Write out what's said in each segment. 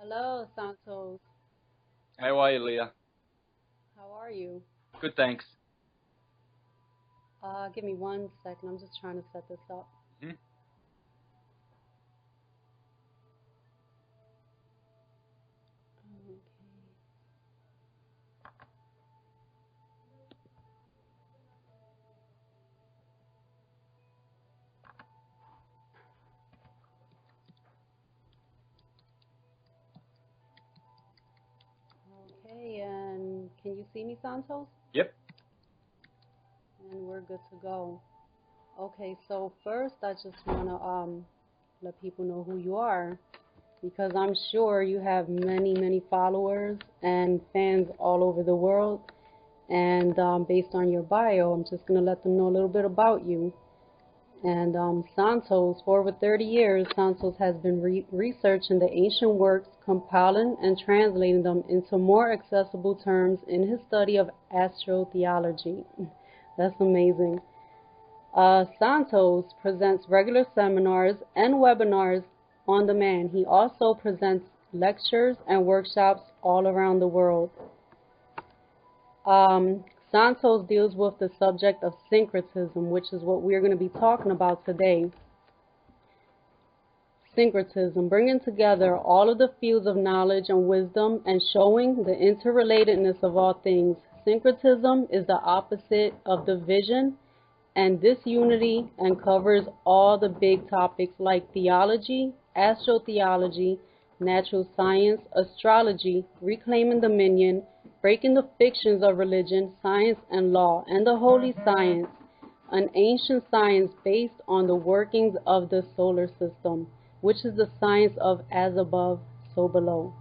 Hello, Santos. How are you, Leah? How are you? Good, thanks. Give me 1 second. I'm just trying to set this up. Hmm? Okay, and can you see me, Santos? Yep. And we're good to go. Okay, so first I just want to let people know who you are, because I'm sure you have many followers and fans all over the world. And based on your bio, I'm just going to let them know a little bit about you. And Santos, for over 30 years, Santos has been researching the ancient works, compiling and translating them into more accessible terms in his study of astro-theology. That's amazing. Santos presents regular seminars and webinars on demand. He also presents lectures and workshops all around the world. Santos deals with the subject of syncretism, which is what we're going to be talking about today. Syncretism, bringing together all of the fields of knowledge and wisdom and showing the interrelatedness of all things. Syncretism is the opposite of division and disunity and covers all the big topics like theology, astrotheology, natural science, astrology, reclaiming dominion, breaking the fictions of religion, science and law, and the holy science, an ancient science based on the workings of the solar system, which is the science of as above, so below.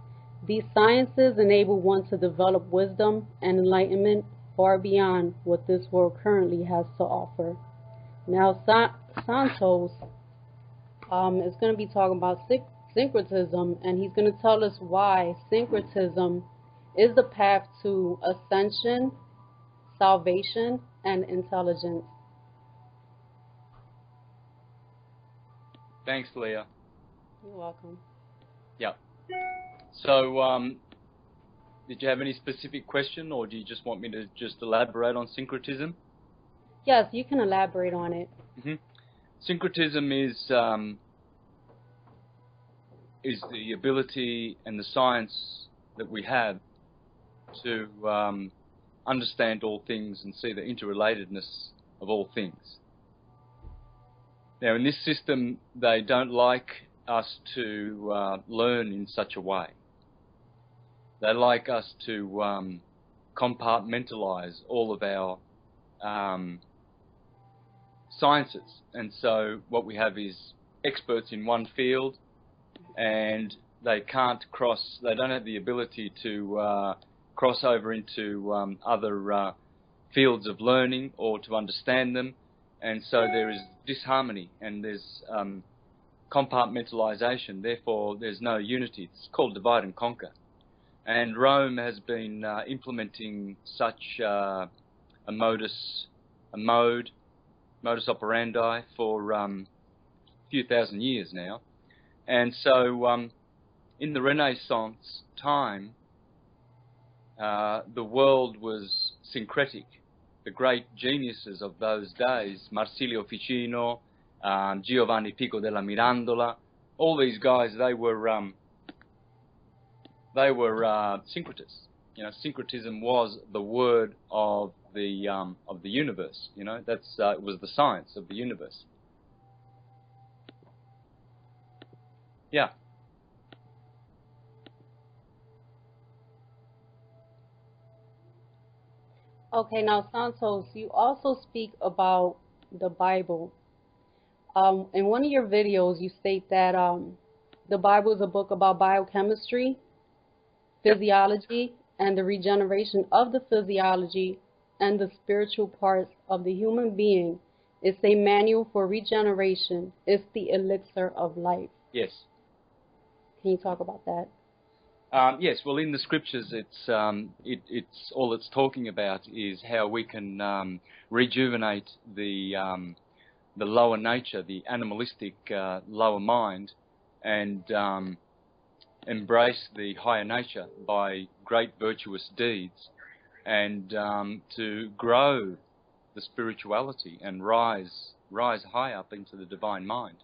These sciences enable one to develop wisdom and enlightenment far beyond what this world currently has to offer. Now, Santos is going to be talking about syncretism, and he's going to tell us why syncretism is the path to ascension, salvation, and intelligence. Thanks, Leah. You're welcome. Yeah. So, did you have any specific question, or do you just want me to just elaborate on syncretism? Yes, you can elaborate on it. Mm-hmm. Syncretism is the ability and the science that we have to understand all things and see the interrelatedness of all things. Now, in this system, they don't like us to learn in such a way. They like us to compartmentalize all of our sciences. And so what we have is experts in one field, and they don't have the ability to cross over into other fields of learning or to understand them. And so there is disharmony and there's compartmentalization. Therefore, there's no unity. It's called divide and conquer. And Rome has been implementing such a modus operandi for a few thousand years now. And so in the Renaissance time, the world was syncretic. The great geniuses of those days, Marsilio Ficino, Giovanni Pico della Mirandola, all these guys, they were syncretists. You know, syncretism was the word of the universe. You know, it was the science of the universe. Yeah. Okay, now Santos, you also speak about the Bible. In one of your videos, you state that the Bible is a book about biochemistry, physiology, and the regeneration of the physiology and the spiritual parts of the human being. It's a manual for regeneration. It's the elixir of life. Yes. Can you talk about that? Yes. Well, in the scriptures, it's all it's talking about is how we can rejuvenate the lower nature, the animalistic lower mind, and embrace the higher nature by great virtuous deeds, and to grow the spirituality and rise high up into the divine mind.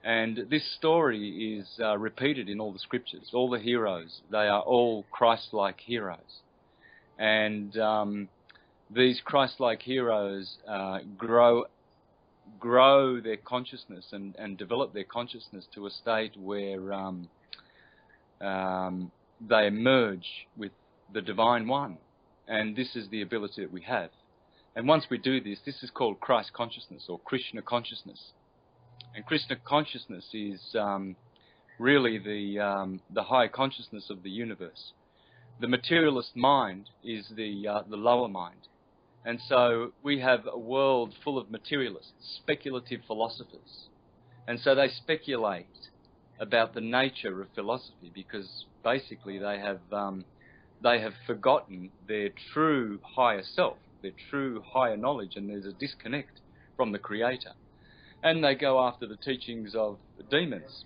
And this story is repeated in all the scriptures. All the heroes, they are all Christ-like heroes. And these Christ-like heroes grow their consciousness and develop their consciousness to a state where they merge with the Divine One. And this is the ability that we have. And once we do this, this is called Christ consciousness or Krishna consciousness. And Krishna consciousness is really the high consciousness of the universe. The materialist mind is the lower mind. And so we have a world full of materialists, speculative philosophers. And so they speculate about the nature of philosophy because basically they have forgotten their true higher self, their true higher knowledge, and there's a disconnect from the Creator. And they go after the teachings of demons.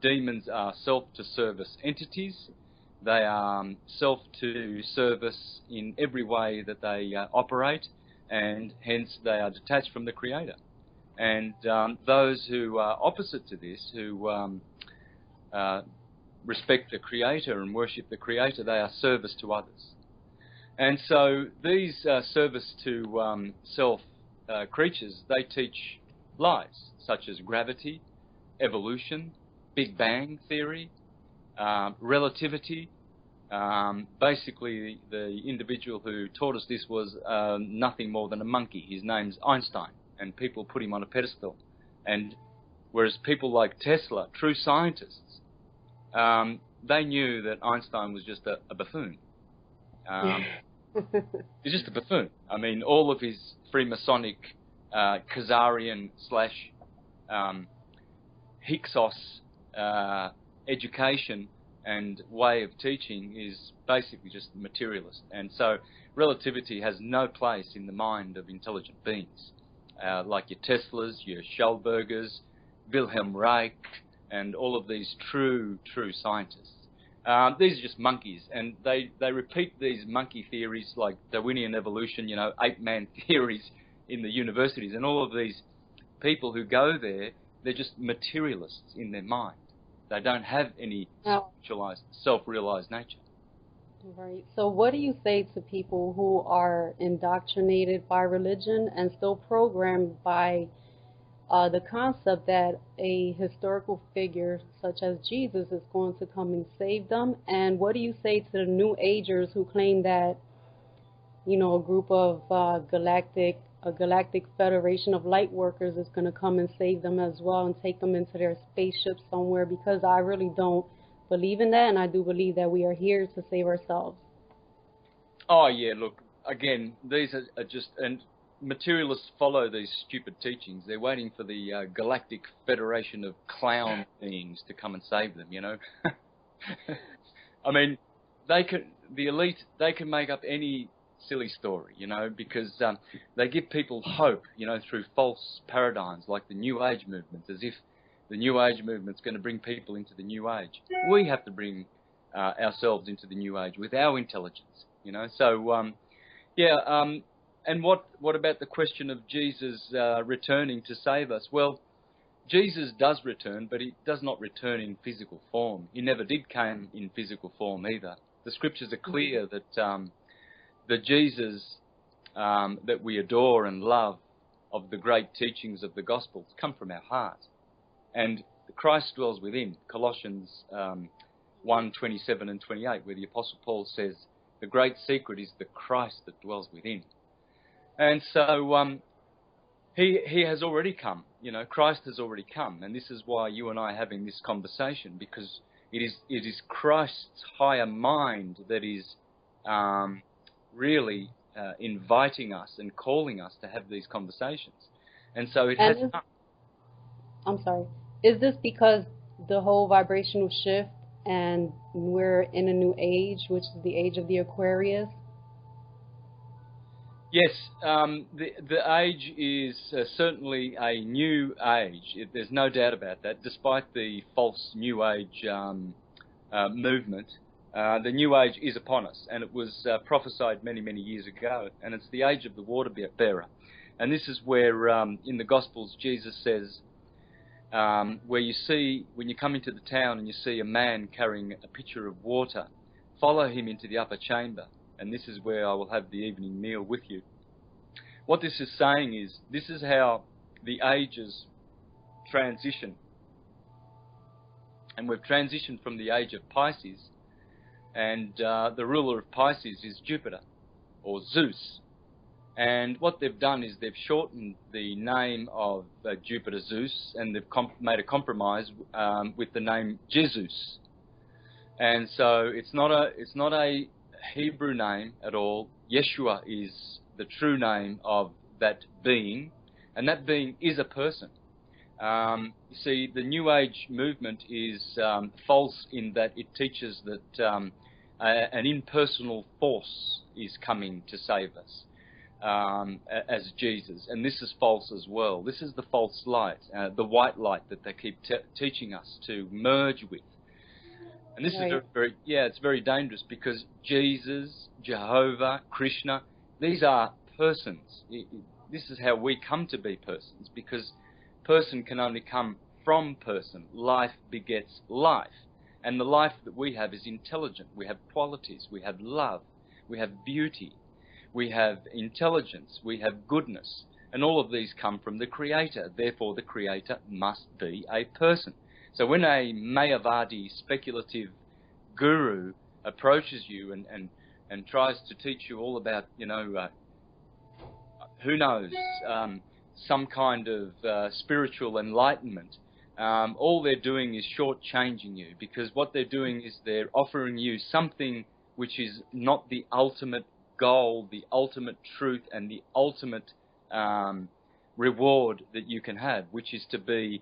Demons are self-to-service entities. They are self-to-service in every way that they operate, and hence they are detached from the Creator. And those who are opposite to this, who respect the Creator and worship the Creator, they are service to others. And so these service to self creatures, they teach lies such as gravity, evolution, Big Bang theory, relativity. Basically, the individual who taught us this was nothing more than a monkey. His name's Einstein, and people put him on a pedestal. And whereas people like Tesla, true scientists, they knew that Einstein was just a buffoon. He's just a buffoon. I mean, all of his Freemasonic, Khazarian / Hyksos education and way of teaching is basically just materialist. And so relativity has no place in the mind of intelligent beings, like your Teslas, your Schulbergers, Wilhelm Reich, and all of these true scientists. These are just monkeys, and they repeat these monkey theories like Darwinian evolution, ape-man theories in the universities, and all of these people who go there, they're just materialists in their mind. They don't have any spiritualized, self-realized nature. Right. So what do you say to people who are indoctrinated by religion and still programmed by the concept that a historical figure such as Jesus is going to come and save them? And what do you say to the New Agers who claim that, a group of a galactic federation of light workers is going to come and save them as well and take them into their spaceship somewhere? Because I really don't believe in that, and I do believe that we are here to save ourselves. Oh yeah, look, again, these are just, and materialists follow these stupid teachings. They're waiting for the galactic federation of clown beings to come and save them, I mean, the elite, they can make up any silly story, because they give people hope, through false paradigms like the New Age movement, as if the New Age movement's going to bring people into the New Age. We have to bring ourselves into the New Age with our intelligence, So, and what about the question of Jesus returning to save us? Well, Jesus does return, but he does not return in physical form. He never did come in physical form either. The scriptures are clear that the Jesus that we adore and love of the great teachings of the Gospels come from our heart. And Christ dwells within. Colossians 1:27 and 28, where the Apostle Paul says, the great secret is the Christ that dwells within. And so he has already come. Christ has already come. And this is why you and I are having this conversation, because it is Christ's higher mind that is really inviting us and calling us to have these conversations. And so it has come. I'm sorry. Is this because the whole vibrational shift and we're in a new age, which is the age of the Aquarius? Yes, the age is certainly a new age. There's no doubt about that, despite the false new age movement, the New Age is upon us, and it was prophesied many, many years ago, and it's the age of the water bearer. And this is where, in the Gospels, Jesus says, where you see, when you come into the town and you see a man carrying a pitcher of water, follow him into the upper chamber, and this is where I will have the evening meal with you. What this is saying is, this is how the ages transition. And we've transitioned from the age of Pisces, and the ruler of Pisces is Jupiter, or Zeus. And what they've done is they've shortened the name of Jupiter Zeus, and they've made a compromise with the name Jesus. And so it's not a Hebrew name at all. Yeshua is the true name of that being, and that being is a person. You see, the New Age movement is false in that it teaches that an impersonal force is coming to save us. As Jesus, and this is false as well. This is the false light, the white light that they keep teaching us to merge with. And this is it's very dangerous, because Jesus, Jehovah, Krishna, these are persons. This is how we come to be persons, because person can only come from person. Life begets life, and the life that we have is intelligent. We have qualities, we have love, we have beauty, we have intelligence, we have goodness, and all of these come from the Creator. Therefore, the Creator must be a person. So when a Mayavadi speculative guru approaches you and tries to teach you all about, who knows, some kind of spiritual enlightenment, all they're doing is shortchanging you, because what they're doing is they're offering you something which is not the ultimate goal, the ultimate truth, and the ultimate reward that you can have, which is to be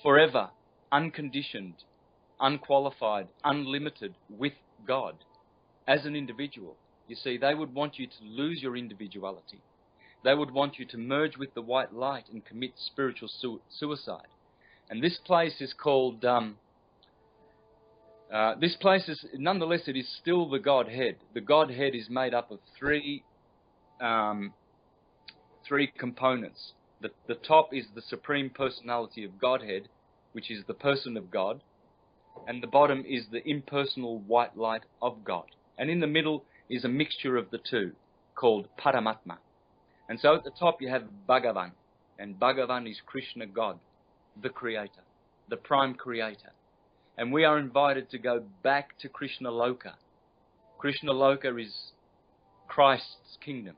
forever unconditioned, unqualified, unlimited with God as an individual. You see, they would want you to lose your individuality. They would want you to merge with the white light and commit spiritual suicide. And this place is called nonetheless, it is still the Godhead. The Godhead is made up of three components. The top is the Supreme Personality of Godhead, which is the person of God, and the bottom is the impersonal white light of God. And in the middle is a mixture of the two, called Paramatma. And so at the top you have Bhagavan, and Bhagavan is Krishna, God, the Creator, the Prime Creator. And we are invited to go back to Krishna Loka. Krishna Loka is Christ's kingdom.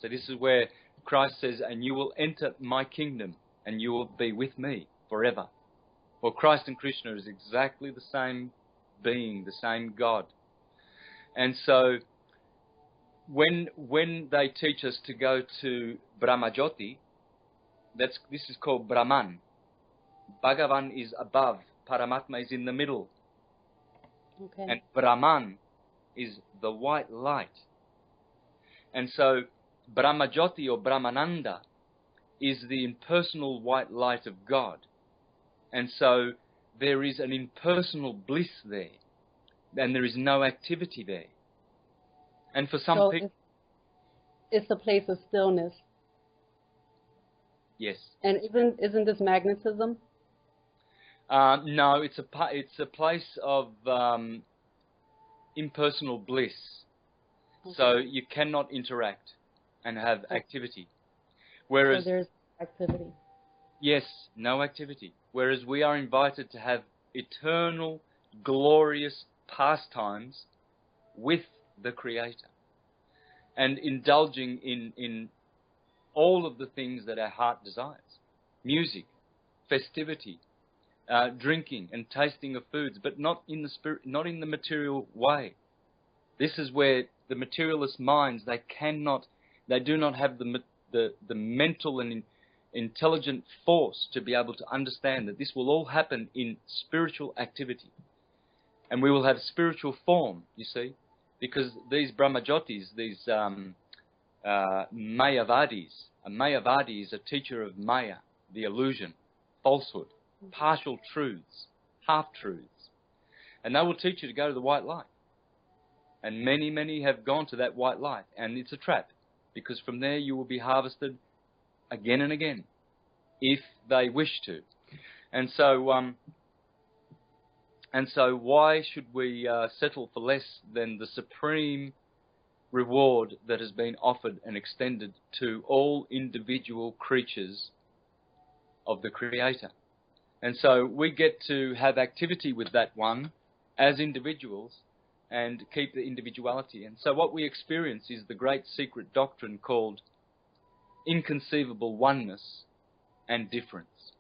So this is where Christ says, and you will enter my kingdom, and you will be with me forever. Well, Christ and Krishna is exactly the same being, the same God. And so when they teach us to go to Brahmajyoti, this is called Brahman. Bhagavan is above, Paramatma is in the middle. Okay. And Brahman is the white light. And so Brahmajyoti or Brahmananda is the impersonal white light of God. And so there is an impersonal bliss there, and there is no activity there. And for some people, it's a place of stillness. Yes. And isn't this magnetism? No, it's a place of impersonal bliss. Okay. So you cannot interact and have activity. Whereas so there's activity. Yes, no activity. Whereas we are invited to have eternal, glorious pastimes with the Creator, and indulging in all of the things that our heart desires: music, festivity, drinking and tasting of foods, but not in the spirit, not in the material way. This is where the materialist minds, they do not have the mental and intelligent force to be able to understand that this will all happen in spiritual activity, and we will have spiritual form. You see, because these Brahmajotis, these Mayavadis, a Mayavadi is a teacher of Maya, the illusion, falsehood, partial truths, half-truths. And they will teach you to go to the white light. And many, many have gone to that white light. And it's a trap, because from there you will be harvested again and again, if they wish to. And so why should we settle for less than the supreme reward that has been offered and extended to all individual creatures of the Creator? And so we get to have activity with that one as individuals and keep the individuality. And so what we experience is the great secret doctrine called inconceivable oneness and difference.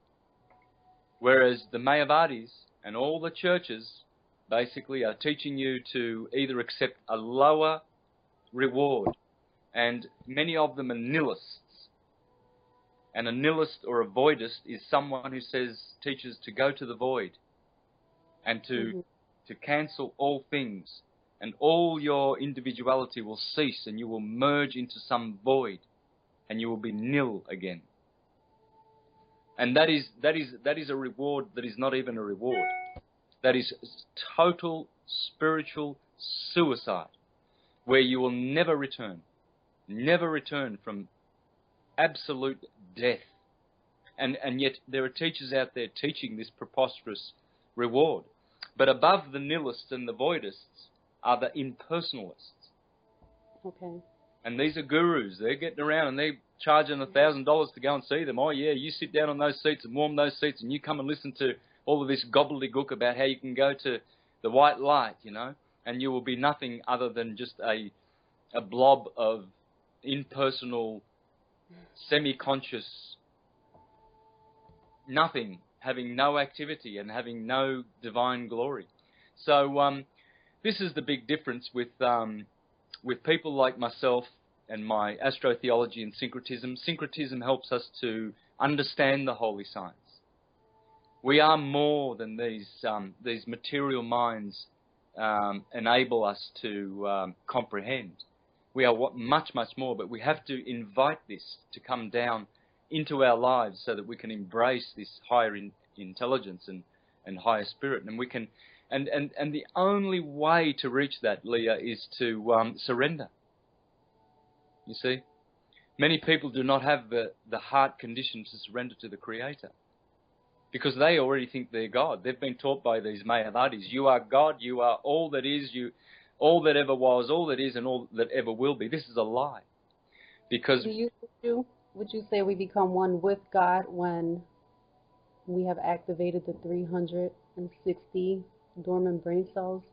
Whereas the Mayavadis and all the churches basically are teaching you to either accept a lower reward, and many of them are nihilists. And a nihilist or a voidist is someone who teaches to go to the void and to cancel all things, and all your individuality will cease and you will merge into some void and you will be nil again. And that is a reward that is not even a reward. That is total spiritual suicide, where you will never return from absolute death. And yet there are teachers out there teaching this preposterous reward. But above the nihilists and the voidists are the impersonalists. Okay. And these are gurus. They're getting around and they're charging $1,000 to go and see them. Oh yeah, you sit down on those seats and warm those seats, and you come and listen to all of this gobbledygook about how you can go to the white light, you know, and you will be nothing other than just a blob of impersonal, semi-conscious nothing, having no activity and having no divine glory. So this is the big difference with people like myself and my Astro-theology and Syncretism. Syncretism helps us to understand the holy science. We are more than these material minds enable us to comprehend. We are much, much more, but we have to invite this to come down into our lives so that we can embrace this higher intelligence and higher spirit. And we can, and the only way to reach that, Leah, is to surrender. You see, many people do not have the heart condition to surrender to the Creator, because they already think they're God. They've been taught by these Mayavadis, you are God, you are all that is, all that ever was, all that is, and all that ever will be. This is a lie. Because would you say we become one with God when we have activated the 360 dormant brain cells?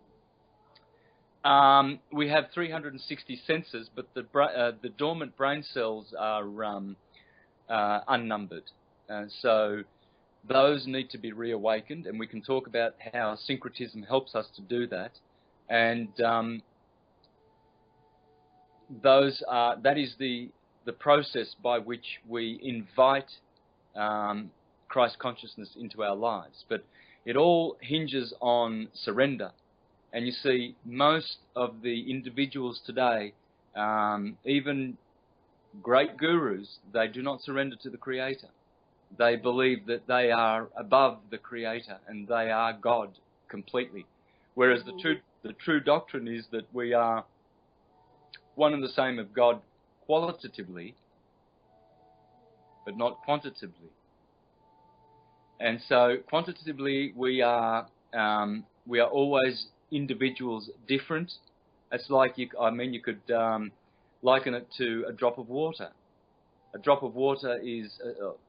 We have 360 senses, but the dormant brain cells are unnumbered. So those need to be reawakened, and we can talk about how syncretism helps us to do that. And that is the process by which we invite Christ consciousness into our lives. But it all hinges on surrender. And you see, most of the individuals today, even great gurus, they do not surrender to the Creator. They believe that they are above the Creator and they are God completely. Whereas the true doctrine is that we are one and the same of God qualitatively, but not quantitatively. And so quantitatively we are always individuals different. It's like you could liken it to a drop of water. A drop of water is,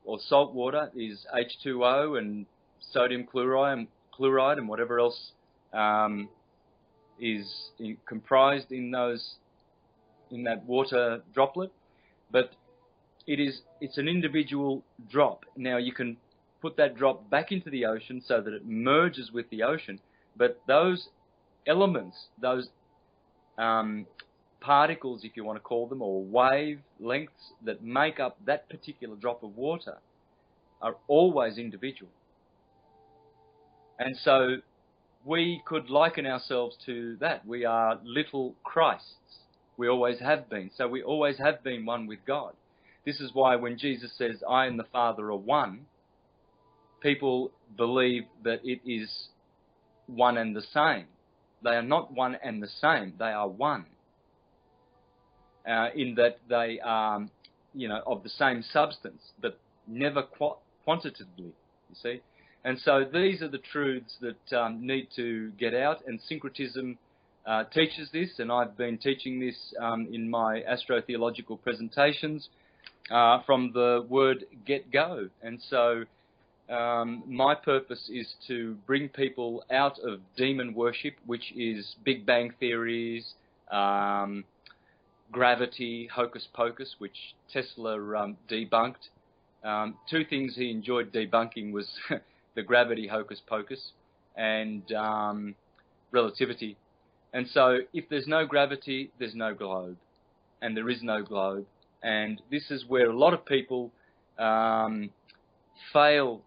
or salt water, is H2O and sodium chloride and whatever else is comprised in that water droplet. But it's an individual drop. Now you can put that drop back into the ocean so that it merges with the ocean, but those elements, those particles, if you want to call them, or wave lengths that make up that particular drop of water are always individual. And so we could liken ourselves to that. We are little Christs. We always have been. So we always have been one with God. This is why when Jesus says, I and the Father are one, people believe that it is one and the same. They are not one and the same. They are one. In that they are, of the same substance, but never quantitatively, you see. And so these are the truths that need to get out, and syncretism teaches this, and I've been teaching this in my astro-theological presentations from the word get-go. And so my purpose is to bring people out of demon worship, which is Big Bang theories, gravity, hocus pocus, which Tesla debunked. Two things he enjoyed debunking was the gravity hocus pocus and relativity. And so if there's no gravity, there's no globe, and there is no globe. And this is where a lot of people fail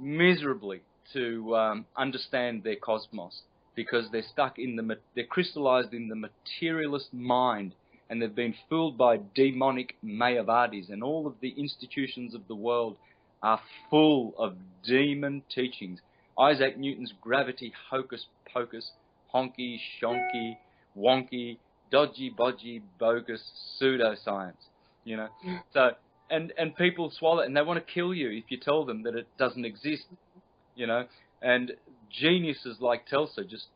miserably to understand their cosmos, because they're stuck in they're crystallized in the materialist mind, and they've been fooled by demonic Mayavadis, and all of the institutions of the world are full of demon teachings. Isaac Newton's gravity hocus pocus, honky, shonky, wonky, dodgy, bodgy, bogus, pseudoscience, So, and people swallow it, and they want to kill you if you tell them that it doesn't exist, And geniuses like Tesla just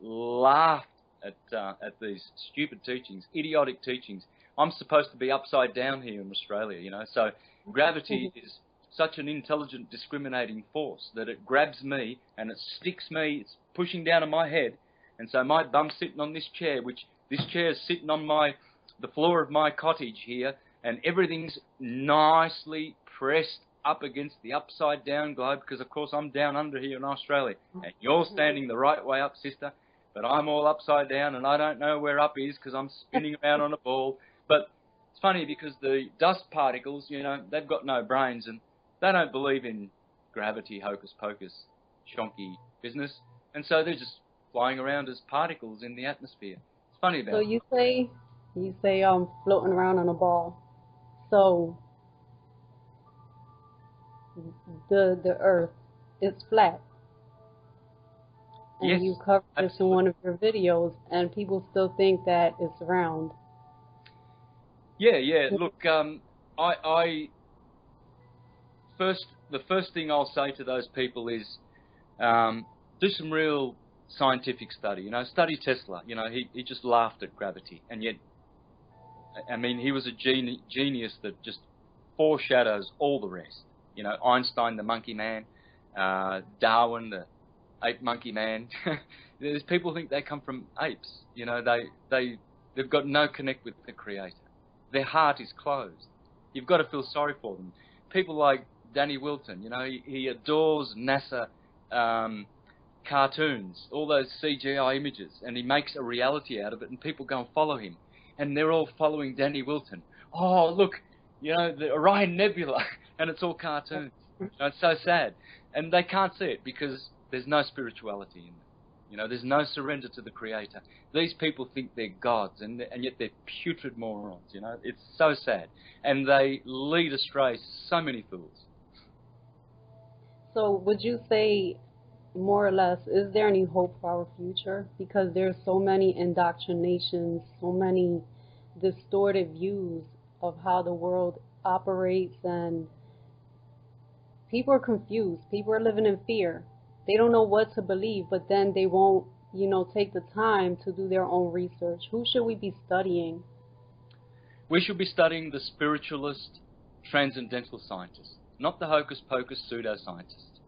laughed at these stupid teachings, idiotic teachings. I'm supposed to be upside down here in Australia, So gravity is such an intelligent, discriminating force that it grabs me and it sticks me. It's pushing down on my head, and so my bum's sitting on this chair, which this chair is sitting on the floor of my cottage here, and everything's nicely pressed up against the upside down globe, because of course I'm down under here in Australia, and you're standing the right way up, sister, but I'm all upside down, and I don't know where up is because I'm spinning around on a ball. But it's funny because the dust particles, they've got no brains, and they don't believe in gravity, hocus pocus, shonky business, and so they're just flying around as particles in the atmosphere. It's funny about. So you say floating around on a ball. So the Earth is flat. And yes, you covered this absolutely. in one of your videos, and people still think that it's round. Yeah. Look, the first thing I'll say to those people is do some real scientific study. Study Tesla. He just laughed at gravity, and yet, I mean, he was a genius that just foreshadows all the rest. Einstein, the monkey man, Darwin, the ape monkey man. There's people think they come from apes. They've got no connect with the Creator. Their heart is closed. You've got to feel sorry for them. People like Danny Wilton, he adores NASA cartoons, all those CGI images, and he makes a reality out of it, and people go and follow him, and they're all following Danny Wilton. Oh, look, the Orion Nebula, and it's all cartoons. It's so sad, and they can't see it because there's no spirituality in them. There's no surrender to the Creator. These people think they're gods, and yet they're putrid morons. It's so sad, and they lead astray so many fools. So would you say, more or less, is there any hope for our future? Because there's so many indoctrinations, so many distorted views of how the world operates, and people are confused. People are living in fear. They don't know what to believe, but then they won't, take the time to do their own research. Who should we be studying? We should be studying the spiritualist, transcendental scientists, not the hocus-pocus pseudoscientists.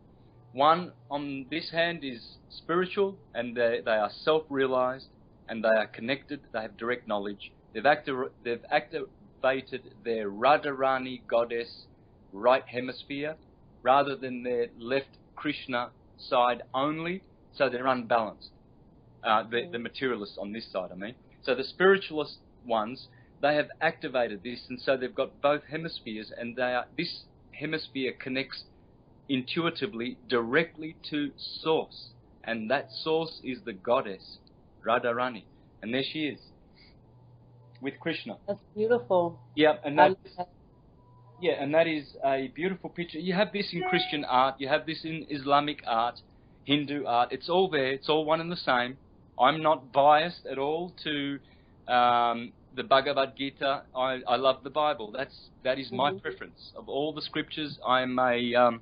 One on this hand is spiritual, and they are self-realized, and they are connected, they have direct knowledge. They've activated their Radharani goddess right hemisphere rather than their left Krishna side only, so they're unbalanced. The materialists on this side, I mean. So the spiritualist ones, they have activated this, and so they've got both hemispheres, and this hemisphere connects intuitively directly to source, and that source is the goddess Radharani, and there she is with Krishna. That's beautiful. Yeah, and Yeah, and that is a beautiful picture. You have this in Christian art, you have this in Islamic art, Hindu art. It's all there. It's all one and the same. I'm not biased at all to the Bhagavad Gita. I love the Bible. That is my preference of all the scriptures. I'm a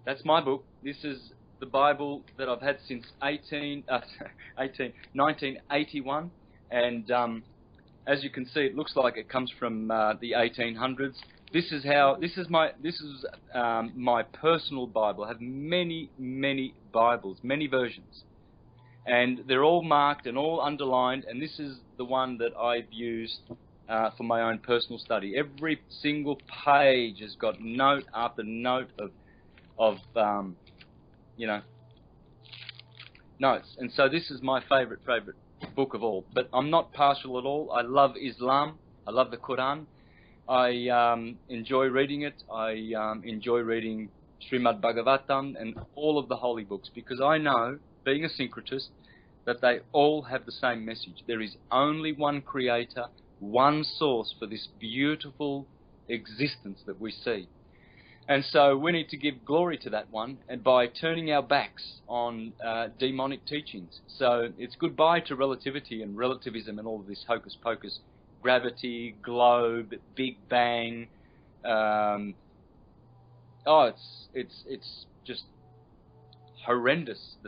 that's my book. This is the Bible that I've had since 1981, and as you can see, it looks like it comes from the 1800s. This is my personal Bible. I have many Bibles, many versions, and they're all marked and all underlined. And this is the one that I've used for my own personal study. Every single page has got note after note of notes. And so this is my favourite book of all. But I'm not partial at all. I love Islam. I love the Quran. I enjoy reading it. I enjoy reading Srimad Bhagavatam and all of the holy books, because I know, being a syncretist, that they all have the same message. There is only one creator, one source for this beautiful existence that we see. And so we need to give glory to that one, and by turning our backs on demonic teachings. So it's goodbye to relativity and relativism and all of this hocus pocus, gravity, globe, Big Bang. It's just horrendous,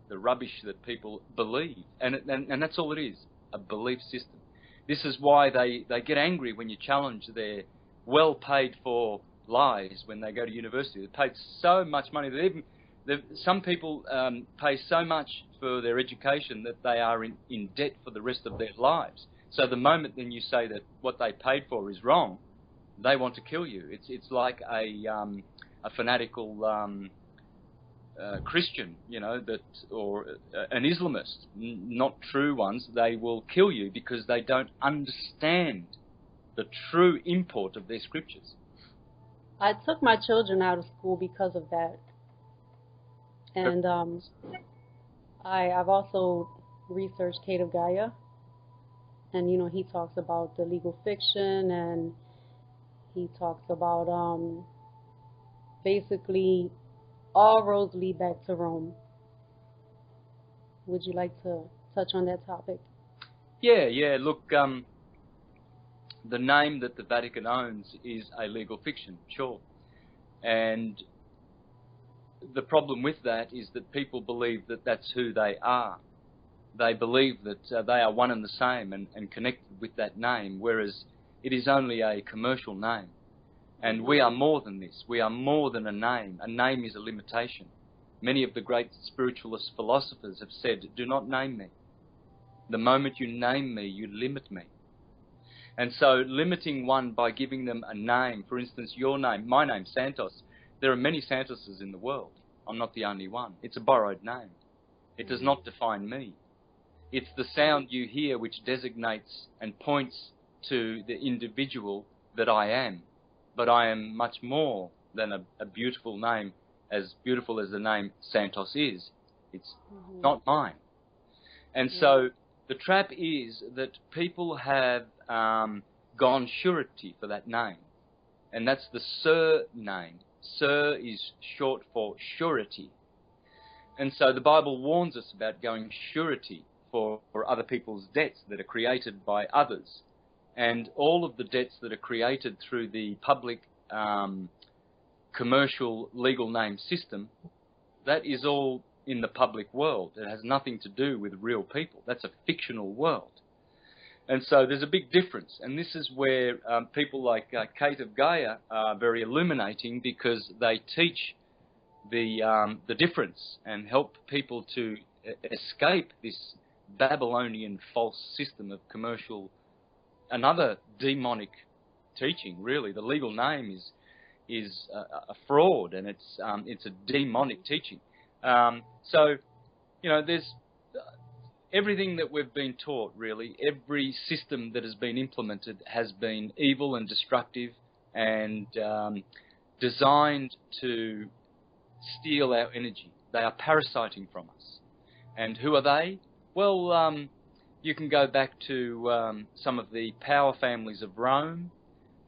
the rubbish that people believe, and that's all it is, a belief system. This is why they get angry when you challenge their well paid for lies when they go to university. They paid so much money that some people pay so much for their education that they are in debt for the rest of their lives. So the moment then you say that what they paid for is wrong, they want to kill you. It's like a fanatical Christian, or an Islamist, not true ones. They will kill you because they don't understand the true import of their scriptures. I took my children out of school because of that. And I've also researched Kate of Gaia. And, he talks about the legal fiction, and he talks about basically all roads lead back to Rome. Would you like to touch on that topic? Yeah. Look, the name that the Vatican owns is a legal fiction, sure. And the problem with that is that people believe that that's who they are. They believe that they are one and the same and connected with that name, whereas it is only a commercial name. And we are more than this. We are more than a name. A name is a limitation. Many of the great spiritualist philosophers have said, do not name me. The moment you name me, you limit me. And so limiting one by giving them a name, for instance, your name, my name, Santos. There are many Santoses in the world. I'm not the only one. It's a borrowed name. It does not define me. It's the sound you hear which designates and points to the individual that I am. But I am much more than a beautiful name, as beautiful as the name Santos is. It's not mine. And so the trap is that people have gone surety for that name. And that's the Sir name. Sir is short for surety. And so the Bible warns us about going surety for other people's debts that are created by others. And all of the debts that are created through the public commercial legal name system, that is all in the public world. It has nothing to do with real people. That's a fictional world. And so there's a big difference. And this is where people like Kate of Gaia are very illuminating, because they teach the difference and help people to escape this Babylonian false system of commercial, another demonic teaching, really. The legal name is a fraud, and it's a demonic teaching. So, there's everything that we've been taught, really, every system that has been implemented has been evil and destructive and designed to steal our energy. They are parasiting from us. And who are they? Well, you can go back to some of the power families of Rome,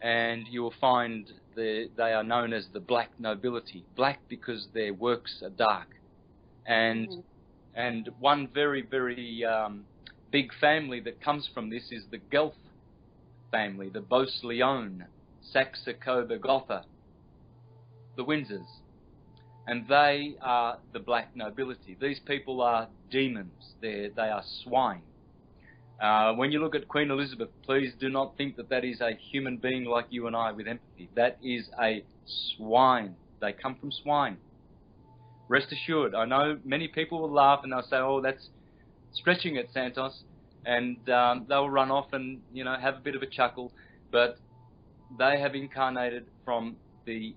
and you will find they are known as the black nobility. Black because their works are dark. And one very, very big family that comes from this is the Guelph family, the Beauce-Lyon, Saxe-Coburg-Gotha, the Windsors. And they are the black nobility. These people are demons. They are swine. When you look at Queen Elizabeth, please do not think that that is a human being like you and I with empathy. That is a swine. They come from swine. Rest assured. I know many people will laugh and they'll say, oh, that's stretching it, Santos. And they'll run off and, have a bit of a chuckle. But they have incarnated from the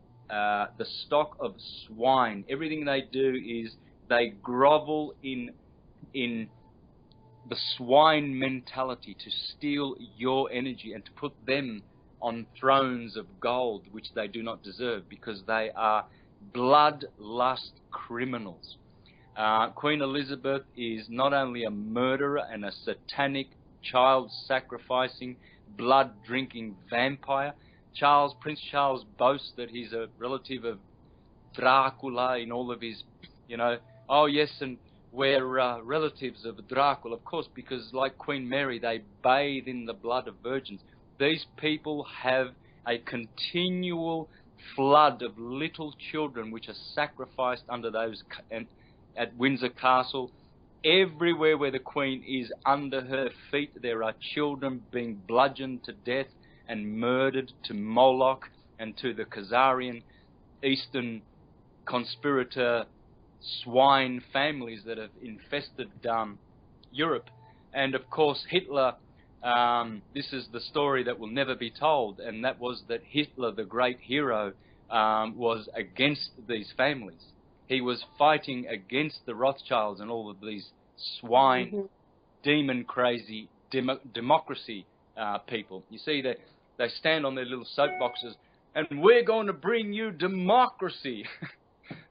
stock of swine. Everything they do is they grovel in the swine mentality to steal your energy and to put them on thrones of gold, which they do not deserve, because they are bloodlust criminals. Queen Elizabeth is not only a murderer and a satanic, child-sacrificing, blood-drinking vampire. Prince Charles boasts that he's a relative of Dracula in all of his, oh yes, and we're relatives of Dracula, of course, because like Queen Mary, they bathe in the blood of virgins. These people have a continual flood of little children which are sacrificed under those, at Windsor Castle. Everywhere where the Queen is, under her feet, there are children being bludgeoned to death and murdered to Moloch and to the Khazarian Eastern conspirator swine families that have infested Europe. And of course Hitler, this is the story that will never be told, and that was that Hitler, the great hero, was against these families. He was fighting against the Rothschilds and all of these swine, demon-crazy democracy people. You see, they stand on their little soapboxes, and we're going to bring you democracy.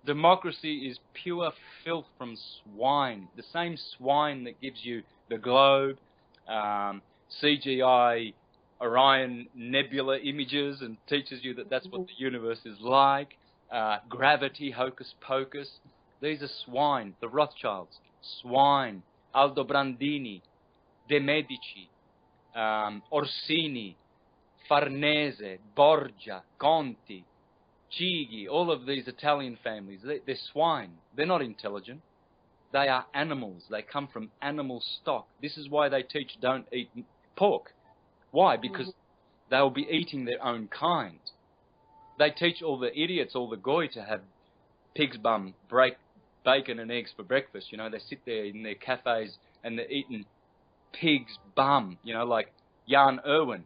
Democracy is pure filth from swine. The same swine that gives you the globe, CGI Orion Nebula images and teaches you that that's what the universe is like, gravity, hocus pocus. These are swine. The Rothschilds, swine. Aldobrandini, De Medici, Orsini, Farnese, Borgia, Conti, Chigi, all of these Italian families, they're swine. They're not intelligent. They are animals. They come from animal stock. This is why they teach don't eat pork. Why? Because they'll be eating their own kind. They teach all the idiots, all the goy, to have pig's bum, bacon and eggs for breakfast. They sit there in their cafes and they're eating pig's bum, like Jan Irwin.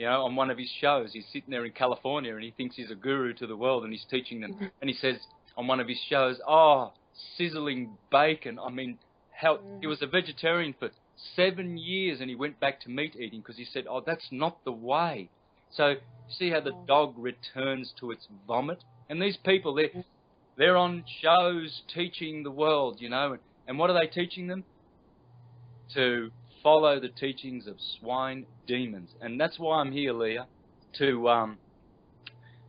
On one of his shows, he's sitting there in California and he thinks he's a guru to the world and he's teaching them. And he says on one of his shows, oh, sizzling bacon. I mean, he was a vegetarian for 7 years and he went back to meat eating because he said, oh, that's not the way. So see how the dog returns to its vomit? And these people, they're on shows teaching the world, and what are they teaching them? To follow the teachings of swine demons. And that's why I'm here, Leah, to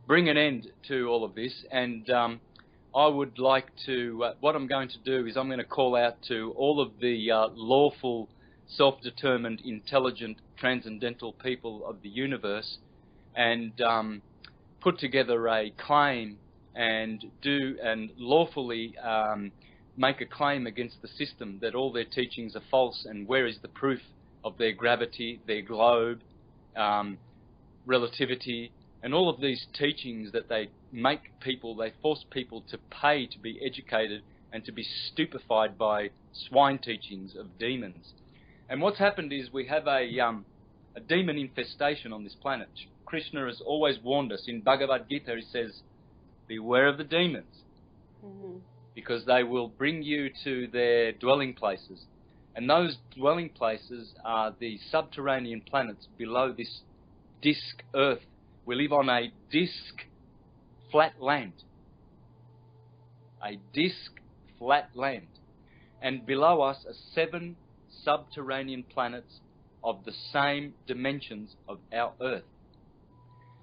bring an end to all of this. And I would like to, what I'm going to do is I'm going to call out to all of the lawful, self-determined, intelligent, transcendental people of the universe and put together a claim and lawfully make a claim against the system that all their teachings are false, and where is the proof of their gravity, their globe, relativity, and all of these teachings that they force people to pay to be educated and to be stupefied by swine teachings of demons. And what's happened is we have a demon infestation on this planet. Krishna has always warned us. In Bhagavad Gita, he says, beware of the demons, because they will bring you to their dwelling places. And those dwelling places are the subterranean planets below this disk Earth. We live on a disk flat land. A disk flat land. And below us are 7 subterranean planets of the same dimensions of our Earth.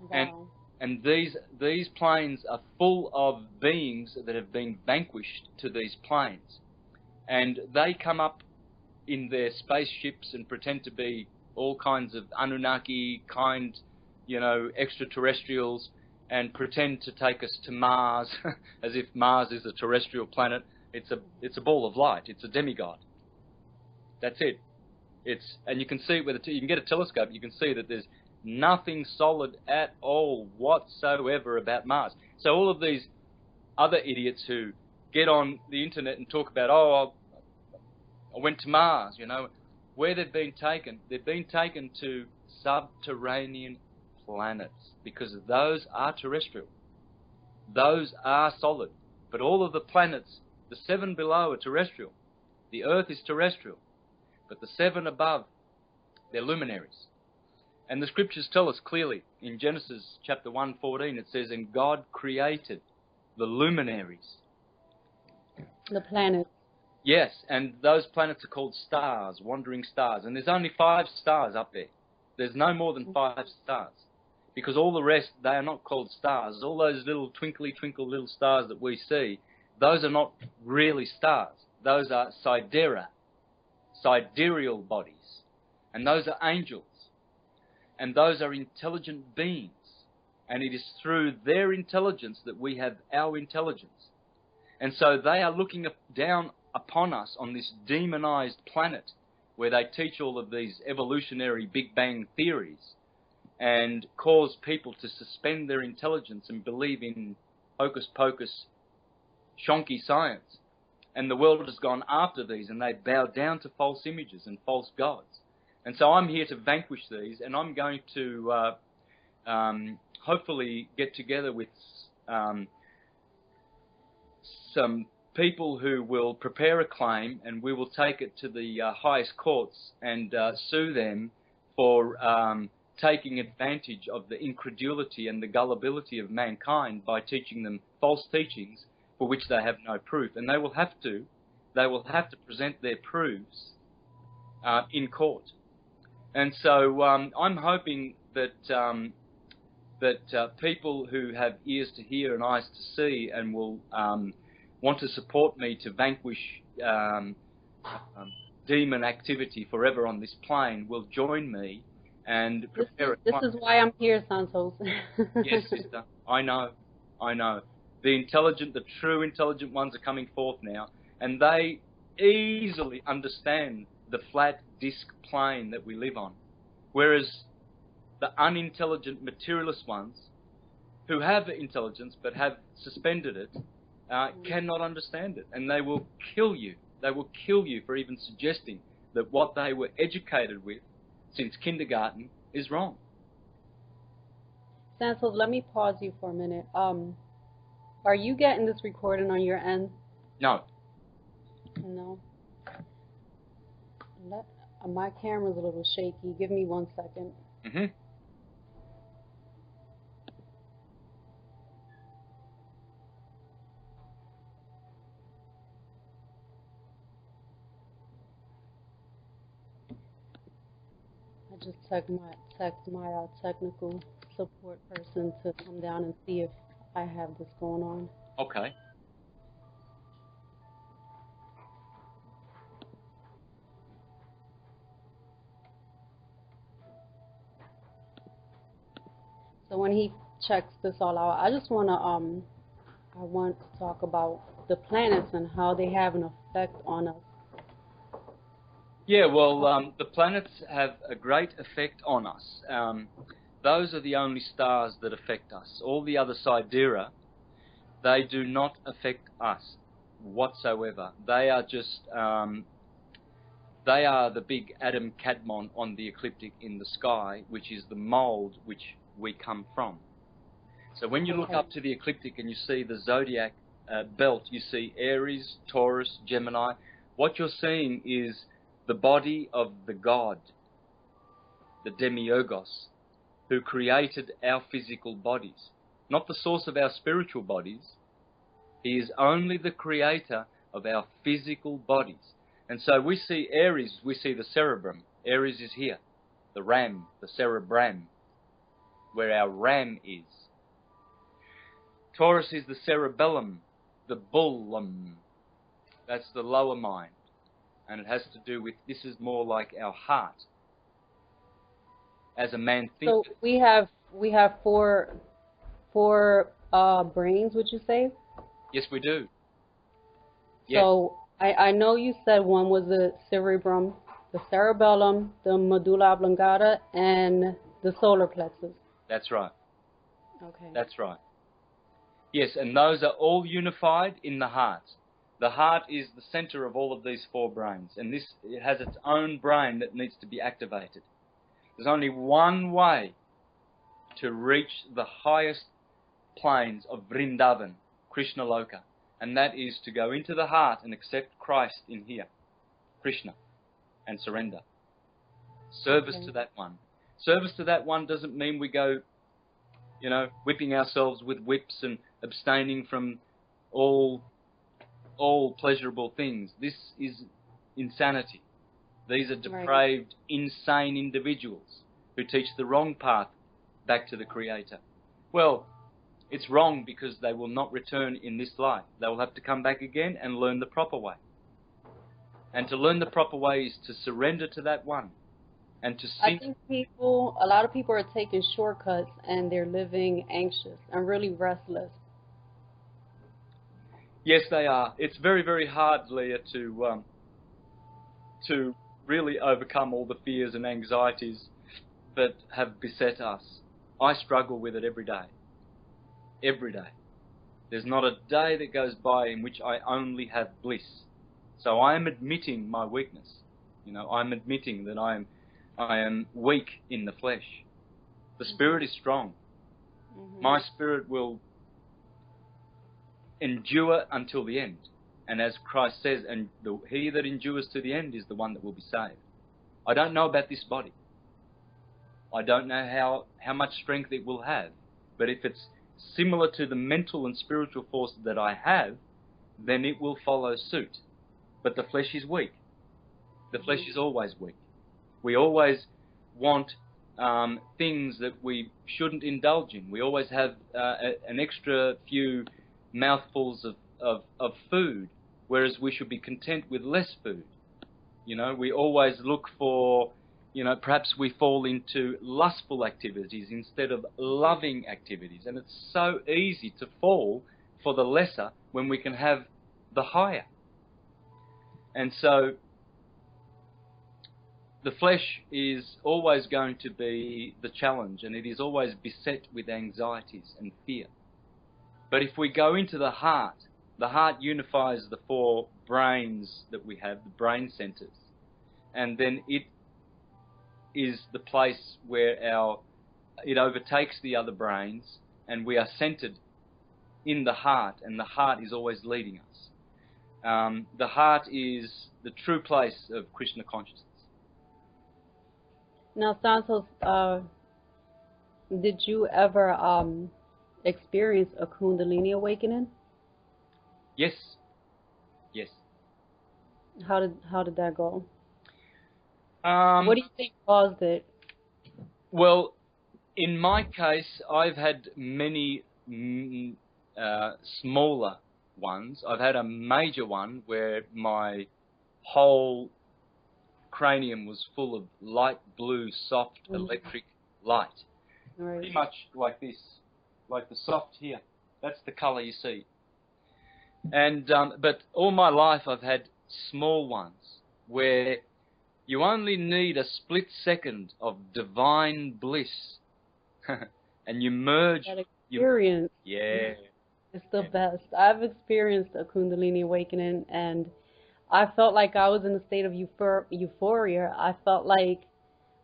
Wow. And these planes are full of beings that have been vanquished to these planes. And they come up in their spaceships and pretend to be all kinds of Anunnaki kind, you know, extraterrestrials, and pretend to take us to Mars as if Mars is a terrestrial planet. It's a ball of light. It's a demigod. That's it. And you can see it with you can get a telescope. You can see that there's nothing solid at all whatsoever about Mars. So all of these other idiots who get on the internet and talk about, oh, I went to Mars, you know, where they've been taken to subterranean planets, because those are terrestrial. Those are solid. But all of the planets, the 7 below are terrestrial. The Earth is terrestrial. But the 7 above, they're luminaries. And the scriptures tell us clearly in Genesis chapter 1:14, it says, and God created the luminaries. The planets. Yes, and those planets are called stars, wandering stars. And there's only 5 stars up there. There's no more than 5 stars. Because all the rest, they are not called stars. All those little twinkly, twinkle little stars that we see, those are not really stars. Those are sidereal bodies. And those are angels. And those are intelligent beings. And it is through their intelligence that we have our intelligence. And so they are looking down upon us on this demonized planet where they teach all of these evolutionary Big Bang theories and cause people to suspend their intelligence and believe in hocus-pocus, shonky science. And the world has gone after these, and they bow down to false images and false gods. And so I'm here to vanquish these, and I'm going to hopefully get together with some people who will prepare a claim, and we will take it to the highest courts and sue them for taking advantage of the incredulity and the gullibility of mankind by teaching them false teachings for which they have no proof. And they will have to present their proofs in court. And so I'm hoping that people who have ears to hear and eyes to see and will want to support me to vanquish demon activity forever on this plane will join me and prepare This is why I'm here, Santos. Yes, sister. I know. The true intelligent ones are coming forth now, and they easily understand the flat disc plane that we live on. Whereas the unintelligent materialist ones, who have intelligence but have suspended it, cannot understand it, and they will kill you. They will kill you for even suggesting that what they were educated with since kindergarten is wrong. Santos, let me pause you for a minute. Are you getting this recording on your end? No. No. My camera's a little shaky. Give me 1 second. Mm-hmm. I just text my technical support person to come down and see if I have this going on. Okay. So when he checks this all out, I just want to talk about the planets and how they have an effect on us. Yeah, well, the planets have a great effect on us. Those are the only stars that affect us. All the other sidera, they do not affect us whatsoever. They are just, they are the big Adam Kadmon on the ecliptic in the sky, which is the mold which we come from. So when you look up to the ecliptic and you see the zodiac belt, you see Aries, Taurus, Gemini. What you're seeing is the body of the God, the demiurgos, who created our physical bodies, not the source of our spiritual bodies. He is only the creator of our physical bodies. And so we see Aries, we see the cerebrum. Aries is here, the ram, the cerebrum. where our RAM is. Taurus is the cerebellum, the bullum. That's the lower mind. And it has to do with, this is more like our heart. As a man thinks. So we have four brains, would you say? Yes, we do. Yes. So I know you said one was the cerebrum, the cerebellum, the medulla oblongata, and the solar plexus. That's right. Okay. That's right. Yes, and those are all unified in the heart. The heart is the center of all of these four brains, and it has its own brain that needs to be activated. There's only one way to reach the highest planes of Vrindavan, Krishna Loka, and that is to go into the heart and accept Christ in here, Krishna, and surrender. Service to that one. Service to that one doesn't mean we go, whipping ourselves with whips and abstaining from all pleasurable things. This is insanity. These are depraved, insane individuals who teach the wrong path back to the Creator. Well, it's wrong because they will not return in this life. They will have to come back again and learn the proper way. And to learn the proper way is to surrender to that one. And to I think a lot of people are taking shortcuts and they're living anxious and really restless. Yes, they are. It's very, very hard, Leah, to really overcome all the fears and anxieties that have beset us. I struggle with it every day. Every day. There's not a day that goes by in which I only have bliss. So I am admitting my weakness. I'm admitting that I am weak in the flesh. The spirit is strong. Mm-hmm. My spirit will endure until the end. And as Christ says, and he that endures to the end is the one that will be saved. I don't know about this body. I don't know how much strength it will have. But if it's similar to the mental and spiritual force that I have, then it will follow suit. But the flesh is weak. The flesh is always weak. We always want things that we shouldn't indulge in. We always have an extra few mouthfuls of food, whereas we should be content with less food. We always look for, perhaps we fall into lustful activities instead of loving activities. And it's so easy to fall for the lesser when we can have the higher. And so the flesh is always going to be the challenge, and it is always beset with anxieties and fear. But if we go into the heart unifies the four brains that we have, the brain centers, and then it is the place where it overtakes the other brains, and we are centered in the heart, and the heart is always leading us. The heart is the true place of Krishna consciousness. Now, Santos, did you ever experience a Kundalini awakening? Yes. Yes. How did that go? What do you think caused it? Well, in my case, I've had many smaller ones. I've had a major one where my whole cranium was full of light blue, soft electric light. Right. Pretty much like this, like the soft here. That's the color you see. And but all my life I've had small ones where you only need a split second of divine bliss, and you merge. That experience. Yeah. It's the best. I've experienced a Kundalini awakening, and I felt like I was in a state of euphoria. I felt like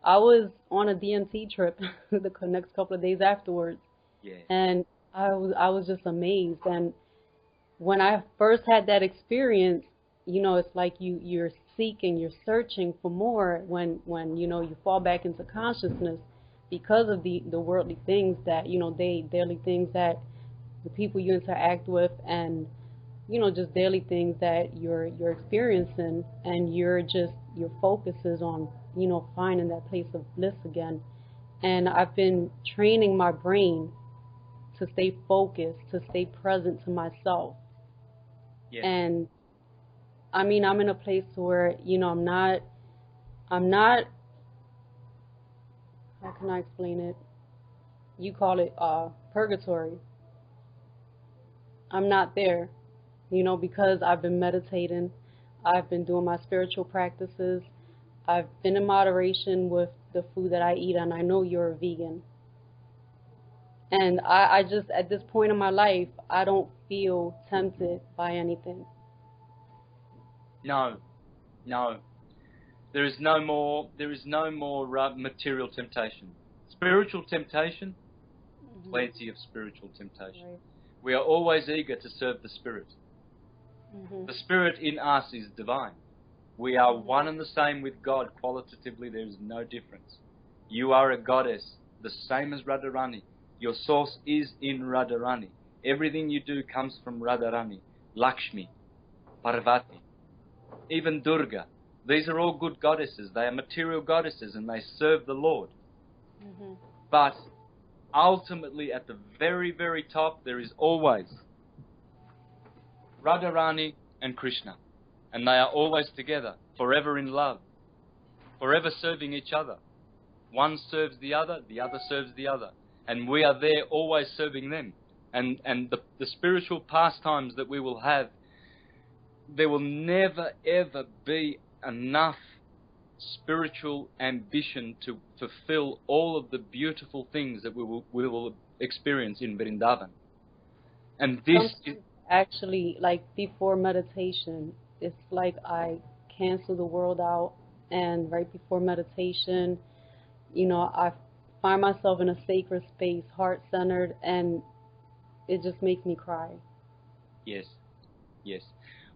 I was on a DMT trip the next couple of days afterwards. Yeah. And I was just amazed. And when I first had that experience, it's like you're seeking, you're searching for more when you fall back into consciousness because of the worldly things that, daily things that the people you interact with, and just daily things that you're experiencing, and your focus is on finding that place of bliss again. And I've been training my brain to stay focused, to stay present to myself. Yes. And I mean, I'm in a place where, you know, I'm not, how can I explain it? You call it purgatory. I'm not there, you know, because I've been meditating, I've been doing my spiritual practices, I've been in moderation with the food that I eat, and I know you're a vegan. And I just, at this point in my life, I don't feel tempted by anything. No, no. There is no more material temptation. Spiritual temptation, plenty of spiritual temptation. Right. We are always eager to serve the Spirit. Mm-hmm. The Spirit in us is divine. We are one and the same with God. Qualitatively, there is no difference. You are a goddess, the same as Radharani. Your source is in Radharani. Everything you do comes from Radharani, Lakshmi, Parvati, even Durga. These are all good goddesses. They are material goddesses and they serve the Lord. Mm-hmm. But ultimately, at the very, very top, there is always Radharani and Krishna. And they are always together, forever in love, forever serving each other. One serves the other serves the other. And we are there always serving them. And the spiritual pastimes that we will have, there will never, ever be enough spiritual ambition to fulfill all of the beautiful things that we will experience in Vrindavan. And this is actually, like, before meditation, it's like I cancel the world out, and right before meditation, you know, I find myself in a sacred space, heart-centered, and it just makes me cry. Yes, yes.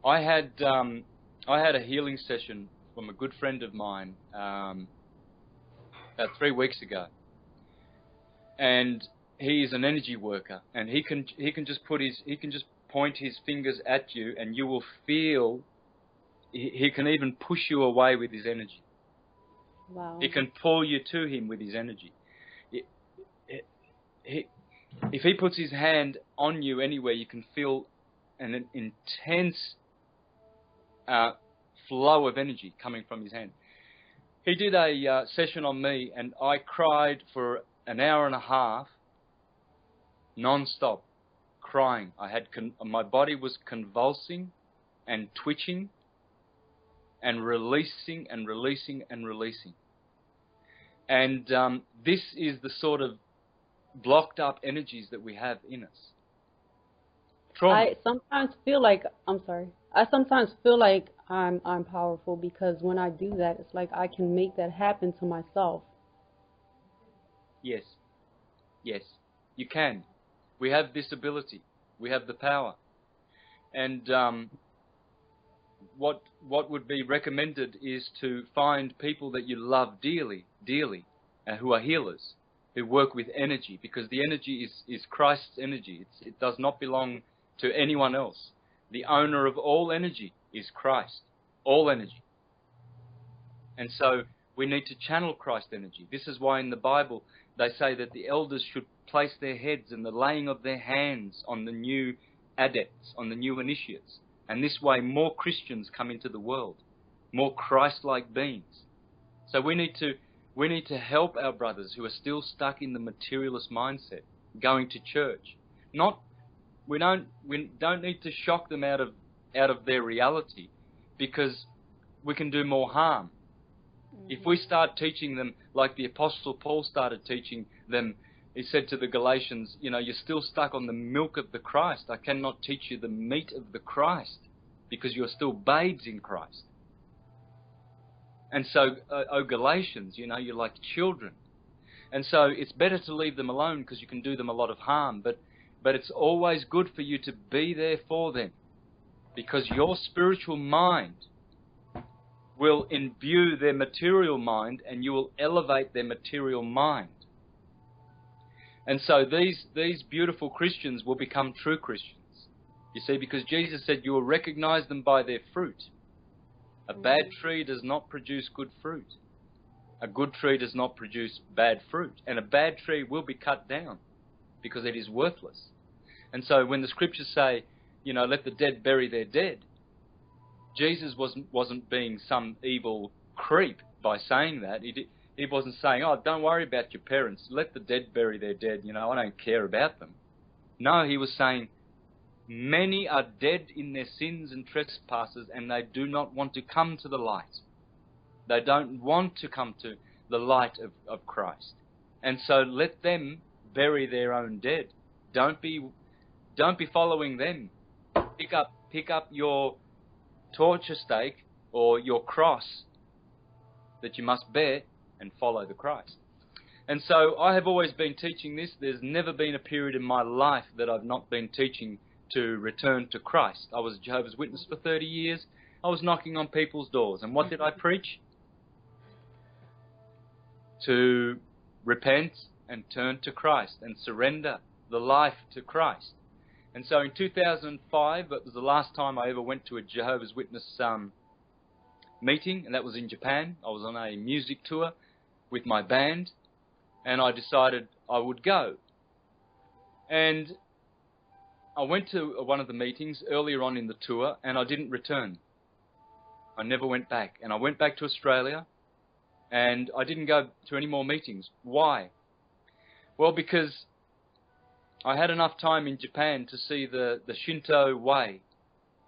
I had a healing session from a good friend of mine about 3 weeks ago, and he is an energy worker, and he can just point his fingers at you, and you will feel. He can even push you away with his energy. Wow. He can pull you to him with his energy. If he puts his hand on you anywhere, you can feel an intense flow of energy coming from his hand. He did a session on me, and I cried for an hour and a half, non-stop, crying. My body was convulsing and twitching and releasing and releasing and releasing. And this is the sort of blocked up energies that we have in us. Trauma. I sometimes feel like I'm powerful, because when I do that, it's like I can make that happen to myself. Yes. Yes. You can. We have this ability. We have the power. And what would be recommended is to find people that you love dearly, who are healers, who work with energy, because the energy is Christ's energy. It does not belong to anyone else. The owner of all energy is Christ, all energy. And so we need to channel Christ energy. This is why in the Bible they say that the elders should place their heads in the laying of their hands on the new adepts, on the new initiates. And this way more Christians come into the world, more Christ-like beings. So we need to help our brothers who are still stuck in the materialist mindset, going to church. We don't need to shock them out of their reality, because we can do more harm. If we start teaching them like the Apostle Paul started teaching them, he said to the Galatians, you know, you're still stuck on the milk of the Christ. I cannot teach you the meat of the Christ, because you're still babes in Christ. And so, Galatians, you know, you're like children. And so it's better to leave them alone, because you can do them a lot of harm. But it's always good for you to be there for them, because your spiritual mind will imbue their material mind, and you will elevate their material mind. And so these beautiful Christians will become true Christians. You see, because Jesus said you will recognize them by their fruit. A bad tree does not produce good fruit. A good tree does not produce bad fruit, and a bad tree will be cut down because it is worthless. And so when the scriptures say, you know, let the dead bury their dead, Jesus wasn't being some evil creep by saying that. He wasn't saying, oh, don't worry about your parents, let the dead bury their dead, you know, I don't care about them. No, he was saying, many are dead in their sins and trespasses, and they do not want to come to the light. They don't want to come to the light of Christ. And so let them bury their own dead. Don't be following them. Pick up your torture stake or your cross that you must bear and follow the Christ. And so I have always been teaching this. There's never been a period in my life that I've not been teaching to return to Christ. I was a Jehovah's Witness for 30 years. I was knocking on people's doors. And what did I preach? To repent and turn to Christ and surrender the life to Christ. And so in 2005, that was the last time I ever went to a Jehovah's Witness meeting, and that was in Japan. I was on a music tour with my band, and I decided I would go. And I went to one of the meetings earlier on in the tour, and I didn't return. I never went back. And I went back to Australia, and I didn't go to any more meetings. Why? Well, because I had enough time in Japan to see the Shinto way,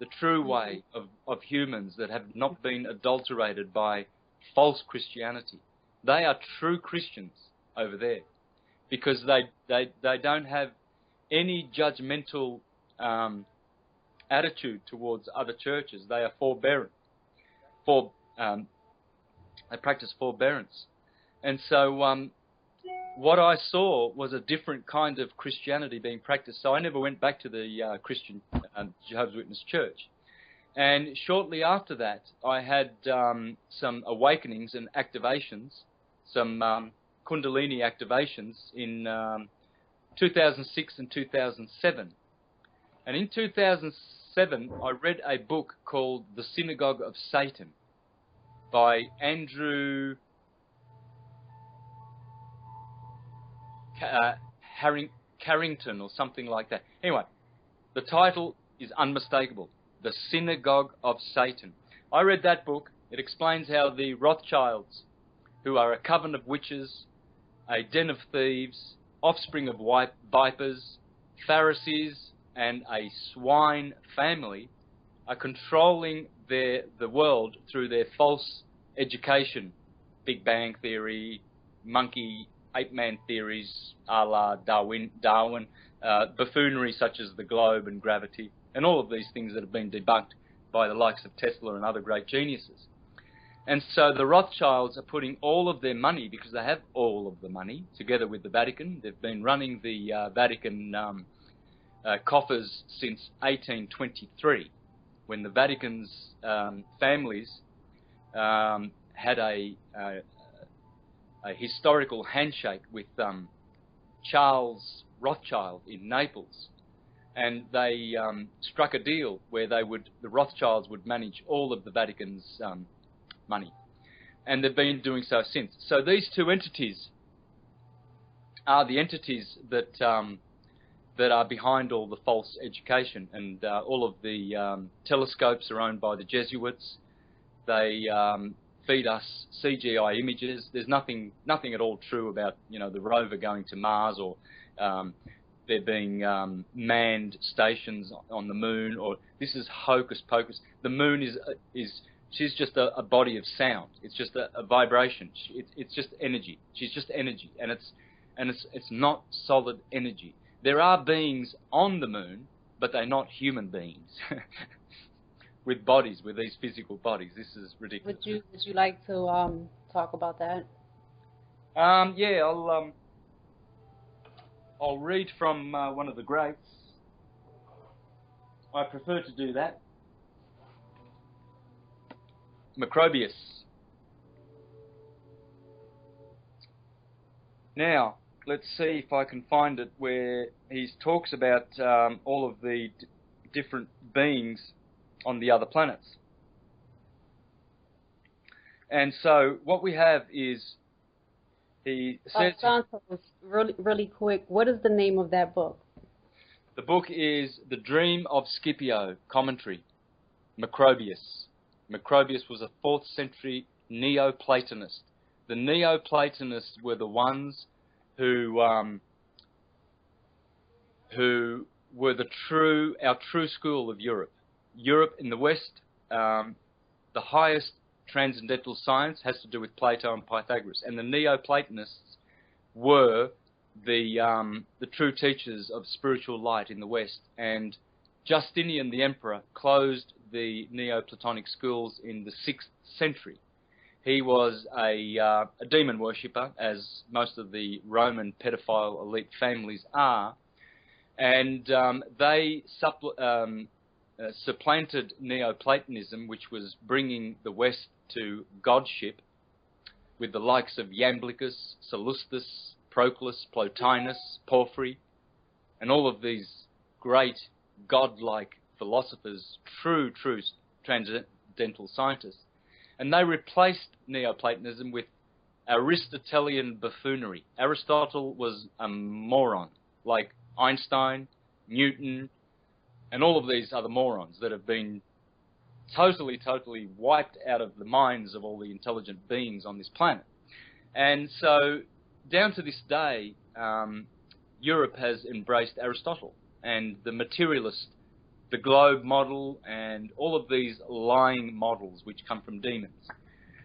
the true way of humans that have not been adulterated by false Christianity. They are true Christians over there because they don't have any judgmental attitude towards other churches. They are forbearant. They practice forbearance. And so what I saw was a different kind of Christianity being practiced. So I never went back to the Christian Jehovah's Witness church. And shortly after that, I had some awakenings and activations, some Kundalini activations in 2006 and 2007. And in 2007, I read a book called The Synagogue of Satan by Andrew Carrington or something like that. Anyway, the title is unmistakable, The Synagogue of Satan. I read that book. It explains how the Rothschilds, who are a coven of witches, a den of thieves, offspring of vipers, Pharisees, and a swine family, are controlling the world through their false education, Big Bang Theory, monkey, ape-man theories, a la Darwin, buffoonery such as the globe and gravity, and all of these things that have been debunked by the likes of Tesla and other great geniuses. And so the Rothschilds are putting all of their money, because they have all of the money, together with the Vatican. They've been running the Vatican coffers since 1823, when the Vatican's families had a historical handshake with Charles Rothschild in Naples, and they struck a deal where the Rothschilds would manage all of the Vatican's money, and they've been doing so since. So these two entities are the entities that are behind all the false education, and all of the telescopes are owned by the Jesuits. They feed us CGI images. There's nothing at all true about, you know, the rover going to Mars, or there being manned stations on the moon, or this is hocus pocus. The moon she's just a body of sound. It's just a vibration. It's just energy. She's just energy, and it's not solid energy. There are beings on the moon, but they're not human beings. With bodies, with these physical bodies. This is ridiculous. Would you like to talk about that? Yeah, I'll read from one of the greats. I prefer to do that. Macrobius. Now, let's see if I can find it where he talks about all of the different beings on the other planets. And so what we have is He says... Santos, really quick, what is the name of that book? The book is The Dream of Scipio, Commentary, Macrobius. Macrobius was a 4th century Neoplatonist. The Neoplatonists were the ones who were our true school of Europe. Europe in the West, the highest transcendental science has to do with Plato and Pythagoras, and the Neoplatonists were the true teachers of spiritual light in the West. And Justinian the Emperor closed the Neoplatonic schools in the 6th century. He was a demon worshipper, as most of the Roman pedophile elite families are, and they supplanted Neoplatonism, which was bringing the West to godship, with the likes of Iamblichus, Sallustus, Proclus, Plotinus, Porphyry, and all of these great godlike philosophers, true transcendental scientists. And they replaced Neoplatonism with Aristotelian buffoonery. Aristotle was a moron, like Einstein, Newton, and all of these other morons that have been totally wiped out of the minds of all the intelligent beings on this planet. And so, down to this day, Europe has embraced Aristotle and the materialist, the globe model, and all of these lying models which come from demons.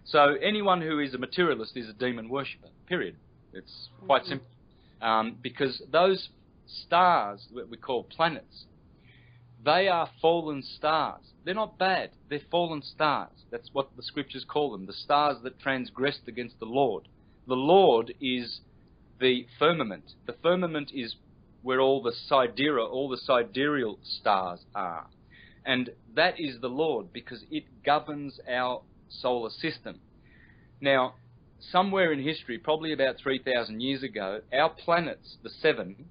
So anyone who is a materialist is a demon worshipper, period. It's quite simple. Because those stars that we call planets, they are fallen stars. They're not bad. They're fallen stars. That's what the scriptures call them, the stars that transgressed against the Lord. The Lord is the firmament. The firmament is where all the sidereal stars are. And that is the Lord, because it governs our solar system. Now, somewhere in history, probably about 3,000 years ago, our planets, the 7,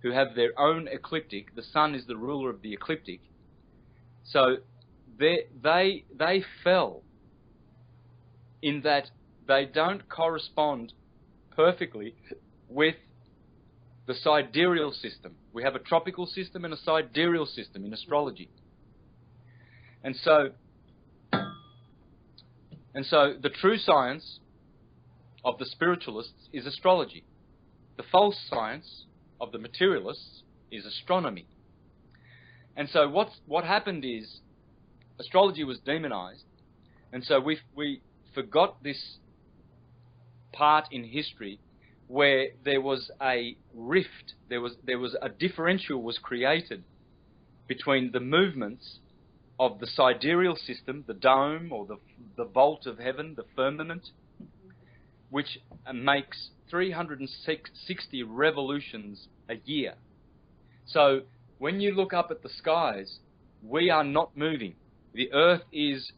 who have their own ecliptic, the sun is the ruler of the ecliptic, so they fell in that they don't correspond perfectly with the sidereal system. We have a tropical system and a sidereal system in astrology. And so the true science of the spiritualists is astrology. The false science of the materialists is astronomy. And so what happened is astrology was demonized, and so we forgot this part in history where there was a rift, there was a differential was created between the movements of the sidereal system, the dome or the vault of heaven, the firmament, which makes 360 revolutions a year. So when you look up at the skies, we are not moving. The earth is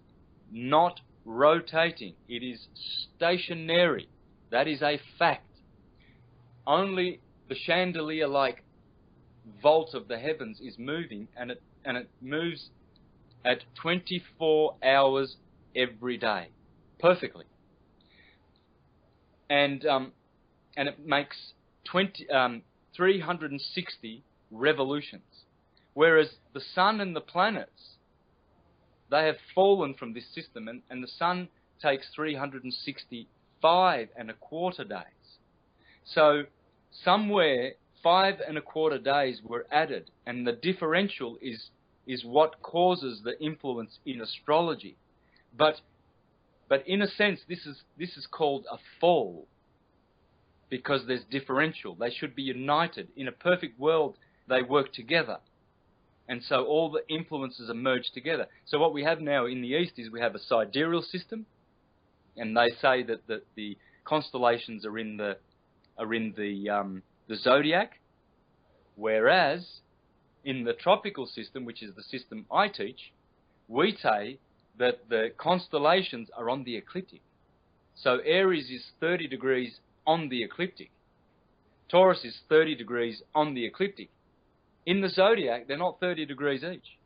not rotating. It is stationary. That is a fact. Only the chandelier-like vault of the heavens is moving, and it moves at 24 hours every day, perfectly. And it makes 360 revolutions, whereas the sun and the planets, they have fallen from this system, and the sun takes 365 and a quarter days. So somewhere 5 and a quarter days were added, and the differential is what causes the influence in astrology. But in a sense, this is called a fall, because there's differential. They should be united. In a perfect world, they work together. And so all the influences are merged together. So what we have now in the East is we have a sidereal system, and they say that the constellations are in the zodiac, whereas in the tropical system, which is the system I teach, we say that the constellations are on the ecliptic. So Aries is 30 degrees on the ecliptic. Taurus is 30 degrees on the ecliptic. In the zodiac, they're not 30 degrees each.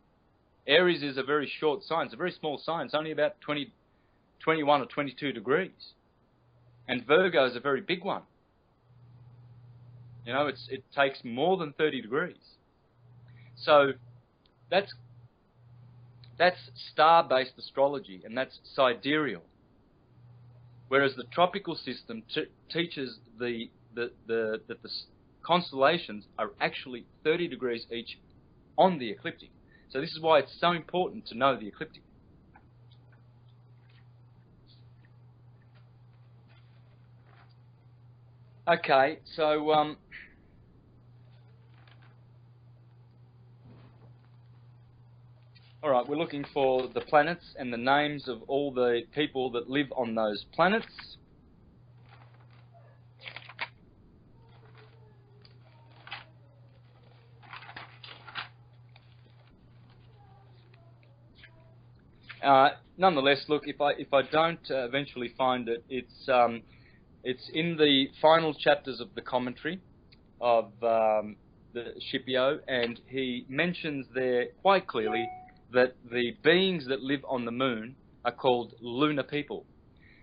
Aries is a very short sign. It's a very small sign. It's only about 21 or 22 degrees. And Virgo is a very big one. You know, it takes more than 30 degrees. So that's star-based astrology, and that's sidereal. Whereas the tropical system teaches that the constellations are actually 30 degrees each on the ecliptic. So this is why it's so important to know the ecliptic. Okay, so all right, we're looking for the planets and the names of all the people that live on those planets. Nonetheless, look, if I don't eventually find it, it's in the final chapters of the commentary of the Scipio, and he mentions there quite clearly that the beings that live on the moon are called lunar people.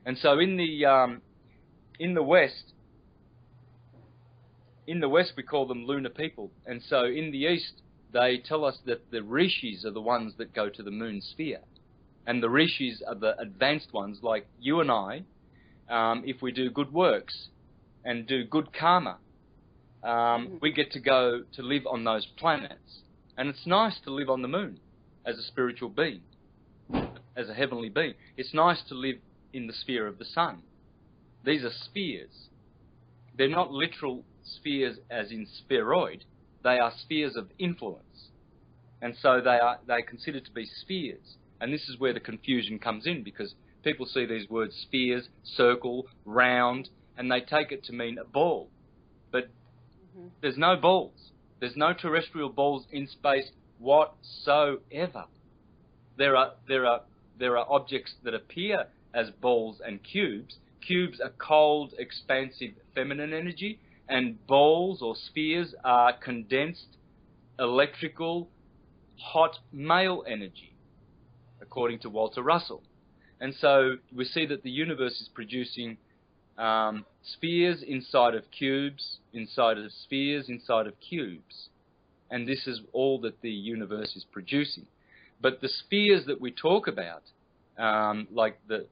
And so in the West we call them lunar people. And so in the East they tell us that the rishis are the ones that go to the moon sphere. And the rishis are the advanced ones, like you and I. If we do good works and do good karma, we get to go to live on those planets. And it's nice to live on the moon as a spiritual being, as a heavenly being. It's nice to live in the sphere of the sun. These are spheres. They're not literal spheres as in spheroid. They are spheres of influence. And so they're considered to be spheres. And this is where the confusion comes in, because people see these words spheres, circle, round, and they take it to mean a ball. But there's no balls. There's no terrestrial balls in space whatsoever. There are objects that appear as balls and cubes. Cubes are cold, expansive, feminine energy, and balls or spheres are condensed, electrical, hot, male energy, according to Walter Russell. And so we see that the universe is producing spheres inside of cubes, inside of spheres, inside of cubes. And this is all that the universe is producing. But the spheres that we talk about, like the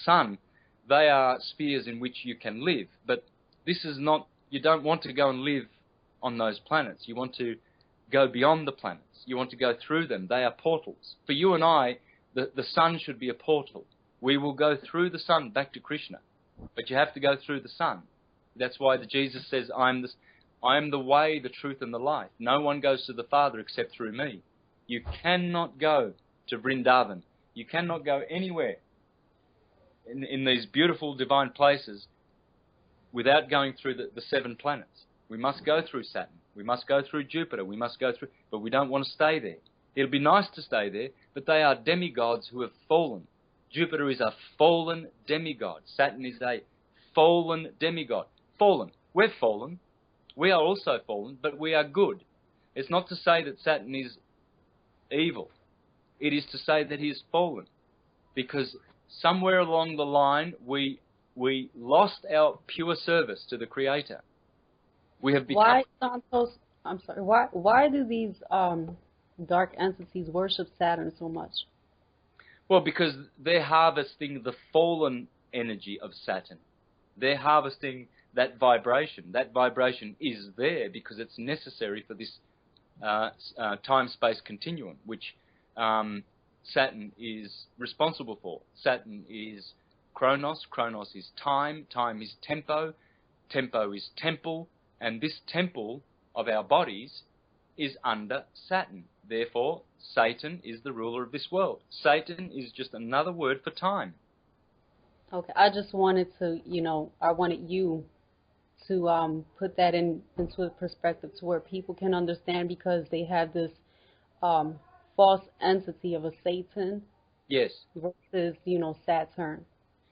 sun, they are spheres in which you can live. But this is not, you don't want to go and live on those planets. You want to go beyond the planets. You want to go through them. They are portals. For you and I, the sun should be a portal. We will go through the sun back to Krishna. But you have to go through the sun. That's why Jesus says, I am the way, the truth, and the life. No one goes to the Father except through me. You cannot go to Vrindavan. You cannot go anywhere in these beautiful divine places without going through the 7 planets. We must go through Saturn. We must go through Jupiter. We must go through... But we don't want to stay there. It'll be nice to stay there, but they are demigods who have fallen. Jupiter is a fallen demigod. Saturn is a fallen demigod. Fallen. We're fallen. We are also fallen, but we are good. It's not to say that Saturn is evil. It is to say that he is fallen. Because somewhere along the line, we lost our pure service to the Creator. We have become... Why, Santos, I'm sorry, why do these dark entities worship Saturn so much? Well, because they're harvesting the fallen energy of Saturn. They're harvesting that vibration. That vibration is there because it's necessary for this time-space continuum, which Saturn is responsible for. Saturn is Chronos. Chronos is time. Time is tempo. Tempo is temple. And this temple of our bodies is under Saturn. Therefore, Satan is the ruler of this world. Satan is just another word for time. Okay, I just wanted to, I wanted you to put that into a perspective to where people can understand, because they have this false entity of a Satan. Yes. Versus, Saturn.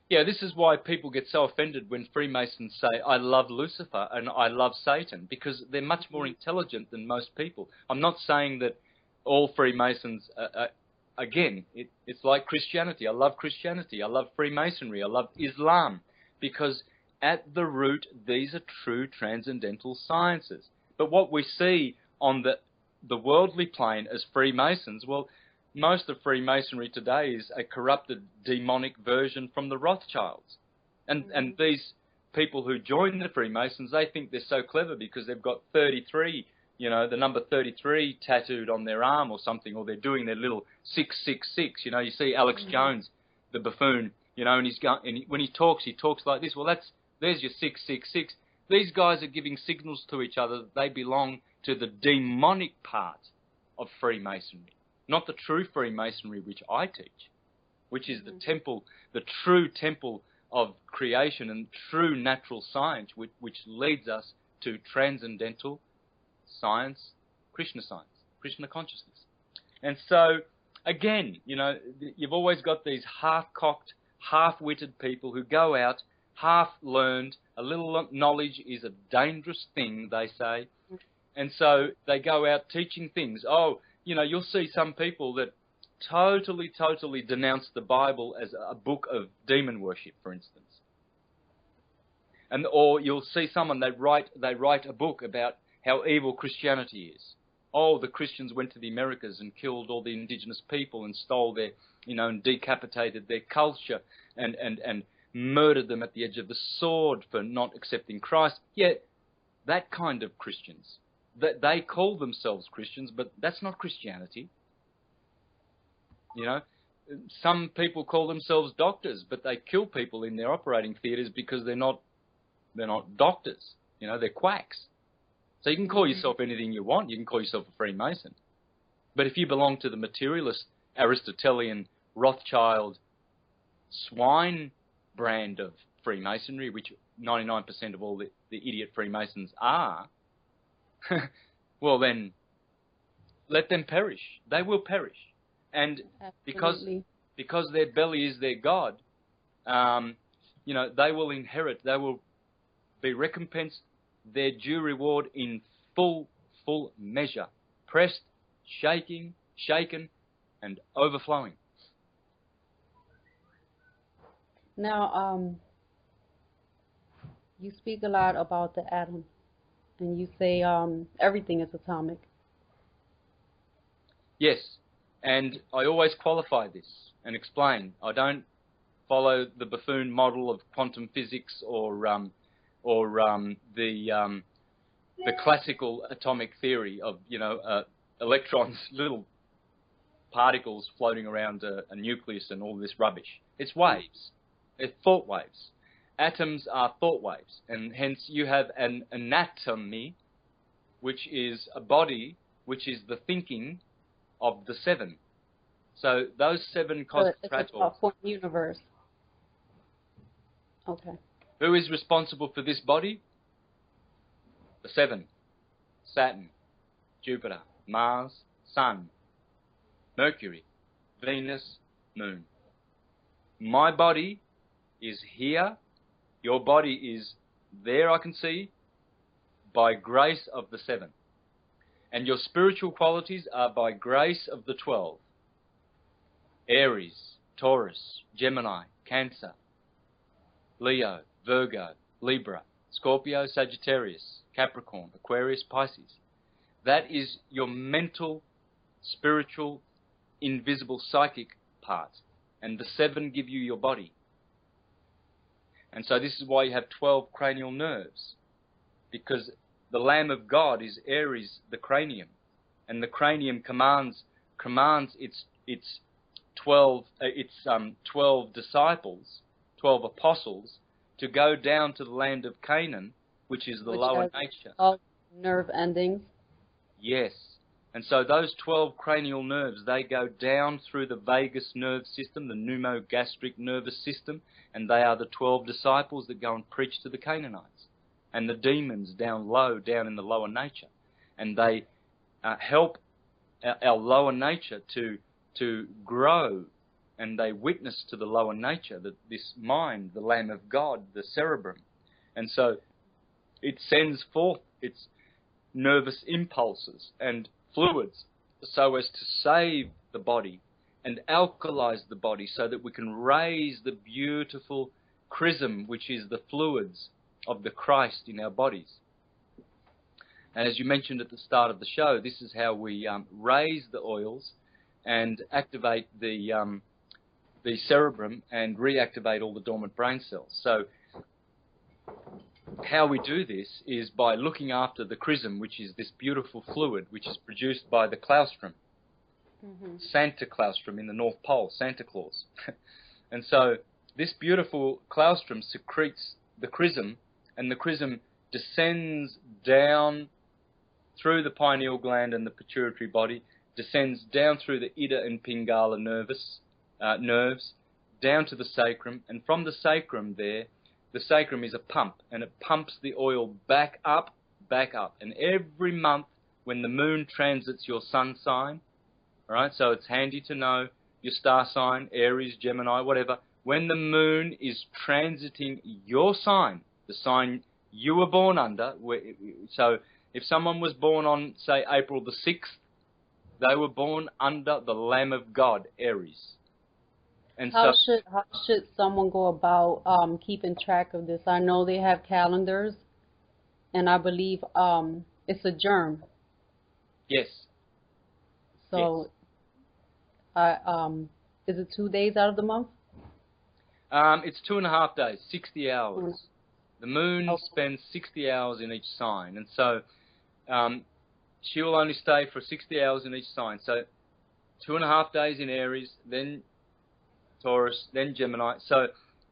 Yeah, this is why people get so offended when Freemasons say, I love Lucifer and I love Satan, because they're much more intelligent than most people. I'm not saying that all Freemasons, again, it's like Christianity. I love Christianity. I love Freemasonry. I love Islam, because at the root, these are true transcendental sciences. But what we see on the worldly plane as Freemasons, well, most of Freemasonry today is a corrupted demonic version from the Rothschilds. And these people who join the Freemasons, they think they're so clever because they've got 33, you know, the number 33 tattooed on their arm or something, or they're doing their little 666. You know, you see Alex Jones, the buffoon, you know, and when he talks like this. Well, there's your 666. These guys are giving signals to each other that they belong to the demonic part of Freemasonry, not the true Freemasonry which I teach, which is the temple, the true temple of creation and true natural science, which leads us to transcendental science, Krishna consciousness. And so, again, you know, you've always got these half-cocked, half-witted people who go out, half-learned. A little knowledge is a dangerous thing, they say. And so they go out teaching things. Oh, you know, you'll see some people that totally denounce the Bible as a book of demon worship, for instance. Or you'll see someone, they write a book about how evil Christianity is. Oh, the Christians went to the Americas and killed all the indigenous people and stole their, you know, and decapitated their culture and murdered them at the edge of the sword for not accepting Christ. Yet, that kind of Christians, that they call themselves Christians, but that's not Christianity. You know, some people call themselves doctors, but they kill people in their operating theatres because they're not doctors. You know, they're quacks. So you can call yourself anything you want. You can call yourself a Freemason. But if you belong to the materialist, Aristotelian, Rothschild, swine brand of Freemasonry, which 99% of all the idiot Freemasons are, well then, let them perish. They will perish. And because their belly is their God, you know, they will inherit, they will be recompensed their due reward in full measure, pressed, shaken, and overflowing. Now, you speak a lot about the atom, and you say everything is atomic. Yes, and I always qualify this and explain. I don't follow the buffoon model of quantum physics or the classical atomic theory of, you know, electrons, little particles floating around a nucleus and all this rubbish. It's waves. It's thought waves. Atoms are thought waves, and hence you have an anatomy, which is a body, which is the thinking of the seven. So those seven cosmic it's a point universe. Okay. Who is responsible for this body? The seven. Saturn, Jupiter, Mars, Sun, Mercury, Venus, Moon. My body is here. Your body is there, I can see, by grace of the seven. And your spiritual qualities are by grace of the 12. Aries, Taurus, Gemini, Cancer, Leo, Virgo, Libra, Scorpio, Sagittarius, Capricorn, Aquarius, Pisces. That is your mental, spiritual, invisible, psychic part. And the seven give you your body. And so this is why you have 12 cranial nerves. Because the Lamb of God is Aries, the cranium. And the cranium commands its 12 disciples, 12 apostles, to go down to the land of Canaan, which is the lower nature. All nerve endings. Yes. And so those 12 cranial nerves, they go down through the vagus nerve system, the pneumogastric nervous system, and they are the 12 disciples that go and preach to the Canaanites. And the demons down low, down in the lower nature. And they help our lower nature to grow, and they witness to the lower nature, that this mind, the Lamb of God, the cerebrum. And so it sends forth its nervous impulses and fluids so as to save the body and alkalize the body so that we can raise the beautiful chrism, which is the fluids of the Christ in our bodies. And as you mentioned at the start of the show, this is how we raise the oils and activate the cerebrum and reactivate all the dormant brain cells. So how we do this is by looking after the chrism, which is this beautiful fluid which is produced by the claustrum. Santa claustrum in the North Pole, Santa Claus. And so this beautiful claustrum secretes the chrism, and the chrism descends down through the pineal gland and the pituitary body, descends down through the Ida and Pingala nerves, down to the sacrum, and from the sacrum there, the sacrum is a pump, and it pumps the oil back up. And every month when the moon transits your sun sign, all right, so it's handy to know your star sign, Aries, Gemini, whatever, when the moon is transiting your sign, the sign you were born under, so if someone was born on, say, April the 6th, they were born under the Lamb of God, Aries. And how should someone go about keeping track of this? I know they have calendars, and I believe it's a germ. Yes. So, yes. Is it 2 days out of the month? It's 2.5 days, 60 hours. The moon spends 60 hours in each sign, and so she will only stay for 60 hours in each sign. So 2.5 days in Aries, then Taurus, then Gemini. So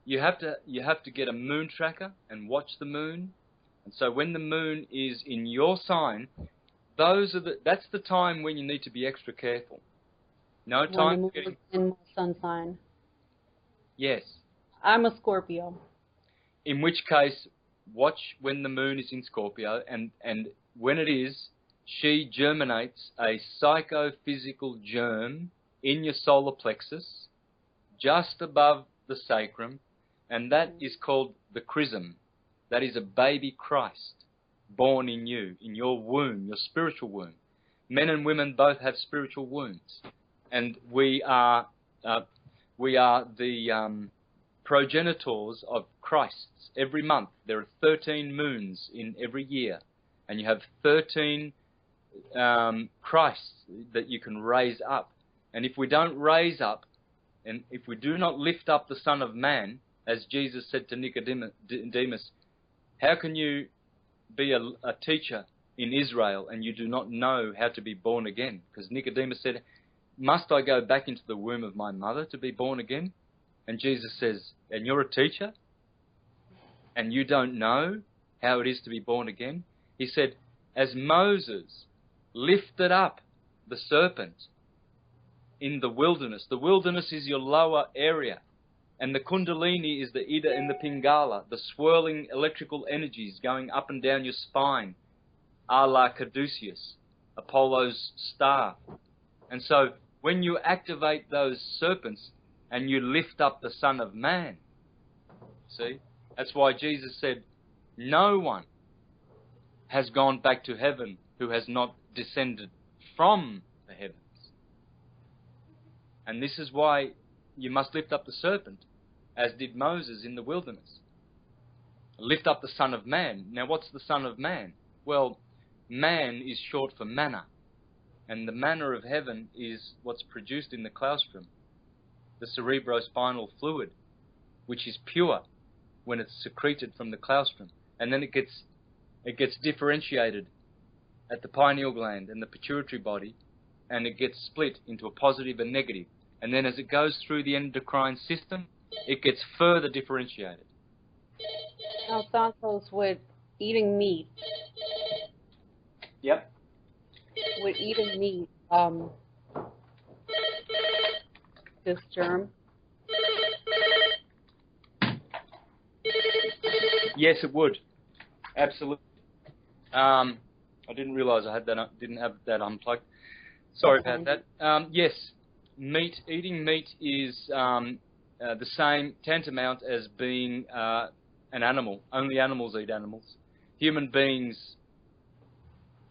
you have to get a moon tracker and watch the moon. And so when the moon is in your sign, that's the time when you need to be extra careful. No time. When the moon is in my sun sign. Yes. I'm a Scorpio. In which case, watch when the moon is in Scorpio, and when it is, she germinates a psychophysical germ in your solar plexus, just above the sacrum, and that is called the chrism. That is a baby Christ born in you, in your womb, your spiritual womb. Men and women both have spiritual wombs, and we are the progenitors of Christs. Every month there are 13 moons in every year, and you have 13 Christs that you can raise up. And if we don't raise up, and if we do not lift up the Son of Man, as Jesus said to Nicodemus, how can you be a teacher in Israel and you do not know how to be born again? Because Nicodemus said, must I go back into the womb of my mother to be born again? And Jesus says, and you're a teacher? And you don't know how it is to be born again? He said, as Moses lifted up the serpent in the wilderness is your lower area, and the Kundalini is the Ida and the Pingala, the swirling electrical energies going up and down your spine, a la Caduceus, Apollo's staff. And so when you activate those serpents and you lift up the Son of Man, see, that's why Jesus said, no one has gone back to heaven who has not descended from the heavens. And this is why you must lift up the serpent, as did Moses in the wilderness. Lift up the Son of Man. Now, what's the Son of Man? Well, man is short for manna, and the manna of heaven is what's produced in the claustrum, the cerebrospinal fluid, which is pure when it's secreted from the claustrum, and then it gets differentiated at the pineal gland and the pituitary body, and it gets split into a positive and negative. And then as it goes through the endocrine system, it gets further differentiated. Now, Santos, with eating meat. Yep. With eating meat, this germ. Yes, it would. Absolutely. I didn't realise I had that. Didn't have that unplugged. Sorry about that. Yes, eating meat is the same tantamount as being an animal. Only animals eat animals. Human beings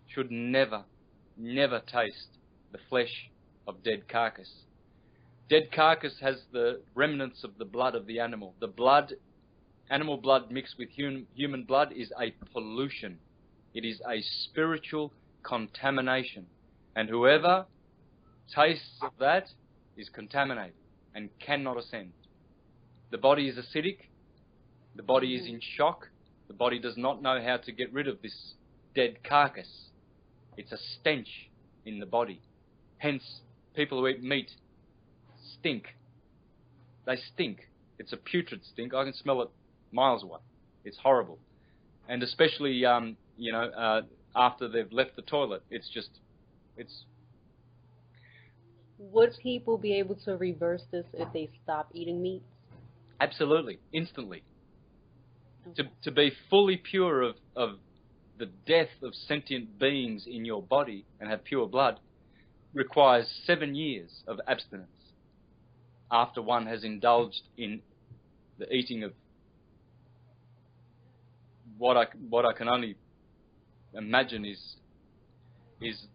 should never taste the flesh of dead carcass. Dead carcass has the remnants of the blood of the animal. The blood animal blood mixed with human blood is a pollution. It is a spiritual contamination. And whoever tastes of that is contaminated and cannot ascend. The body is acidic. The body is in shock. The body does not know how to get rid of this dead carcass. It's a stench in the body. Hence, people who eat meat stink. They stink. It's a putrid stink. I can smell it miles away. It's horrible. And especially, after they've left the toilet, it's Would people be able to reverse this if they stop eating meat? Absolutely, instantly. Okay. To be fully pure of the death of sentient beings in your body and have pure blood requires 7 years of abstinence after one has indulged in the eating of what I can only imagine is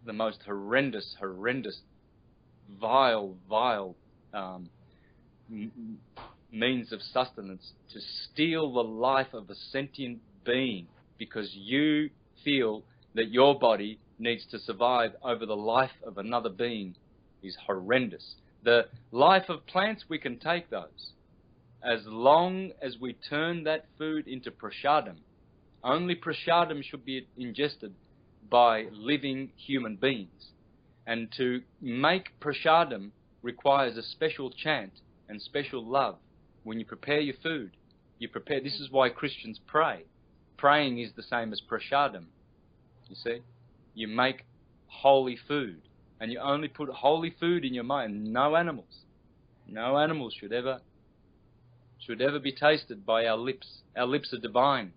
the most horrendous, vile means of sustenance, to steal the life of a sentient being because you feel that your body needs to survive over the life of another being is horrendous. The life of plants, we can take those. As long as we turn that food into prasadam, only prasadam should be ingested by living human beings. And to make prasadam requires a special chant and special love. When you prepare your food, this is why Christians pray. Praying is the same as prasadam. You see? You make holy food. And you only put holy food in your mind. No animals. No animals should ever be tasted by our lips. Our lips are divine.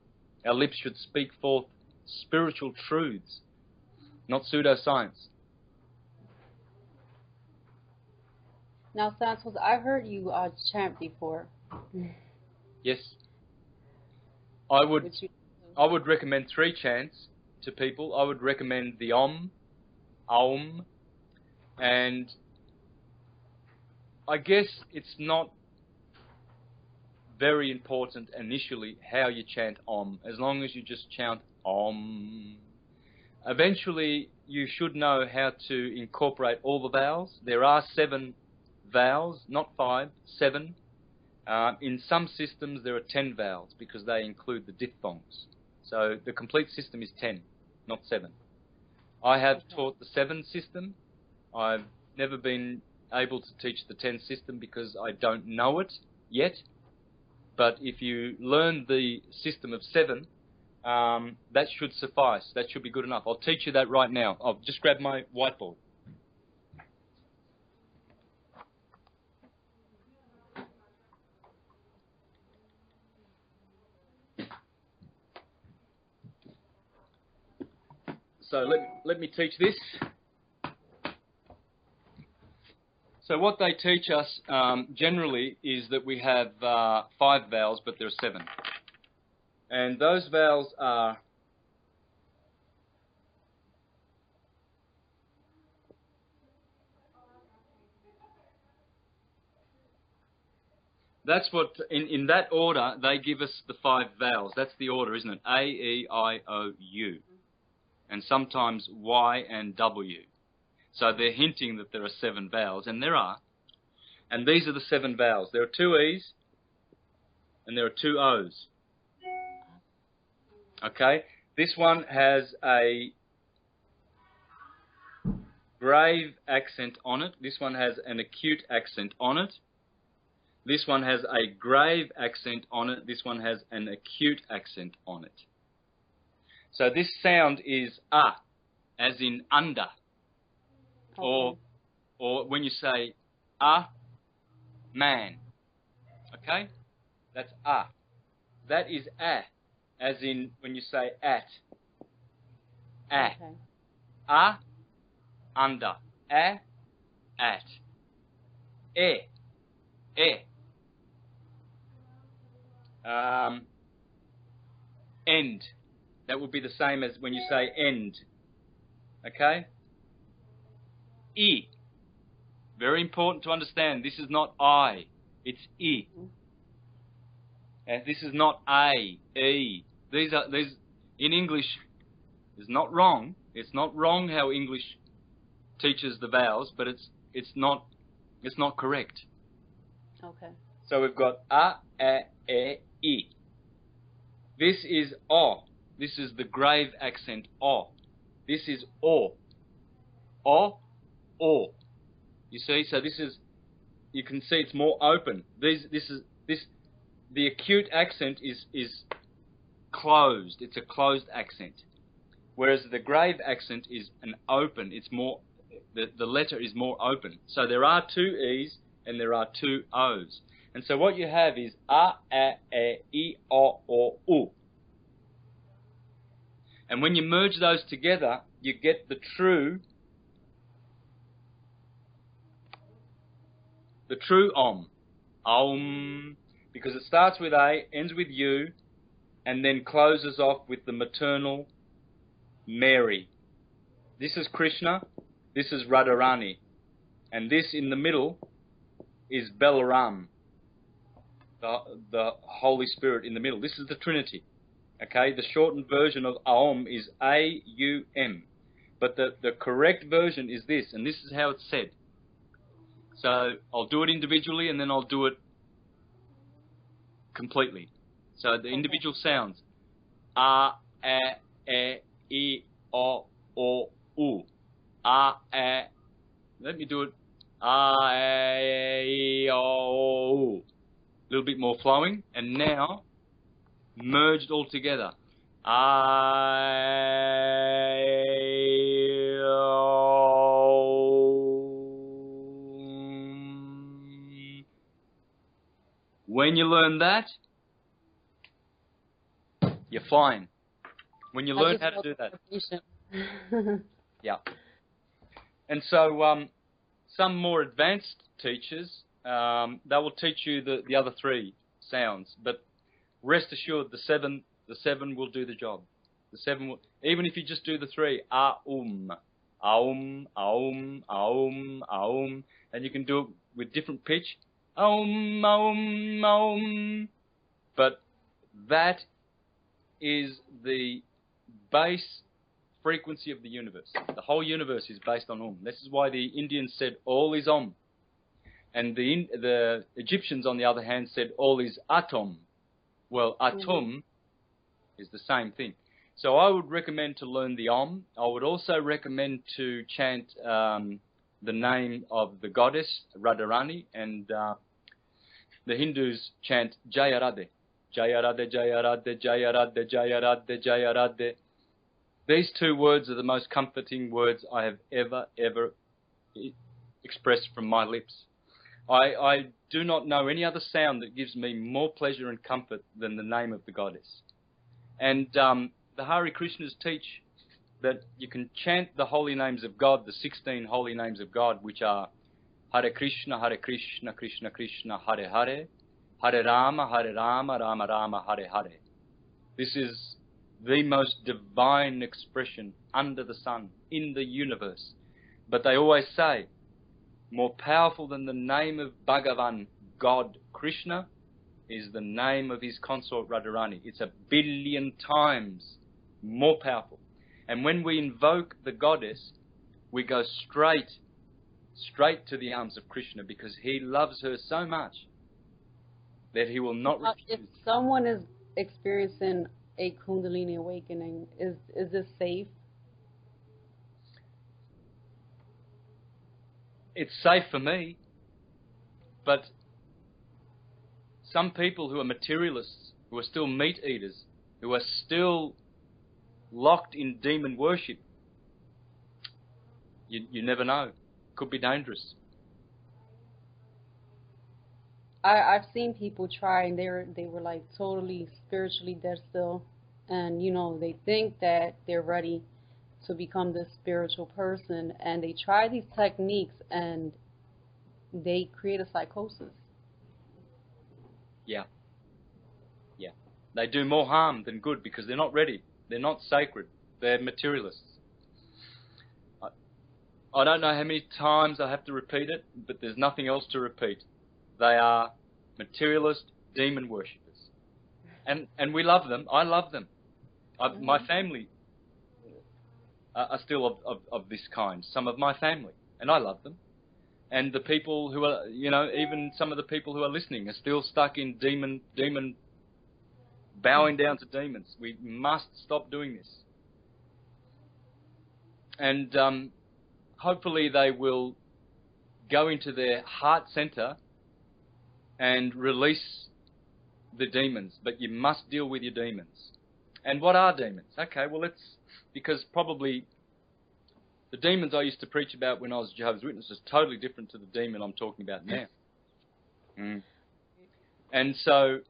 Our lips should speak forth spiritual truths, not pseudoscience. Now, Santos, I heard you chant before. Yes. I would recommend 3 chants to people. I would recommend the Om, Aum, and I guess it's not very important initially how you chant Om, as long as you just chant Om. Eventually, you should know how to incorporate all the vowels. There are 7 vowels, not 5, 7. In some systems, there are 10 vowels because they include the diphthongs. So the complete system is 10, not 7. I have taught the 7 system. I've never been able to teach the 10 system because I don't know it yet. But if you learn the system of 7, that should suffice. That should be good enough. I'll teach you that right now. I'll just grab my whiteboard. So let me teach this. So what they teach us generally is that we have 5 vowels, but there are 7. And those vowels are that's what, in that order, they give us the 5 vowels. That's the order, isn't it? A, E, I, O, U. And sometimes Y and W. So they're hinting that there are 7 vowels, and there are. And these are the 7 vowels. There are 2 E's, and there are 2 O's. Okay? This one has a grave accent on it. This one has an acute accent on it. This one has a grave accent on it. This one has an acute accent on it. So this sound is as in under. Okay. Or when you say man. Okay? That's That is as in when you say at. Okay. Under. At. End. That would be the same as when you say end. Okay? I. Very important to understand. This is not I. It's I. And this is not A, E. These in English is not wrong. It's not wrong how English teaches the vowels, but it's not correct. Okay. So we've got A, E. This is O. This is the grave accent O. This is O. O, O. You see, so this is, you can see it's more open. The acute accent is closed. It's a closed accent. Whereas the grave accent is an open. It's more, the letter is more open. So there are two E's and there are two O's. And so what you have is A, E, O, U. And when you merge those together, you get the true Om. Om, because it starts with A, ends with U, and then closes off with the maternal Mary. This is Krishna, this is Radharani, and this in the middle is Balaram, the Holy Spirit in the middle. This is the Trinity. Okay, the shortened version of Aum is A-U-M, but the correct version is this, and this is how it's said. So I'll do it individually and then I'll do it completely. So the individual sounds: A, E, O, U. A, let me do it. A, E, O, U. A little bit more flowing, and now merged all together. When you learn that, you're flying. When you learn how to do that. Yeah. And so some more advanced teachers, they will teach you the other three sounds, but rest assured the seven will do the job. The seven will, even if you just do the three, Aum, Aum, Aum, Aum, Aum, and you can do it with different pitch, Aum, Aum, Aum. But that is the base frequency of the universe. The whole universe is based on Om. This is why the Indians said all is Om, and the Egyptians, on the other hand, said all is Atom. Well, Atum is the same thing. So I would recommend to learn the Om. I would also recommend to chant the name of the goddess, Radharani, and the Hindus chant Jaya Radhe. Jaya Radhe, Jaya Radhe, Jaya Radhe, Jaya Radhe, Jaya Radhe. These two words are the most comforting words I have ever expressed from my lips. I do not know any other sound that gives me more pleasure and comfort than the name of the goddess. And the Hare Krishnas teach that you can chant the holy names of God, the 16 holy names of God, which are Hare Krishna, Krishna Krishna, Hare Hare, Hare Rama, Rama Rama, Hare Hare. This is the most divine expression under the sun, in the universe. But they always say, more powerful than the name of Bhagavan, God, Krishna, is the name of his consort Radharani. It's 1 billion times more powerful. And when we invoke the goddess, we go straight to the arms of Krishna, because he loves her so much that he will not refuse. If someone is experiencing a Kundalini awakening, is this safe? It's safe for me, but some people who are materialists, who are still meat eaters, who are still locked in demon worship, you never know. Could be dangerous. I've seen people try, and they were like totally spiritually dead still, and they think that they're ready to become this spiritual person, and they try these techniques and they create a psychosis. Yeah. They do more harm than good because they're not ready. They're not sacred. They're materialists. I don't know how many times I have to repeat it, but there's nothing else to repeat. They are materialist demon worshippers. And we love them. I love them. My family are still of this kind. Some of my family, and I love them. And the people who are, you know, even some of the people who are listening are still stuck in demon bowing down to demons. We must stop doing this. And hopefully they will go into their heart center and release the demons. But you must deal with your demons. And what are demons? Okay, well, because probably the demons I used to preach about when I was a Jehovah's Witness is totally different to the demon I'm talking about now. And so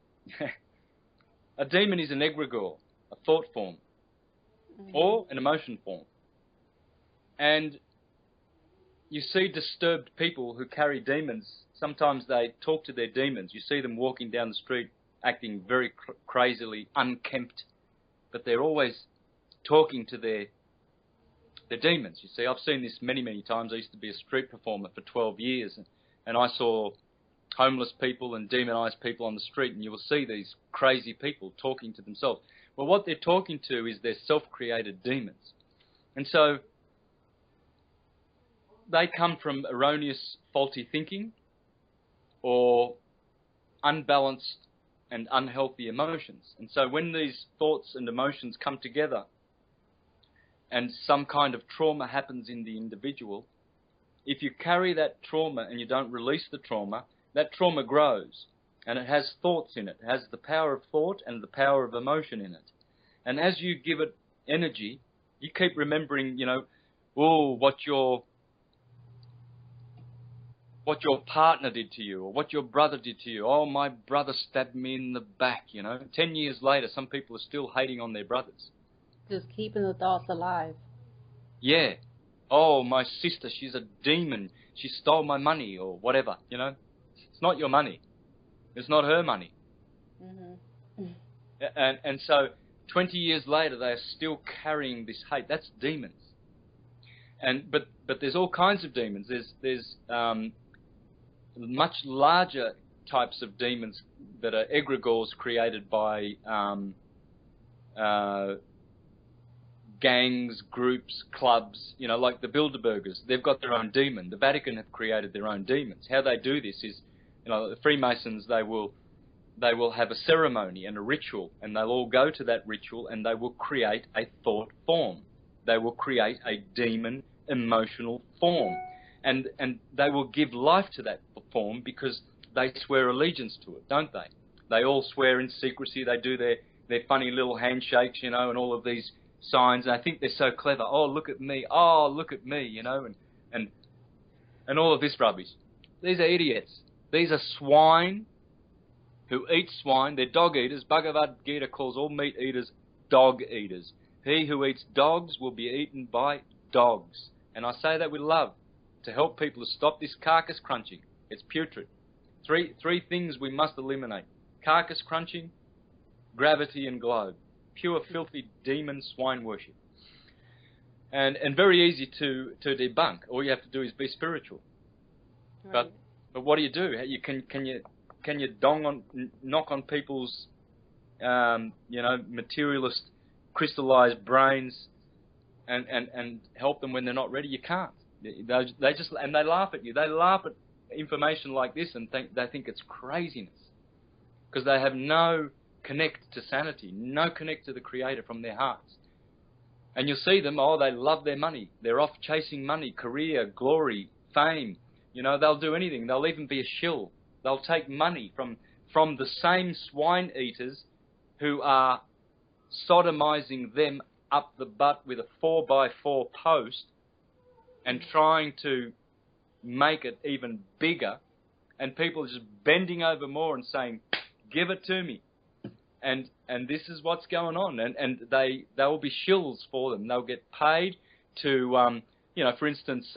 a demon is an egregore, a thought form, or an emotion form. And you see disturbed people who carry demons. Sometimes they talk to their demons. You see them walking down the street acting very crazily, unkempt, but they're always talking to their demons. You see, I've seen this many, many times. I used to be a street performer for 12 years, and I saw homeless people and demonized people on the street, and you will see these crazy people talking to themselves. Well, what they're talking to is their self-created demons. And so they come from erroneous, faulty thinking or unbalanced and unhealthy emotions. And so when these thoughts and emotions come together and some kind of trauma happens in the individual, if you carry that trauma and you don't release the trauma, that trauma grows, and it has thoughts in it. It has the power of thought and the power of emotion in it. And as you give it energy, you keep remembering, you know, oh, what your partner did to you, or what your brother did to you. Oh, my brother stabbed me in the back, you know. 10 years later, some people are still hating on their brothers. Just keeping the thoughts alive. Yeah. Oh, my sister, she's a demon. She stole my money, or whatever, you know. It's not your money. It's not her money. And so 20 years later, they are still carrying this hate. That's demons. But there's all kinds of demons. There's much larger types of demons that are egregores created by gangs, groups, clubs, you know, like the Bilderbergers. They've got their own demon. The Vatican have created their own demons. How they do this is, you know, the Freemasons, they will have a ceremony and a ritual, and they'll all go to that ritual, and they will create a thought form. They will create a demon emotional form, and they will give life to that form because they swear allegiance to it, don't they? They all swear in secrecy. They do their funny little handshakes, you know, and all of these signs. And I think they're so clever. Oh, look at me. Oh, look at me, you know, and all of this rubbish. These are idiots. These are swine who eat swine. They're dog eaters. Bhagavad Gita calls all meat eaters dog eaters. He who eats dogs will be eaten by dogs. And I say that with love, to help people to stop this carcass crunching. It's putrid. Three things we must eliminate: carcass crunching, gravity, and globe. Pure, filthy demon swine worship. And very easy to debunk. All you have to do is be spiritual. Right. But what do? Can you knock on people's you know, materialist, crystallized brains and help them when they're not ready? You can't. They just, and they laugh at you. They laugh at information like this and they think it's craziness, because they have no connect to sanity, no connect to the Creator from their hearts. And you'll see them, oh, they love their money. They're off chasing money, career, glory, fame. You know, they'll do anything. They'll even be a shill. They'll take money from the same swine eaters who are sodomizing them up the butt with a 4x4 post and trying to make it even bigger. And people are just bending over more and saying, give it to me. And this is what's going on. And they will be shills for them. They'll get paid to, you know, for instance,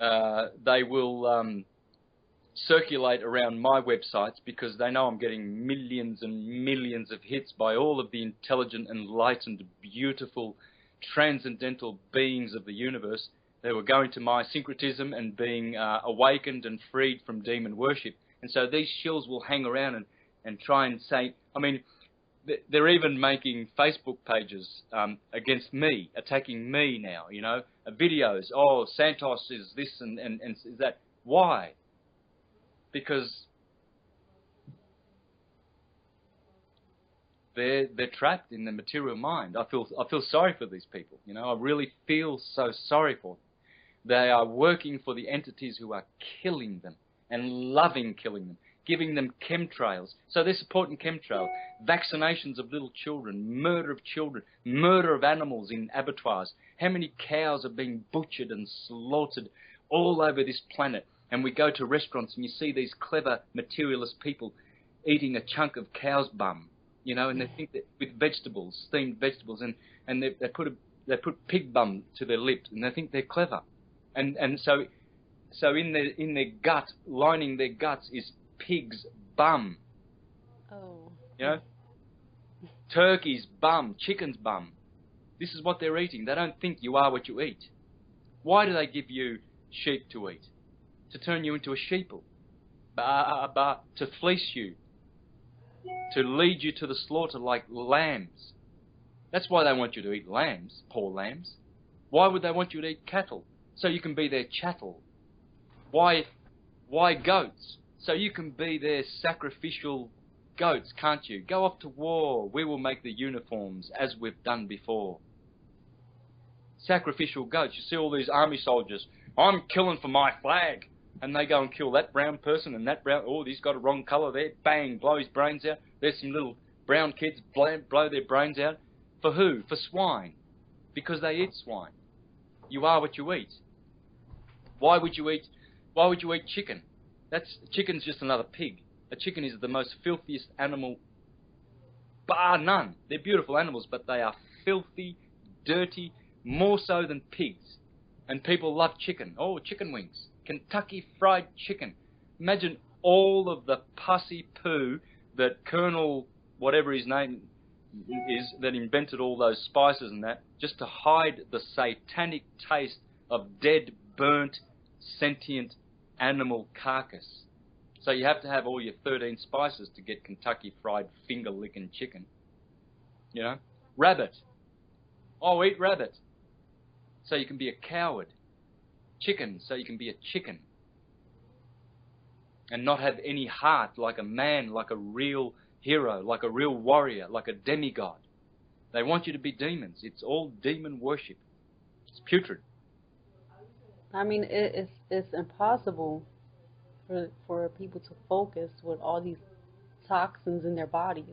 they will circulate around my websites because they know I'm getting millions and millions of hits by all of the intelligent, enlightened, beautiful, transcendental beings of the universe. They were going to my syncretism and being awakened and freed from demon worship. And so these shills will hang around and try and say, I mean, they're even making Facebook pages against me, attacking me now, you know, videos, oh, Santos is this and is that. Why? Because they're trapped in the material mind. I feel sorry for these people, you know, I really feel so sorry for them. They are working for the entities who are killing them and loving killing them, giving them chemtrails. So they're supporting chemtrails, vaccinations of little children, murder of children, murder of animals in abattoirs. How many cows are being butchered and slaughtered all over this planet? And we go to restaurants and you see these clever materialist people eating a chunk of cow's bum, you know, and they think that with vegetables, steamed vegetables, and they put pig bum to their lips, and they think they're clever. And so in their gut, lining their guts is pig's bum. Oh. You know? Turkey's bum, chicken's bum. This is what they're eating. They don't think you are what you eat. Why do they give you sheep to eat? To turn you into a sheeple. To fleece you. To lead you to the slaughter like lambs. That's why they want you to eat lambs, poor lambs. Why would they want you to eat cattle? So you can be their chattel. Why goats? So you can be their sacrificial goats, can't you? Go off to war. We will make the uniforms as we've done before. Sacrificial goats. You see all these army soldiers. I'm killing for my flag. And they go and kill that brown person and that brown. Oh, he's got a wrong colour there. Bang, blow his brains out. There's some little brown kids blow their brains out. For who? For swine. Because they eat swine. You are what you eat. Why would you eat chicken? Chicken's just another pig. A chicken is the most filthiest animal, bar none. They're beautiful animals, but they are filthy, dirty, more so than pigs. And people love chicken. Oh, chicken wings. Kentucky Fried Chicken. Imagine all of the pussy poo that Colonel, whatever his name is, that invented all those spices and that, just to hide the satanic taste of dead, burnt, sentient animal carcass. So you have to have all your 13 spices to get Kentucky Fried finger-licking chicken. You know? Rabbit. Oh, eat rabbit. So you can be a coward. Chicken, so you can be a chicken. And not have any heart like a man, like a real hero, like a real warrior, like a demigod. They want you to be demons. It's all demon worship. It's putrid. I mean, it's impossible for people to focus with all these toxins in their bodies.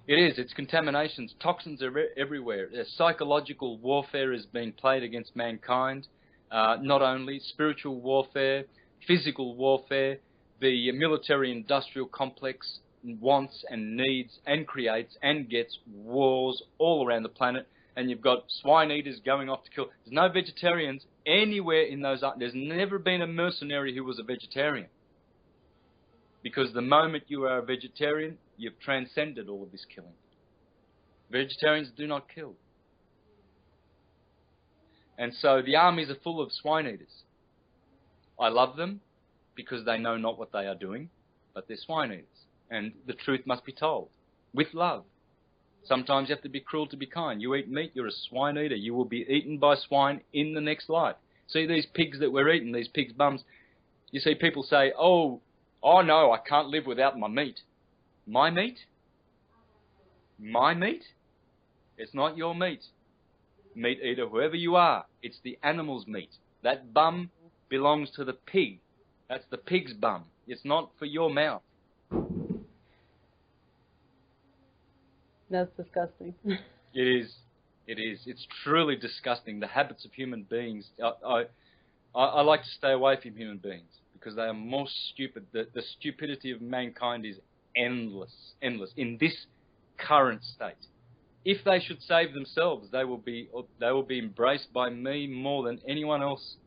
It is. It's contaminations. Toxins are everywhere. Psychological warfare is being played against mankind. Not only spiritual warfare, physical warfare. The military-industrial complex wants and needs and creates and gets wars all around the planet. And you've got swine eaters going off to kill. There's no vegetarians anywhere in those. There's never been a mercenary who was a vegetarian. Because the moment you are a vegetarian, you've transcended all of this killing. Vegetarians do not kill. And so the armies are full of swine eaters. I love them because they know not what they are doing, but they're swine eaters. And the truth must be told with love. Sometimes you have to be cruel to be kind. You eat meat, you're a swine eater. You will be eaten by swine in the next life. See these pigs that we're eating, these pigs' bums. You see people say, oh no, I can't live without my meat. My meat? My meat? It's not your meat. Meat eater, whoever you are, it's the animal's meat. That bum belongs to the pig. That's the pig's bum. It's not for your mouth. That's disgusting. It is. It is. It's truly disgusting. The habits of human beings. I like to stay away from human beings because they are more stupid. The stupidity of mankind is endless. Endless. In this current state. If they should save themselves, they will be embraced by me more than anyone else.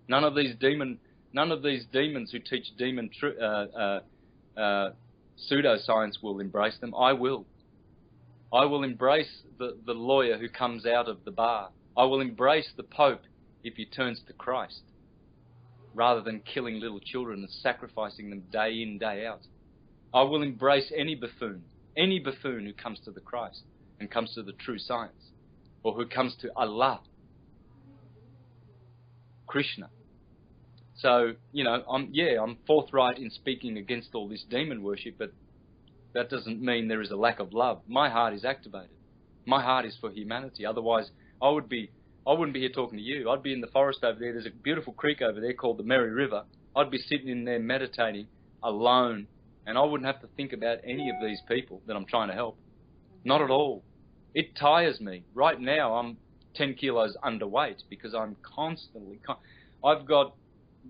None of these demons who teach demon pseudoscience will embrace them. I will. I will embrace the lawyer who comes out of the bar. I will embrace the Pope if he turns to Christ, rather than killing little children and sacrificing them day in, day out. I will embrace any buffoon who comes to the Christ and comes to the true science, or who comes to Allah, Krishna. So, you know, I'm forthright in speaking against all this demon worship, but that doesn't mean there is a lack of love. My heart is activated. My heart is for humanity. Otherwise, I wouldn't be here talking to you. I'd be in the forest over there. There's a beautiful creek over there called the Merry River. I'd be sitting in there meditating alone, and I wouldn't have to think about any of these people that I'm trying to help. Not at all. It tires me. Right now, I'm 10 kilos underweight because I'm constantly...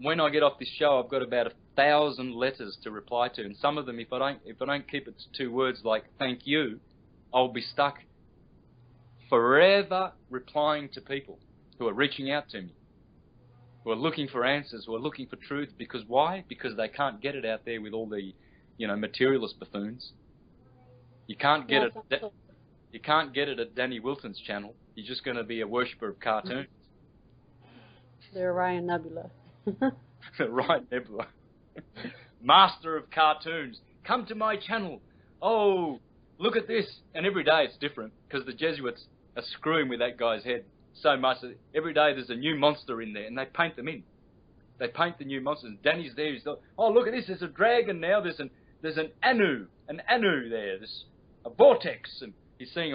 When I get off this show, I've got about 1,000 letters to reply to, and some of them, if I don't keep it to 2 words like thank you, I'll be stuck forever replying to people who are reaching out to me, who are looking for answers, who are looking for truth. Because why? Because they can't get it out there with all the, you know, materialist buffoons. You can't get it. You can't get it at Danny Wilton's channel. You're just going to be a worshipper of cartoons. The Orion Nebula. Right, Nebula. Master of cartoons. Come to my channel. Oh, look at this. And every day it's different because the Jesuits are screwing with that guy's head so much that every day there's a new monster in there and they paint them in. They paint the new monsters. Danny's there. He's like, oh, look at this. There's a dragon now. There's an Anu there. There's a vortex. And he's seeing...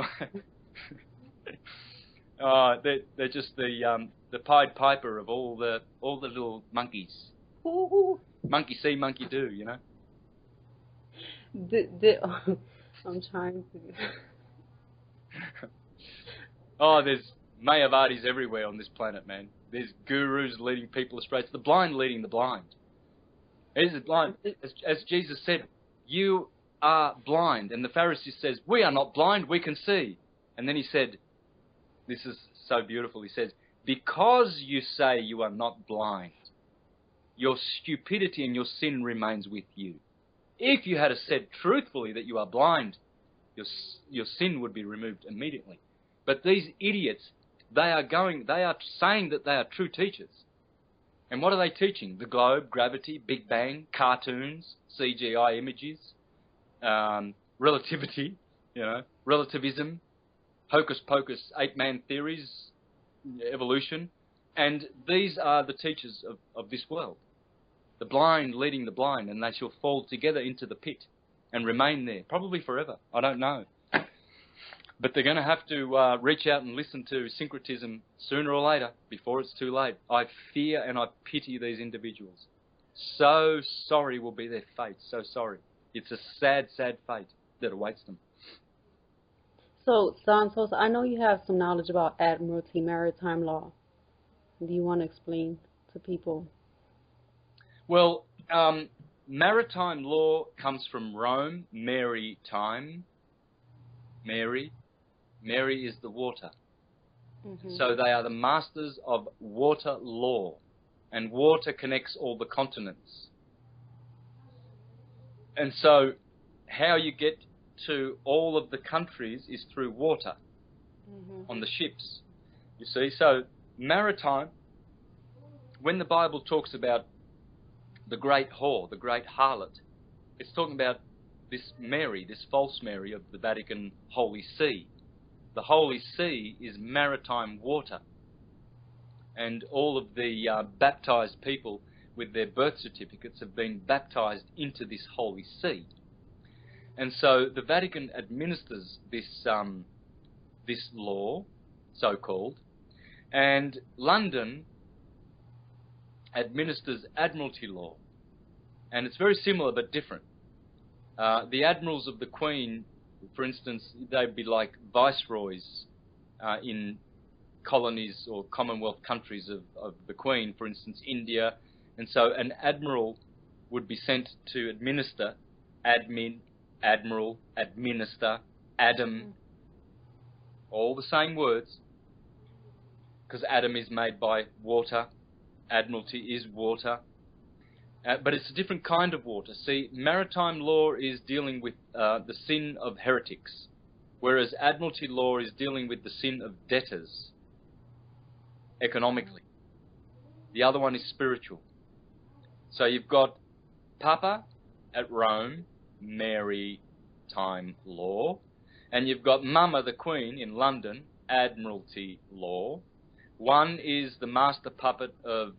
they're just the Pied Piper of all the little monkeys. Ooh, monkey see, monkey do, you know. I'm trying to. Oh, there's Mayavadis everywhere on this planet, man. There's gurus leading people astray. It's the blind leading the blind. It is the blind. As Jesus said, you are blind. And the Pharisee says, we are not blind, we can see. And then he said, this is so beautiful, he says, because you say you are not blind, your stupidity and your sin remains with you. If you had said truthfully that you are blind, your sin would be removed immediately. But these idiots, they are saying that they are true teachers. And what are they teaching? The globe, gravity, Big Bang, cartoons, CGI images, relativity, you know, relativism, hocus pocus, 8-man theories, evolution. And these are the teachers of this world. The blind leading the blind, and they shall fall together into the pit and remain there, probably forever. I don't know. But they're going to have to reach out and listen to syncretism sooner or later, before it's too late. I fear and I pity these individuals. So sorry will be their fate, so sorry. It's a sad, sad fate that awaits them. So, Santos, I know you have some knowledge about Admiralty maritime law. Do you want to explain to people? Well, maritime law comes from Rome, maritime. Mary is the water. Mm-hmm. So they are the masters of water law. And water connects all the continents. And so how you get to all of the countries is through water, mm-hmm, on the ships. You see, so maritime, when the Bible talks about the great whore, the great harlot, it's talking about this Mary, this false Mary of the Vatican Holy See. The Holy See is maritime water. And all of the baptized people with their birth certificates have been baptized into this Holy See. And so the Vatican administers this law, so-called, and London administers Admiralty law. And it's very similar but different. The admirals of the Queen, for instance, they'd be like viceroys in colonies or Commonwealth countries of the Queen, for instance, India. And so an admiral would be sent to administer, admiral, administer, Adam, all the same words, because Adam is made by water, Admiralty is water, but it's a different kind of water. See, maritime law is dealing with the sin of heretics, whereas Admiralty law is dealing with the sin of debtors, economically. The other one is spiritual. So you've got Papa at Rome, maritime law. And you've got Mama the Queen in London, Admiralty law. One is the master puppet of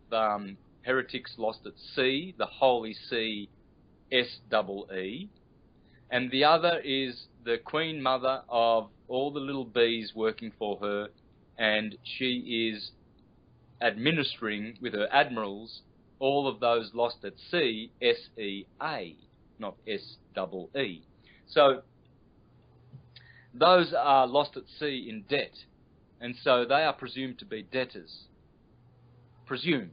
heretics lost at sea, the Holy See, SEE. And the other is the Queen Mother of all the little bees working for her, and she is administering with her admirals all of those lost at sea, SEA, not SEE. So those are lost at sea in debt, and so they are presumed to be debtors. Presumed.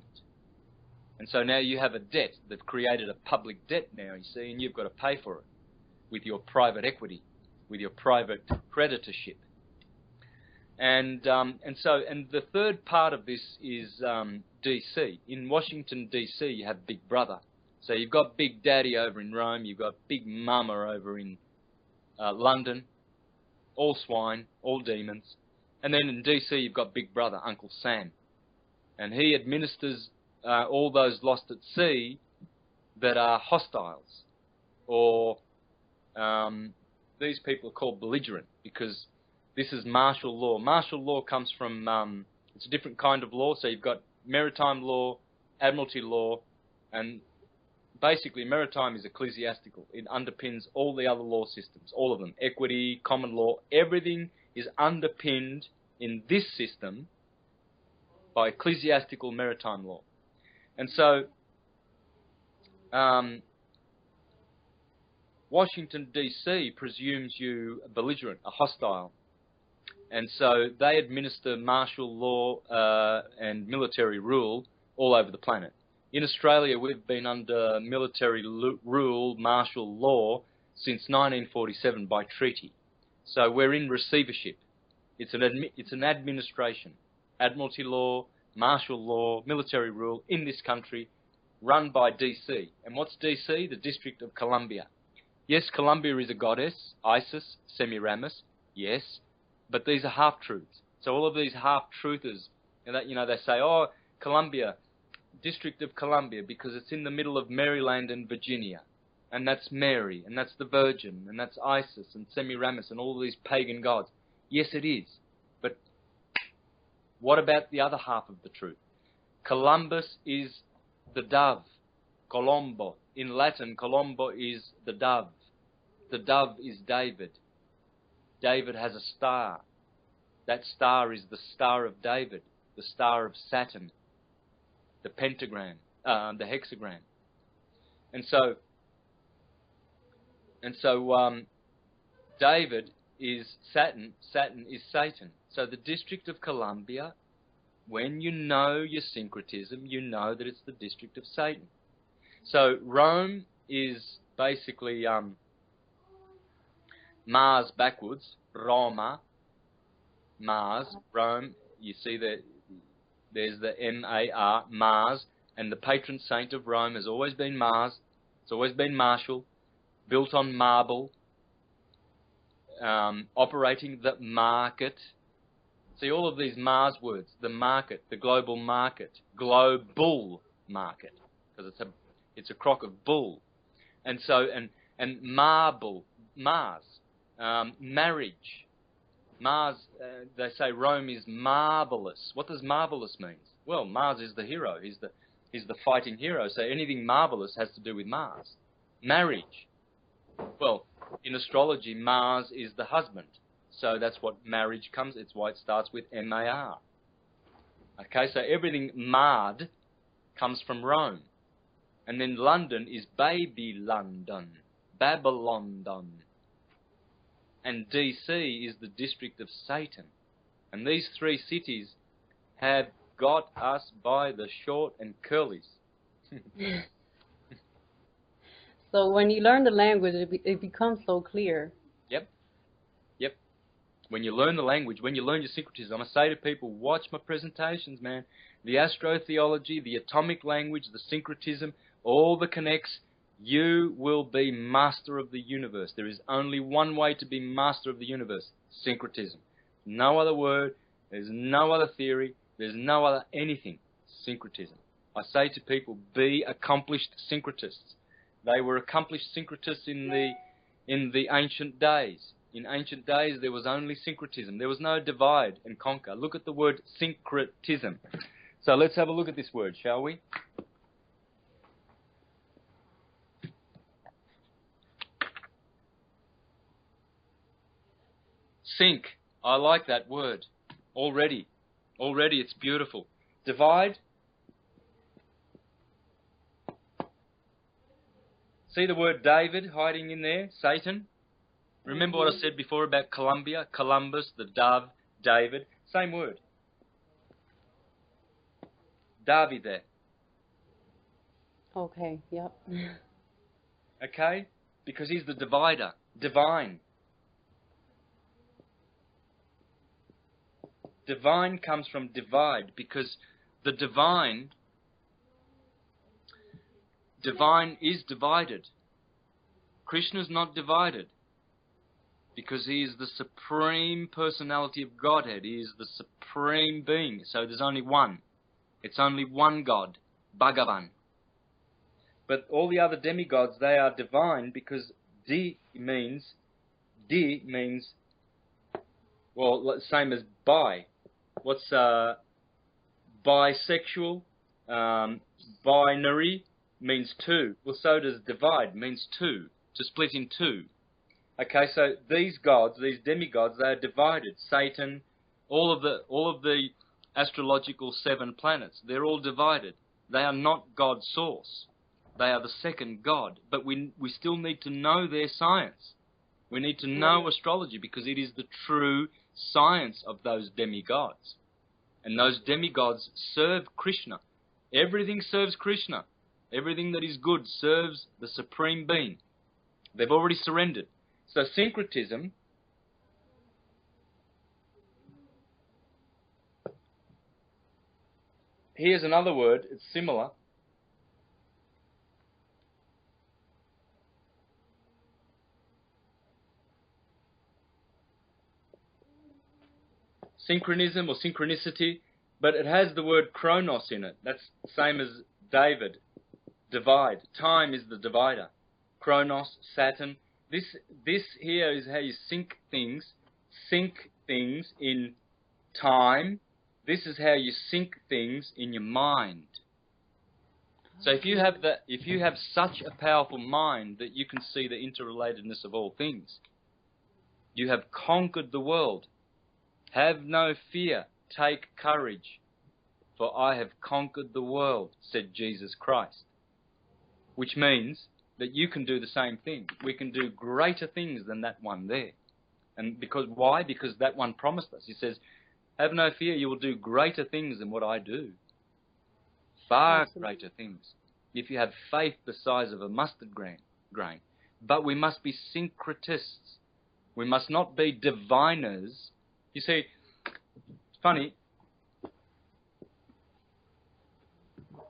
And so now you have a debt. They've created a public debt now, you see, and you've got to pay for it with your private equity, with your private creditorship. And the third part of this is DC. In Washington, DC, you have Big Brother. So you've got Big Daddy over in Rome, you've got Big Mama over in London, all swine, all demons. And then in DC, you've got Big Brother, Uncle Sam. And he administers all those lost at sea that are hostiles. Or these people are called belligerent because this is martial law. Martial law comes from, it's a different kind of law. So you've got maritime law, admiralty law, and basically maritime is ecclesiastical. It underpins all the other law systems, all of them. Equity, common law, everything is underpinned in this system by ecclesiastical maritime law. And so Washington, D.C. presumes you a belligerent, a hostile. And so they administer martial law and military rule all over the planet. In Australia, we've been under military rule, martial law, since 1947 by treaty. So we're in receivership. It's an administration. Admiralty law, martial law, military rule in this country, run by DC. And what's DC? The District of Columbia. Yes, Columbia is a goddess, Isis, Semiramis, yes, but these are half-truths. So all of these half-truthers, they say, oh, Columbia, District of Columbia, because it's in the middle of Maryland and Virginia. And that's Mary, and that's the Virgin, and that's Isis and Semiramis and all these pagan gods. Yes, it is. But what about the other half of the truth? Columbus is the dove. Colombo. In Latin, Colombo is the dove. The dove is David. David has a star. That star is the Star of David, the Star of Saturn, the pentagram, the hexagram. And so David is Saturn, Saturn is Satan. So the District of Columbia, when you know your syncretism, you know that it's the District of Satan. So Rome is basically Mars backwards, Roma, Mars, Rome. You see that there's the M-A-R, Mars, and the patron saint of Rome has always been Mars. It's always been martial, built on marble, operating the market. See all of these Mars words, the market, the global market, global market, because it's a crock of bull. And so, and marble, Mars, marriage, Mars, they say Rome is marvelous. What does marvelous mean? Well, Mars is the hero. He's the fighting hero. So anything marvelous has to do with Mars. Marriage. Well, in astrology, Mars is the husband. So that's what marriage comes. It's why it starts with M-A-R. Okay, so everything marred comes from Rome. And then London is baby London, Babylon. And DC is the District of Satan. And these three cities have got us by the short and curlies. So when you learn the language, it becomes so clear. Yep. When you learn the language, when you learn your syncretism, I say to people, watch my presentations, man. The astro-theology, the atomic language, the syncretism, all the connects, you will be master of the universe. There is only one way to be master of the universe, syncretism. No other word, there's no other theory, there's no other anything, syncretism. I say to people, be accomplished syncretists. They were accomplished syncretists in the ancient days. In ancient days, there was only syncretism. There was no divide and conquer. Look at the word syncretism. So let's have a look at this word, shall we? Sync. I like that word. Already it's beautiful. Divide. See the word David hiding in there? Satan. Remember what I said before about Columbia? Columbus, the dove, David. Same word. David there. Okay, yep. Okay? Because he's the divider. Divine. Divine comes from divide, because the divine is divided. Krishna's not divided, because he is the supreme personality of Godhead. He is the supreme being. So there's only one. It's only one God, Bhagavan. But all the other demigods, they are divine, because di means, well, same as bi. What's bisexual? Binary means two. Well, so does divide, means two, to split in two. Okay, so these gods, these demigods, they are divided. Satan, all of the astrological 7 planets, they're all divided. They are not God's source. They are the second God. But we still need to know their science. We need to know astrology, because it is the true science of those demigods. And those demigods serve Krishna. Everything serves Krishna. Everything that is good serves the Supreme Being. They've already surrendered. So syncretism here's another word, it's similar. Synchronism or synchronicity, but it has the word chronos in it. That's the same as David. Divide. Time is the divider. Chronos, Saturn. This here is how you sync things in time. This is how you sync things in your mind. So if you have such a powerful mind that you can see the interrelatedness of all things, you have conquered the world. Have no fear, take courage, for I have conquered the world, said Jesus Christ. Which means that you can do the same thing. We can do greater things than that one there. And why? Because that one promised us. He says, have no fear, you will do greater things than what I do. Far greater things. If you have faith the size of a mustard grain. But we must be syncretists. We must not be diviners. You see, it's funny.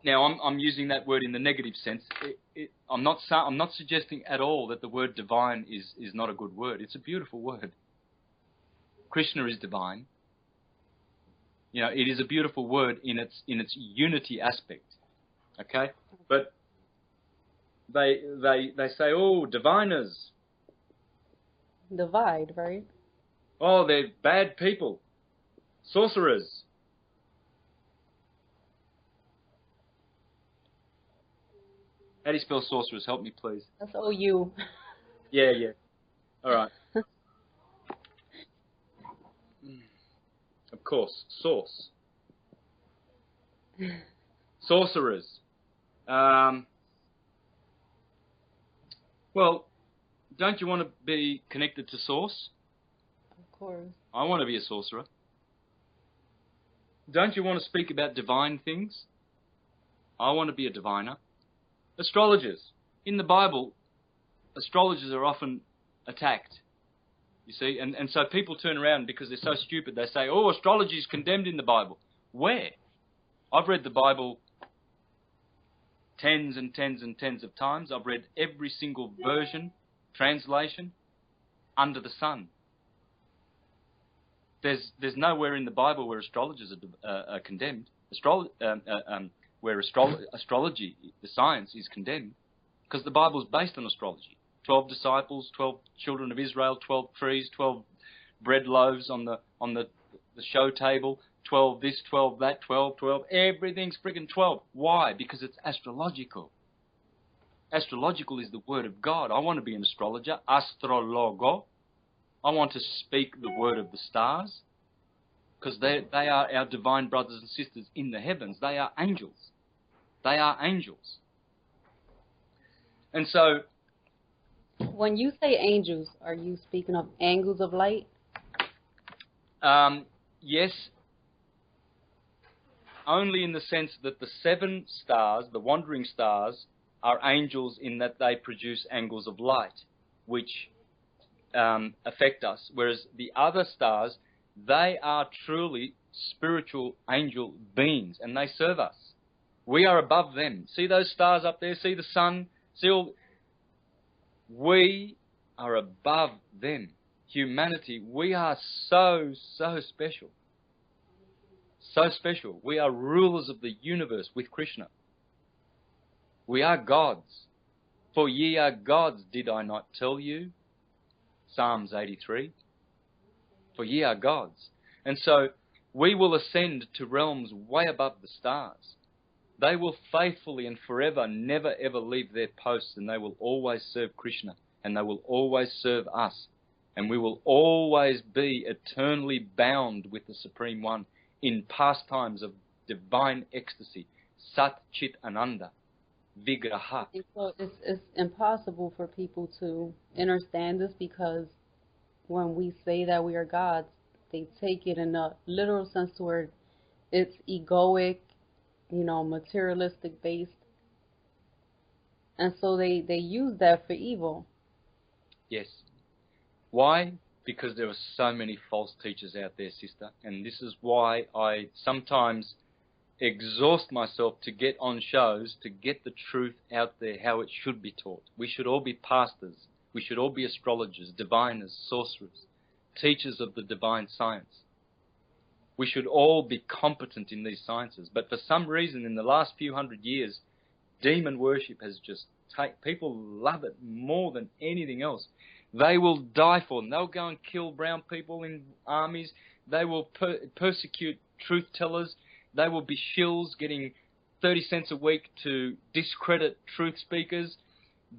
Now, I'm using that word in the negative sense. I'm not suggesting at all that the word divine is not a good word. It's a beautiful word. Krishna is divine. You know, it is a beautiful word in its unity aspect. Okay, but they say, oh, diviners. Divide, right? Oh, they're bad people. Sorcerers. How do you spell sorcerers? Help me, please. That's O-U. Yeah. All right. Of course. Source. Sorcerers. Well, don't you want to be connected to Source? Of course. I want to be a sorcerer. Don't you want to speak about divine things? I want to be a diviner. Astrologers. In the Bible, astrologers are often attacked. You see, and so people turn around because they're so stupid. They say, oh, astrology is condemned in the Bible. Where? I've read the Bible tens and tens and tens of times. I've read every single version, translation, under the sun. There's nowhere in the Bible where astrologers are condemned. Where astrology, the science, is condemned. because the Bible is based on astrology. 12 disciples, 12 children of Israel, 12 trees, 12 bread loaves on the show table, 12 this, 12 that, 12, 12. Everything's friggin' 12. Why? Because it's astrological. Astrological is the word of God. I want to be an astrologer, astrologo. I want to speak the word of the stars, because they are our divine brothers and sisters in the heavens. They are angels. They are angels. And so, when you say angels, are you speaking of angles of light? yes, only in the sense that the 7 stars, the wandering stars, are angels in that they produce angles of light, which affect us. Whereas the other stars, they are truly spiritual angel beings, and they serve us. We are above them. See those stars up there? See the sun? See all? We are above them. Humanity, we are so special. So special. We are rulers of the universe with Krishna. We are gods. For ye are gods, did I not tell you? Psalms 83. For ye are gods. And so we will ascend to realms way above the stars. They will faithfully and forever never ever leave their posts, and they will always serve Krishna, and they will always serve us. And we will always be eternally bound with the Supreme One in pastimes of divine ecstasy, Sat Chit Ananda, Vigraha. And so it's impossible for people to understand this, because when we say that we are gods, they take it in a literal sense to where it's egoic, materialistic based. And so they use that for evil. Yes. Why? Because there are so many false teachers out there, sister. And this is why I sometimes exhaust myself to get on shows, to get the truth out there, how it should be taught. We should all be pastors. We should all be astrologers, diviners, sorcerers, teachers of the divine science. We should all be competent in these sciences. But for some reason, in the last few hundred years, demon worship has just people love it more than anything else. They will die for them. They'll go and kill brown people in armies. They will persecute truth tellers. They will be shills getting 30 cents a week to discredit truth speakers.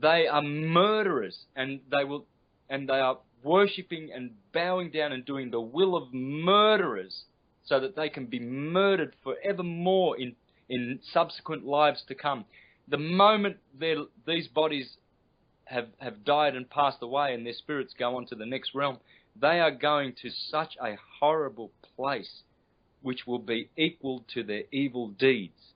They are murderers, and they are worshipping and bowing down and doing the will of murderers, so that they can be murdered forevermore in subsequent lives to come. The moment these bodies have died and passed away and their spirits go on to the next realm, they are going to such a horrible place which will be equal to their evil deeds.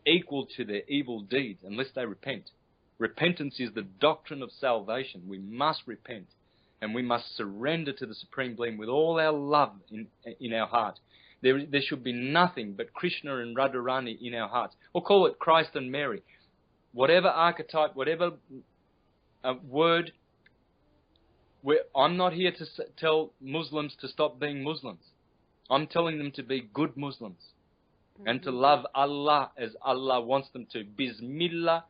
Equal to their evil deeds, unless they repent. Repentance is the doctrine of salvation. We must repent, and we must surrender to the Supreme Being with all our love in our heart. There should be nothing but Krishna and Radharani in our hearts. Or call it Christ and Mary. Whatever archetype, whatever word. I'm not here to tell Muslims to stop being Muslims. I'm telling them to be good Muslims and to love Allah as Allah wants them to. Bismillah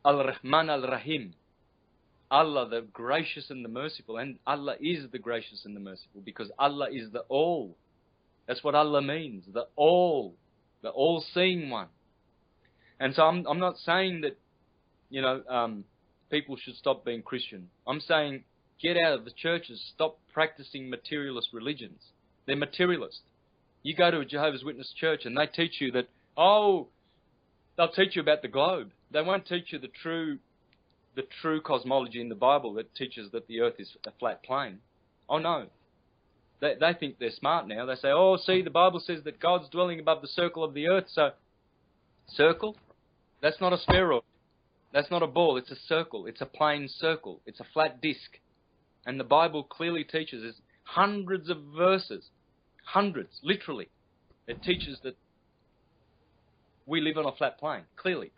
al-Rahman al-Rahim. Allah, the gracious and the merciful. And Allah is the gracious and the merciful, because Allah is the all. That's what Allah means, the all-seeing one. And so I'm not saying that, people should stop being Christian. I'm saying get out of the churches, stop practicing materialist religions. They're materialist. You go to a Jehovah's Witness church and they teach you that, they'll teach you about the globe. They won't teach you the true cosmology in the Bible that teaches that the earth is a flat plane. Oh no. They think they're smart now. They say, see, the Bible says that God's dwelling above the circle of the earth. So, circle? That's not a spheroid. That's not a ball. It's a circle. It's a plane circle. It's a flat disc. And the Bible clearly teaches, there's hundreds of verses, hundreds, literally. It teaches that we live on a flat plane, clearly.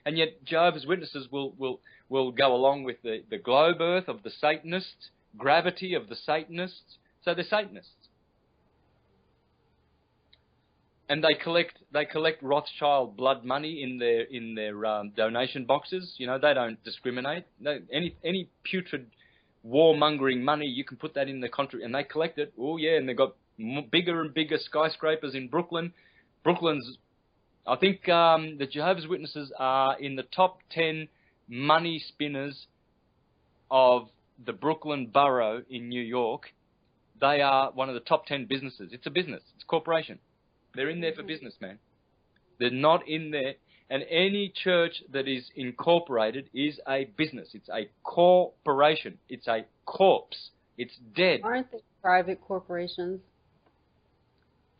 And yet Jehovah's Witnesses will go along with the globe earth of the Satanists, gravity of the Satanists. So they're Satanists. And they collect Rothschild blood money in their donation boxes. You know, they don't discriminate. Any putrid warmongering money, you can put that in the country, and they collect it. Oh yeah, and they've got bigger and bigger skyscrapers in Brooklyn. Brooklyn's, I think, the Jehovah's Witnesses are in the top 10 money spinners of the Brooklyn borough in New York. They are one of the top 10 businesses. It's a business. It's a corporation. They're in there for business, man. They're not in there. And any church that is incorporated is a business. It's a corporation. It's a corpse. It's dead. Aren't they private corporations?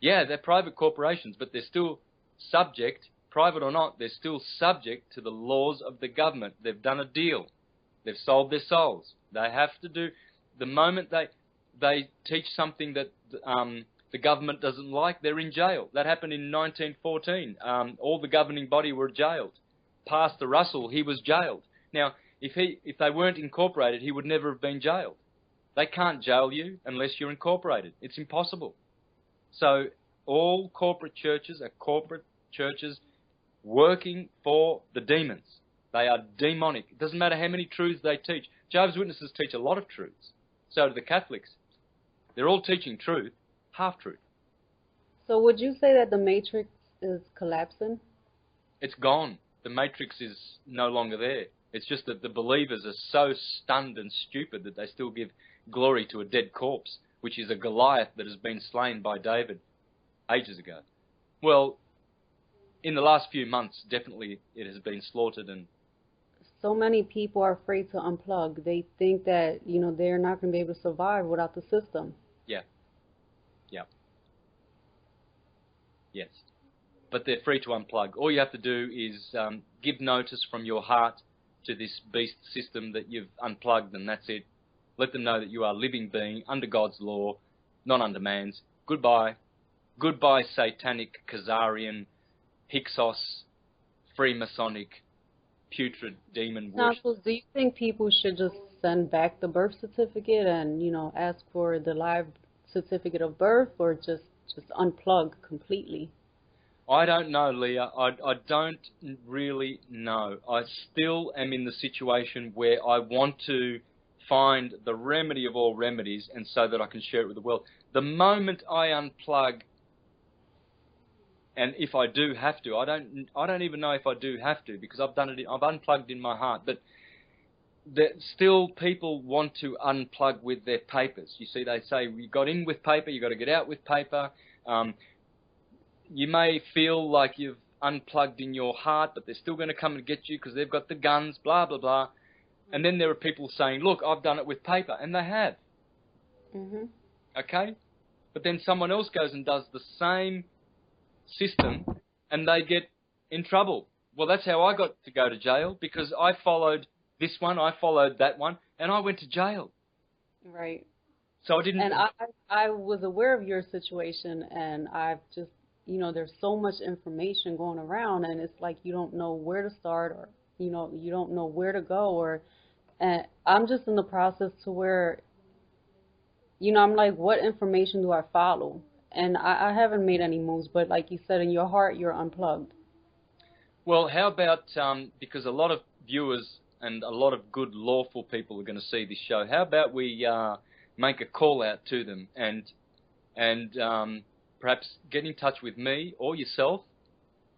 Yeah, they're private corporations, but they're still subject, private or not, they're still subject to the laws of the government. They've done a deal. They've sold their souls. They have to do, the moment they teach something that the government doesn't like, they're in jail. That happened in 1914. All the governing body were jailed. Pastor Russell, he was jailed. Now, if they weren't incorporated, he would never have been jailed. They can't jail you unless you're incorporated. It's impossible. So all corporate churches are corporate churches working for the demons. They are demonic. It doesn't matter how many truths they teach. Jehovah's Witnesses teach a lot of truths. So do the Catholics. They're all teaching truth, half-truth. So would you say that the matrix is collapsing? It's gone. The matrix is no longer there. It's just that the believers are so stunned and stupid that they still give glory to a dead corpse, which is a Goliath that has been slain by David ages ago. Well, in the last few months, definitely it has been slaughtered. And so many people are afraid to unplug. They think that, you know, they're not going to be able to survive without the system. Yeah. Yeah. Yes. But they're free to unplug. All you have to do is give notice from your heart to this beast system that you've unplugged, and that's it. Let them know that you are a living being under God's law, not under man's. Goodbye. Goodbye, satanic, Khazarian, Hyksos, Freemasonic, putrid demon worship. Now, do you think people should just send back the birth certificate and, you know, ask for the live certificate of birth, or just unplug completely? I don't know, Leah. I don't really know. I still am in the situation where I want to find the remedy of all remedies, and so that I can share it with the world. The moment I unplug, and if I do have to, I don't even know if I do have to, because I've done it. I've unplugged in my heart, but still people want to unplug with their papers. You see, they say you got in with paper, you got to get out with paper. You may feel like you've unplugged in your heart, but they're still going to come and get you because they've got the guns, blah, blah, blah. And then there are people saying, look, I've done it with paper, and they have. Mm-hmm. Okay? But then someone else goes and does the same system, and they get in trouble. Well, that's how I got to go to jail, because I followed this one, I followed that one, and I went to jail. Right. So I didn't... And I was aware of your situation, and I've just, you know, there's so much information going around, and it's like you don't know where to start, or, you know, you don't know where to go, and I'm just in the process to where, you know, I'm like, what information do I follow? And I haven't made any moves, but like you said, in your heart, you're unplugged. Well, how about, because a lot of viewers and a lot of good lawful people are going to see this show, how about we make a call out to them and perhaps get in touch with me or yourself,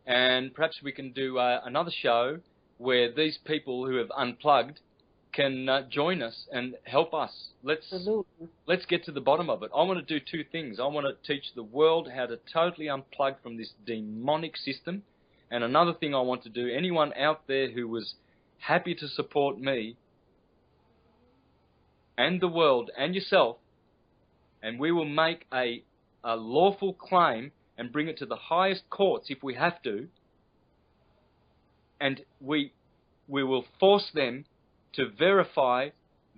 and perhaps we can do another show where these people who have unplugged can join us and help us. Let's get to the bottom of it. I want to do two things. I want to teach the world how to totally unplug from this demonic system, and another thing I want to do, anyone out there who was happy to support me and the world and yourself, and we will make a lawful claim and bring it to the highest courts if we have to, and we will force them to verify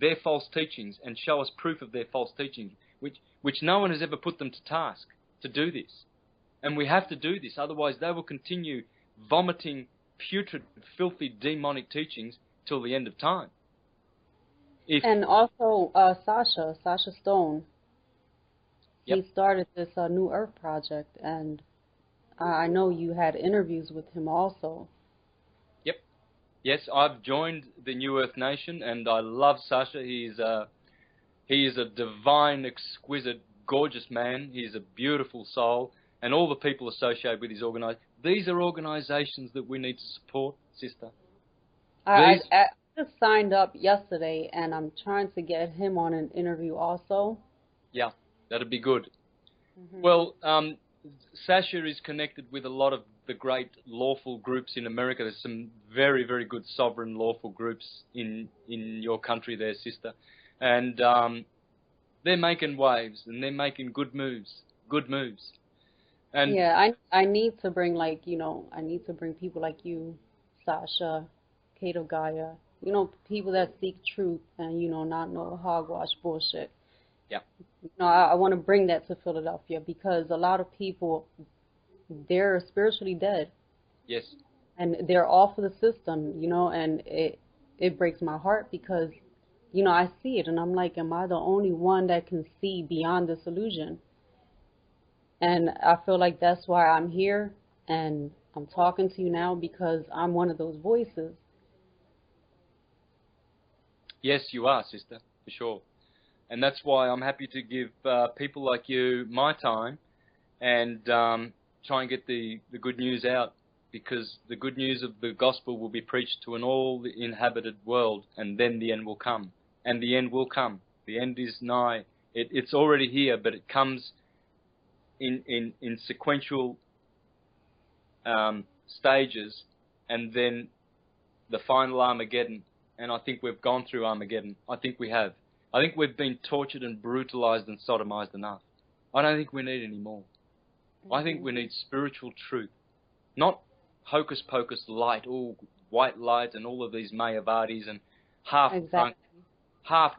their false teachings and show us proof of their false teachings, which no one has ever put them to task to do this. And we have to do this, otherwise they will continue vomiting putrid, filthy, demonic teachings till the end of time. And also Sasha Stone, yep. He started this New Earth project, and I know you had interviews with him also. Yep. Yes, I've joined the New Earth Nation, and I love Sasha. He is a divine, exquisite, gorgeous man. He's a beautiful soul, and all the people associated with his organization. These are organizations that we need to support, sister. I just signed up yesterday, and I'm trying to get him on an interview also. Yeah, that'd be good. Mm-hmm. Well, Sasha is connected with a lot of the great lawful groups in America. There's some very, very good sovereign lawful groups in your country there, sister. And they're making waves, and they're making good moves. And yeah, I need to bring, like, I need to bring people like you, Sasha, Kato Gaia, people that seek truth and, not no hogwash bullshit. Yeah. I want to bring that to Philadelphia because a lot of people, they're spiritually dead. Yes. And they're off of the system, and it breaks my heart because, I see it and I'm like, am I the only one that can see beyond this illusion? And I feel like that's why I'm here and I'm talking to you now because I'm one of those voices. Yes, you are, sister, for sure. And that's why I'm happy to give people like you my time and try and get the good news out, because the good news of the gospel will be preached to an all-inhabited world, and then the end will come. And the end will come. The end is nigh. It's already here, but it comes in sequential stages, and then the final Armageddon. And I think we've gone through Armageddon. I think we have. I think we've been tortured and brutalized and sodomized enough. I don't think we need any more. I think we need spiritual truth, not hocus pocus light, all white light and all of these Mayavadis and half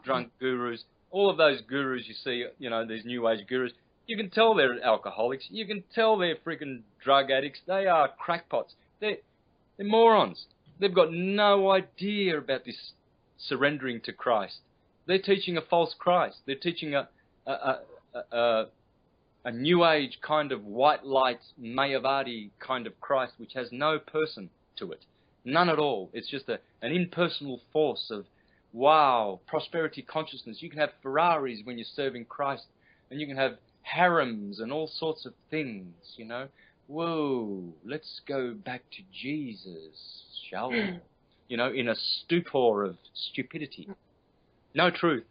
drunk gurus. All of those gurus you see, these new age gurus, you can tell they're alcoholics. You can tell they're freaking drug addicts. They are crackpots. They're morons. They've got no idea about this surrendering to Christ. They're teaching a false Christ. They're teaching a new age kind of white light Mayavadi kind of Christ, which has no person to it. None at all. It's just an impersonal force of, wow, prosperity consciousness. You can have Ferraris when you're serving Christ, and you can have harems and all sorts of things, Whoa, let's go back to Jesus, shall we? In a stupor of stupidity. No truth.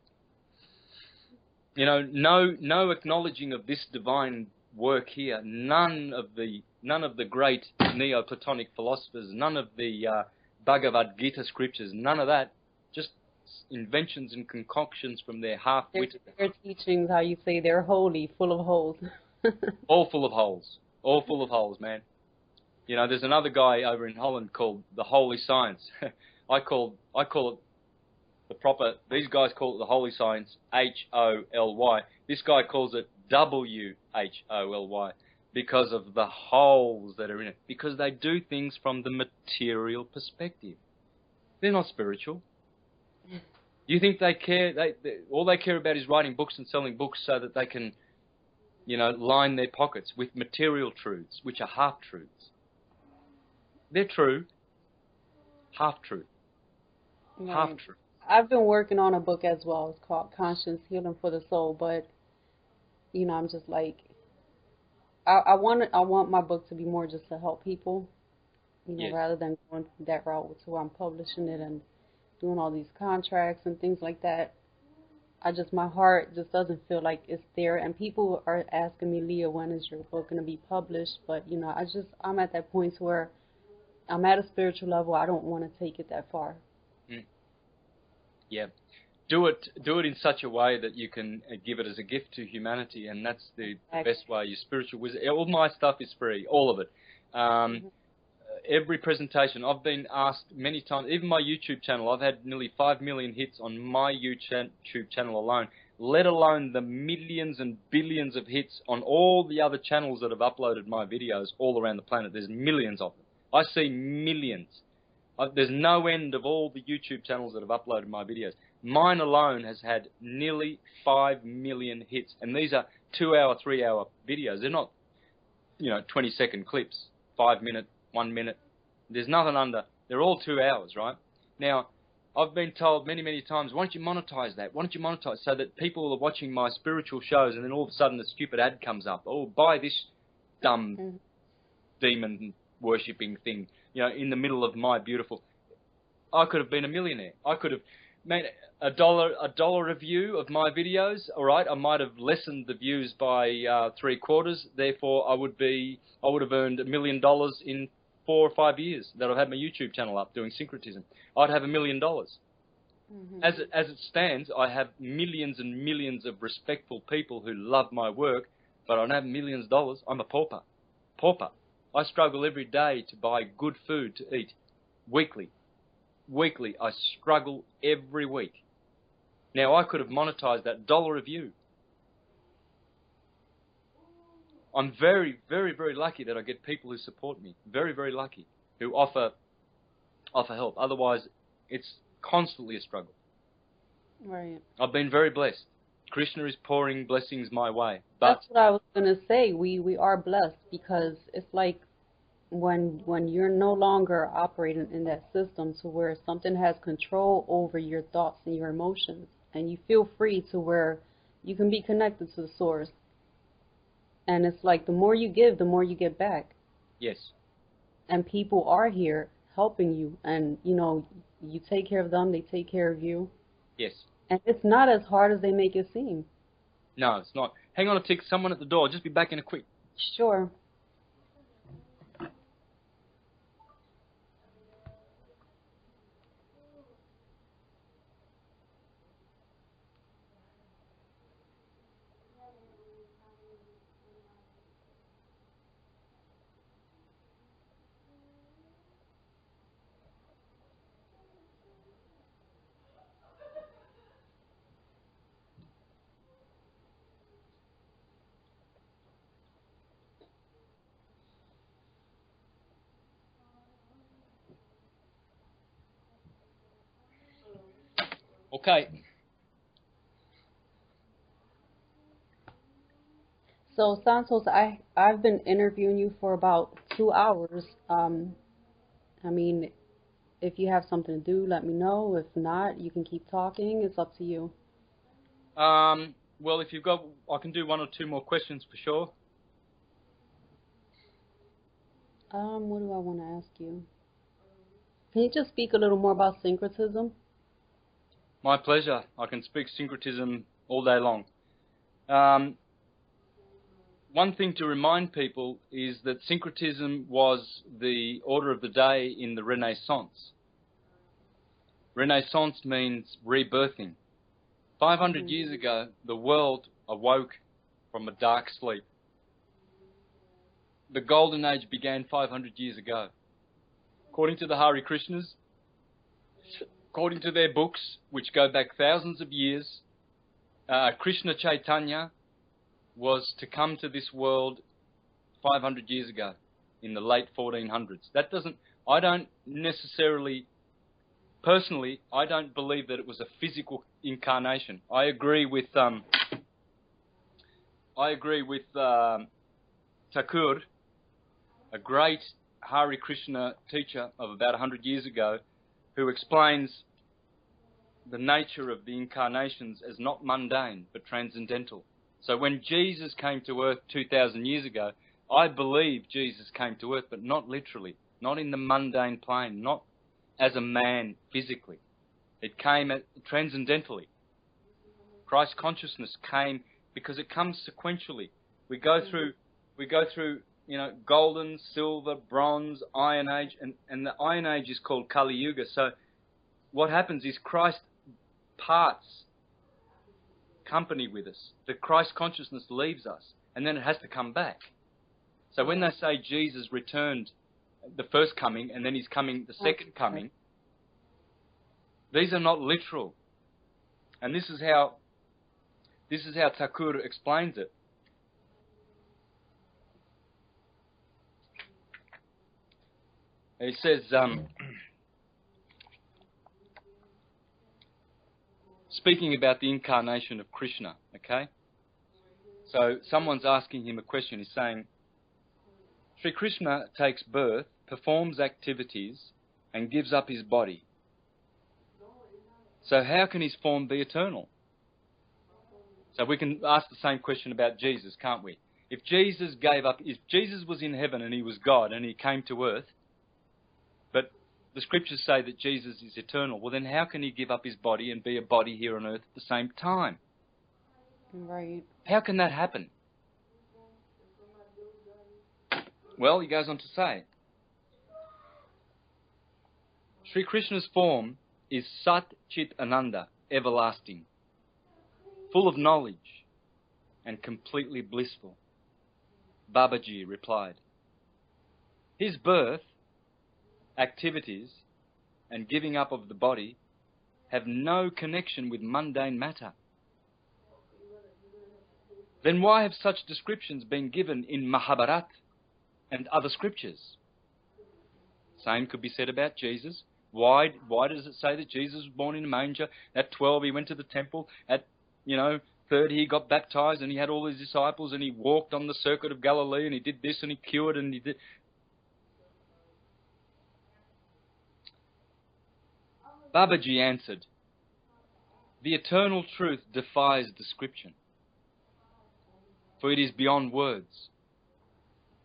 No acknowledging of this divine work here. None of the great Neoplatonic philosophers, none of the Bhagavad Gita scriptures, none of that. Just inventions and concoctions from their half-witted. Their teachings, how you say they're holy, full of holes. All full of holes. All full of holes, man. There's another guy over in Holland called the Holy Science. I call it the proper, these guys call it the Holy Science, H-O-L-Y. This guy calls it W-H-O-L-Y because of the holes that are in it. Because they do things from the material perspective. They're not spiritual. You think they care? All they care about is writing books and selling books so that they can, line their pockets with material truths, which are half-truths. They're true. Half-truth. Right. Half-truth. I've been working on a book as well. It's called Conscious Healing for the Soul, but I'm just like, I want my book to be more just to help people, Yes. rather than going that route to where I'm publishing it and doing all these contracts and things like that. My heart just doesn't feel like it's there, and people are asking me, Leah, when is your book going to be published? But I'm at that point where I'm at a spiritual level. I don't want to take it that far. Yeah, do it in such a way that you can give it as a gift to humanity, and that's the best way. Your spiritual wisdom. All my stuff is free, all of it. Every presentation, I've been asked many times. Even my YouTube channel, I've had nearly 5 million hits on my YouTube channel alone. Let alone the millions and billions of hits on all the other channels that have uploaded my videos all around the planet. There's millions of them. I see millions. There's no end of all the YouTube channels that have uploaded my videos. Mine alone has had nearly 5 million hits. And these are 2-hour, 3-hour videos. They're not 20-second clips, 5 minute, 1 minute. There's nothing under. They're all 2 hours, right? Now, I've been told many, many times, why don't you monetize that? Why don't you monetize so that people are watching my spiritual shows and then all of a sudden a stupid ad comes up. Oh, buy this dumb demon worshipping thing, in the middle of my beautiful. I could have been a millionaire. I could have made a dollar a view of my videos. All right, I might have lessened the views by 3/4. Therefore, I would have earned $1 million in 4 or 5 years that I've had my YouTube channel up doing syncretism. I'd have $1 million. As it stands, I have millions and millions of respectful people who love my work, but I don't have millions of dollars. I'm a pauper. I struggle every day to buy good food to eat. Weekly, I struggle every week. Now, I could have monetized that $1 a view. I'm very, very, very lucky that I get people who support me. Very, very lucky. Who offer help. Otherwise, it's constantly a struggle. Right. I've been very blessed. Krishna is pouring blessings my way. But that's what I was going to say. We are blessed because it's like when you're no longer operating in that system to where something has control over your thoughts and your emotions, and you feel free to where you can be connected to the source. And it's like the more you give, the more you get back. Yes. And people are here helping you, and you take care of them, they take care of you. Yes. And it's not as hard as they make it seem. No, it's not. Hang on a tick, someone at the door. Just be back in a quick. Sure. Okay. So, Santos, I've been interviewing you for about 2 hours. I mean, if you have something to do, let me know. If not, you can keep talking. It's up to you. Well, if you've got, I can do 1 or 2 more questions for sure. What do I want to ask you? Can you just speak a little more about syncretism? My pleasure. I can speak syncretism all day long. One thing to remind people is that syncretism was the order of the day in the Renaissance. Renaissance means rebirthing. 500 years ago, the world awoke from a dark sleep. The Golden Age began 500 years ago. According to the Hare Krishnas, according to their books, which go back thousands of years, Krishna Chaitanya was to come to this world 500 years ago, in the late 1400s. That doesn't, I don't necessarily, personally, I don't believe that it was a physical incarnation. I agree with Thakur, a great Hare Krishna teacher of about 100 years ago, who explains the nature of the incarnations as not mundane, but transcendental. So when Jesus came to earth 2,000 years ago, I believe Jesus came to earth, but not literally, not in the mundane plane, not as a man physically. It came transcendentally. Christ consciousness came because it comes sequentially. We go through, golden, silver, bronze, Iron Age, and the Iron Age is called Kali Yuga. So what happens is Christ parts company with us. The Christ consciousness leaves us, and then it has to come back. So when they say Jesus returned the first coming, and then he's coming the second coming, these are not literal. And this is how Thakur explains it. He says, speaking about the incarnation of Krishna, okay? So someone's asking him a question. He's saying, Sri Krishna takes birth, performs activities, and gives up his body. So how can his form be eternal? So we can ask the same question about Jesus, can't we? If Jesus was in heaven and he was God and he came to earth, but the scriptures say that Jesus is eternal, well then how can he give up his body and be a body here on earth at the same time? Right. How can that happen? Well, he goes on to say, Sri Krishna's form is Sat Chit Ananda, everlasting, full of knowledge and completely blissful. Babaji replied, his birth, activities, and giving up of the body have no connection with mundane matter. Then why have such descriptions been given in Mahabharata and other scriptures? Same could be said about Jesus. Why does it say that Jesus was born in a manger? At 12 he went to the temple. At 30 he got baptized and he had all his disciples and he walked on the circuit of Galilee and he did this and he cured and he did... Babaji answered, the eternal truth defies description, for it is beyond words.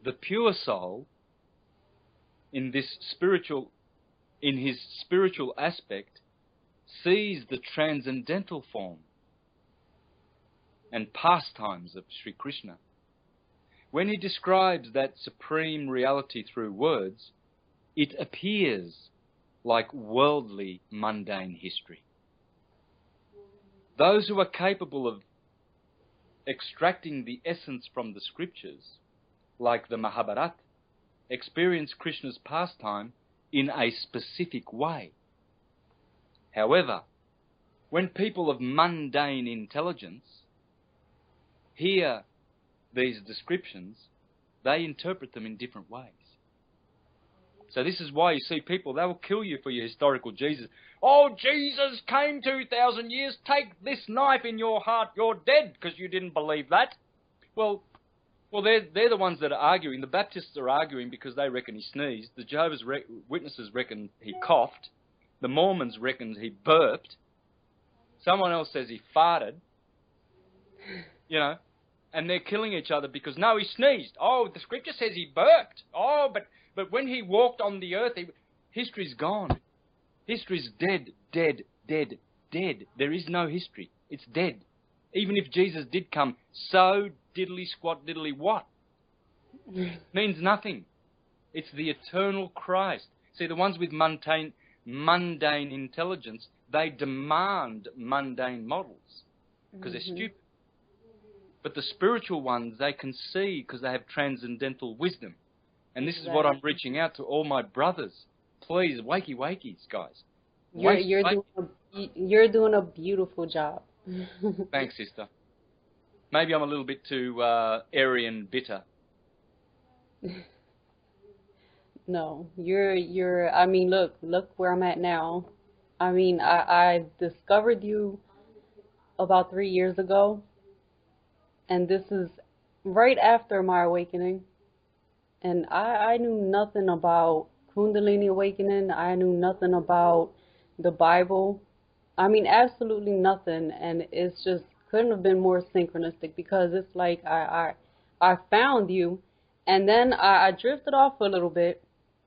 The pure soul, in his spiritual aspect, sees the transcendental form and pastimes of Sri Krishna. When he describes that supreme reality through words, it appears like worldly, mundane history. Those who are capable of extracting the essence from the scriptures, like the Mahabharata, experience Krishna's pastime in a specific way. However, when people of mundane intelligence hear these descriptions, they interpret them in different ways. So this is why you see people, they will kill you for your historical Jesus. Oh, Jesus came 2,000 years, take this knife in your heart, you're dead because you didn't believe that. Well, they're the ones that are arguing. The Baptists are arguing because they reckon he sneezed. The Jehovah's Witnesses reckon he coughed. The Mormons reckon he burped. Someone else says he farted. And they're killing each other because, no, he sneezed. Oh, the scripture says he burped. Oh, but when he walked on the earth, history's gone. History's dead, dead, dead, dead. There is no history. It's dead. Even if Jesus did come, so diddly squat diddly what? Means nothing. It's the eternal Christ. See, the ones with mundane intelligence, they demand mundane models because they're stupid. But the spiritual ones, they can see because they have transcendental wisdom. And this is what I'm reaching out to all my brothers. Please, wakey wakeys, guys. You're doing a beautiful job. Thanks, sister. Maybe I'm a little bit too airy and bitter. No, you're. I mean, look where I'm at now. I mean, I discovered you about 3 years ago, and this is right after my awakening. And I knew nothing about Kundalini awakening. I knew nothing about the Bible. I mean, absolutely nothing. And it's just couldn't have been more synchronistic because it's like I found you, and then I drifted off for a little bit,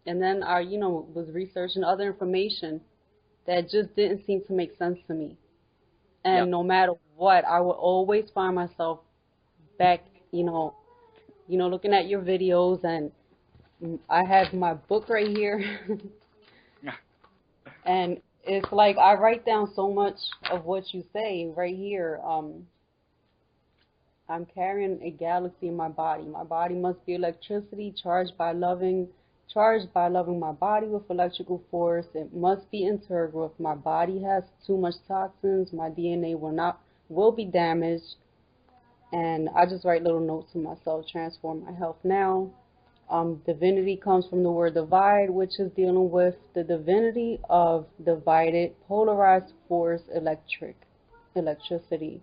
and then I was researching other information that just didn't seem to make sense to me. And no matter what, I would always find myself back, looking at your videos, and I have my book right here. And it's like I write down so much of what you say right here. I'm carrying a galaxy in my body. My body must be electricity charged by loving my body with electrical force. It must be integral. If my body has too much toxins, my DNA will be damaged. And I just write little notes to myself, transform my health now. Divinity comes from the word divide, which is dealing with the divinity of divided, polarized force, electricity.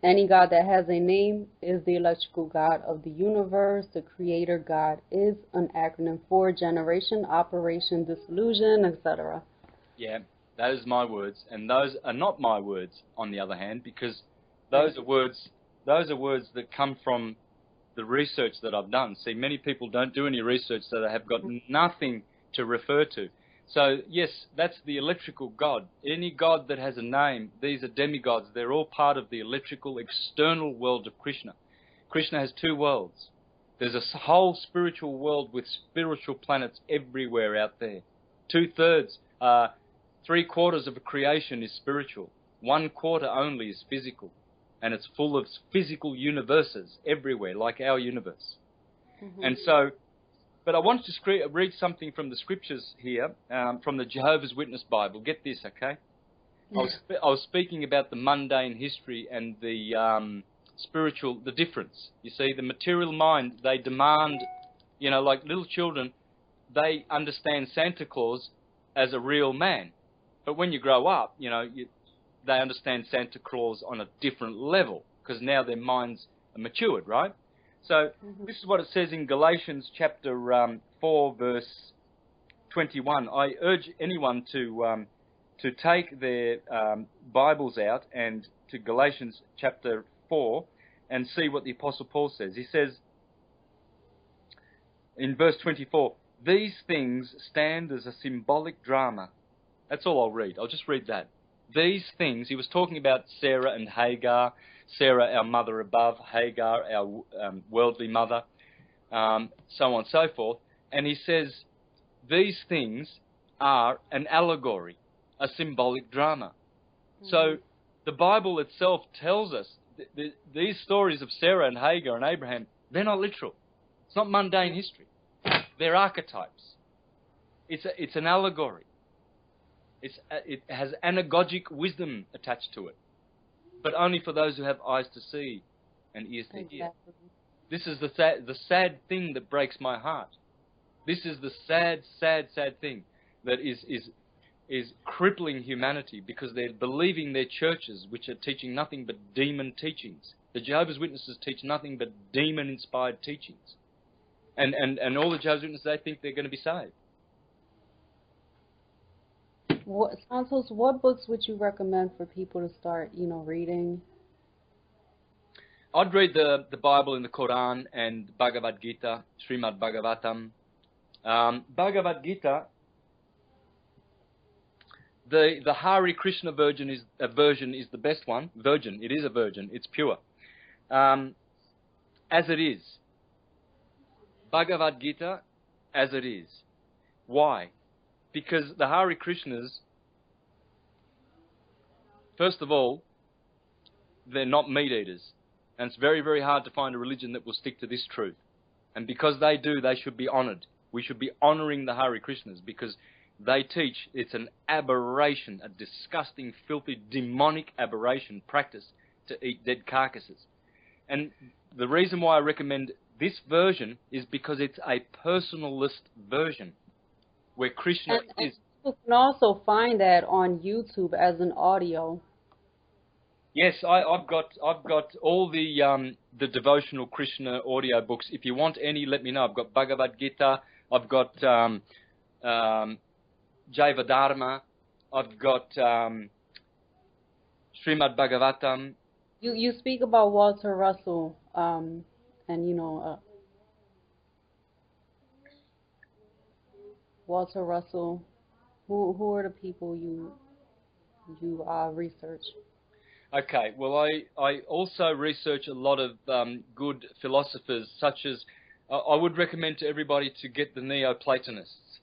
Any God that has a name is the electrical God of the universe. The creator God is an acronym for generation, operation, dissolution, etc. Yeah, that is my words, and those are not my words, on the other hand, because those are words that come from the research that I've done. See, many people don't do any research, so they have got nothing to refer to. So, yes, that's the electrical God. Any God that has a name, these are demigods. They're all part of the electrical external world of Krishna. Krishna has two worlds. There's a whole spiritual world with spiritual planets everywhere out there. 2/3, 3/4 of a creation is spiritual. 1/4 only is physical. And it's full of physical universes everywhere, like our universe. And so, but I wanted to read something from the scriptures here, from the Jehovah's Witness Bible. Get this, okay? I was speaking about the mundane history and the spiritual, the difference. You see, the material mind, they demand, you know, like little children, they understand Santa Claus as a real man. But when you grow up, you know, they understand Santa Claus on a different level, because now their minds are matured, right? So this is what it says in Galatians chapter 4, verse 21. I urge anyone to take their Bibles out and to Galatians chapter 4 and see what the Apostle Paul says. He says in verse 24, "These things stand as a symbolic drama." That's all I'll read. I'll just read that. These things, he was talking about Sarah and Hagar, Sarah, our mother above, Hagar, our worldly mother, so on and so forth. And he says, these things are an allegory, a symbolic drama. So the Bible itself tells us these stories of Sarah and Hagar and Abraham, they're not literal. It's not mundane history. They're archetypes. It's an allegory. It has anagogic wisdom attached to it, but only for those who have eyes to see and ears to hear. This is the sad thing that breaks my heart. This is the sad thing that is crippling humanity, because they're believing their churches, which are teaching nothing but demon teachings. The Jehovah's Witnesses teach nothing but demon-inspired teachings, and all the Jehovah's Witnesses, they think they're going to be saved. Santos, what books would you recommend for people to start, reading? I'd read the Bible and the Quran and Bhagavad Gita, Srimad Bhagavatam. Bhagavad Gita, the Hare Krishna version is the best one. Virgin, it is a virgin, it's pure. As it is. Bhagavad Gita, as it is. Why? Because the Hare Krishnas, first of all, they're not meat eaters. And it's very, very hard to find a religion that will stick to this truth. And because they do, they should be honoured. We should be honouring the Hare Krishnas, because they teach it's an aberration, a disgusting, filthy, demonic aberration practice to eat dead carcasses. And the reason why I recommend this version is because it's a personalist version, where Krishna is. You can also find that on YouTube as an audio. Yes, I've got all the devotional Krishna audio books. If you want any, let me know. I've got Bhagavad Gita. I've got Jaiva Dharma. I've got Srimad Bhagavatam. You speak about Walter Russell, and Walter Russell. Who are the people you research? Okay, well, I also research a lot of good philosophers, such as I would recommend to everybody to get the Neoplatonists.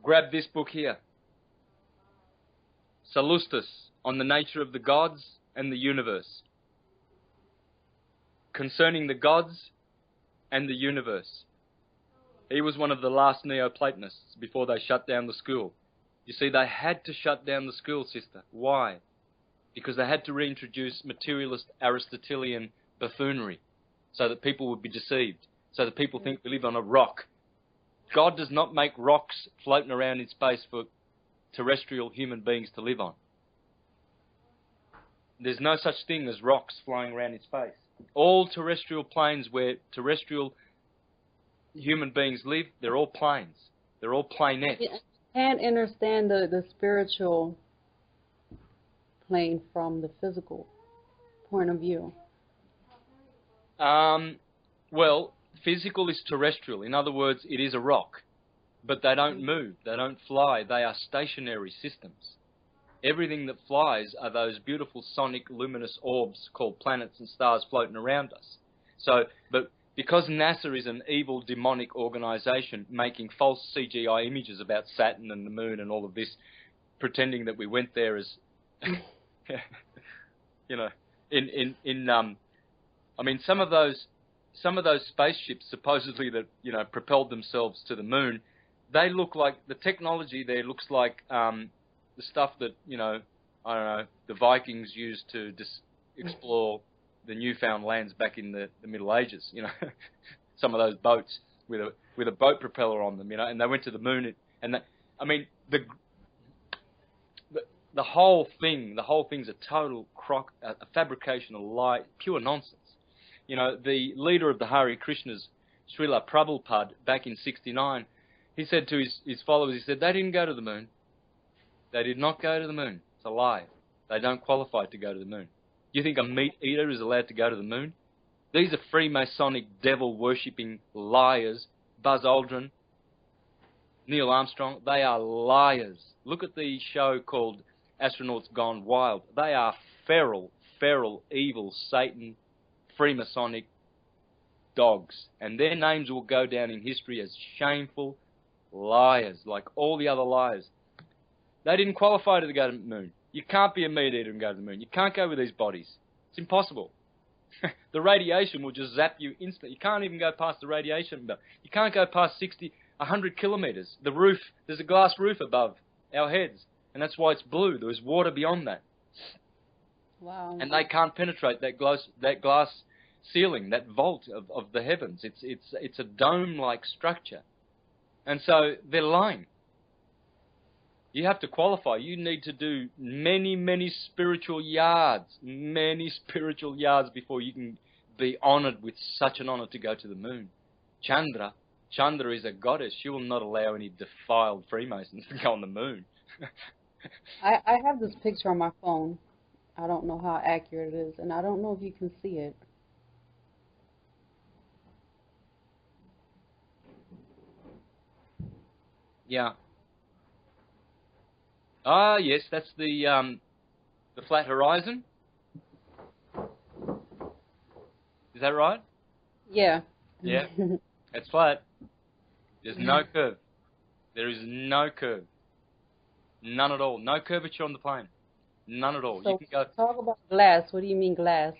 Grab this book here, Sallustus, on the nature of the gods and the universe, concerning the gods and the universe. He was one of the last Neoplatonists before they shut down the school. You see, they had to shut down the school, sister. Why? Because they had to reintroduce materialist Aristotelian buffoonery so that people would be deceived, so that people think we live on a rock. God does not make rocks floating around in space for terrestrial human beings to live on. There's no such thing as rocks flying around in space. All terrestrial planes where terrestrial human beings live, they're all planes. They're all planets. You can't understand the spiritual plane from the physical point of view. Well, physical is terrestrial. In other words, it is a rock. But they don't move. They don't fly. They are stationary systems. Everything that flies are those beautiful sonic luminous orbs called planets and stars floating around us. So, but because NASA is an evil demonic organization making false CGI images about Saturn and the moon and all of this, pretending that we went there as, you know, I mean, some of those spaceships supposedly that, you know, propelled themselves to the moon, they look like, the technology there looks like the stuff that, you know, I don't know, the Vikings used to explore the newfound lands back in the Middle Ages, you know. Some of those boats with a boat propeller on them, you know, and they went to the moon. And that, I mean, the whole thing's a total a fabrication, a lie, pure nonsense. You know, the leader of the Hare Krishnas, Srila Prabhupada, back in '69, he said to his followers, he said, they didn't go to the moon. They did not go to the moon. It's a lie. They don't qualify to go to the moon. Do you think a meat eater is allowed to go to the moon? These are Freemasonic, devil-worshipping liars. Buzz Aldrin, Neil Armstrong, they are liars. Look at the show called Astronauts Gone Wild. They are feral, evil, Satan, Freemasonic dogs. And their names will go down in history as shameful liars, like all the other liars. They didn't qualify to go to the moon. You can't be a meat eater and go to the moon. You can't go with these bodies. It's impossible. The radiation will just zap you instantly. You can't even go past the radiation belt. You can't go past 100 kilometres. The roof, there's a glass roof above our heads, and that's why it's blue. There's water beyond that. Wow. And they can't penetrate that glass ceiling, that vault of the heavens. It's a dome-like structure. And so they're lying. You have to qualify. You need to do many spiritual yards before you can be honoured with such an honour to go to the moon. Chandra is a goddess. She will not allow any defiled Freemasons to go on the moon. I have this picture on my phone. I don't know how accurate it is, and I don't know if you can see it. Yeah. Ah, yes, that's the flat horizon. Is that right? Yeah. Yeah, it's flat. There's no curve. There is no curve. None at all. No curvature on the plane. None at all. So you can go. Talk about glass. What do you mean glass?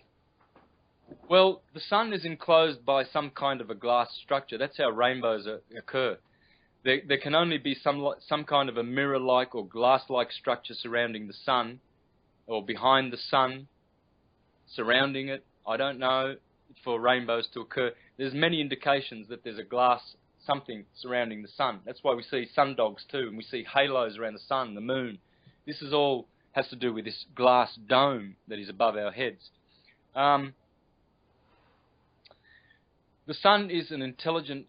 Well, the sun is enclosed by some kind of a glass structure. That's how rainbows occur. There can only be some kind of a mirror-like or glass-like structure surrounding the sun, or behind the sun, surrounding it. I don't know, for rainbows to occur. There's many indications that there's a glass something surrounding the sun. That's why we see sundogs too, and we see halos around the sun, the moon. This is all has to do with this glass dome that is above our heads. The sun is an intelligent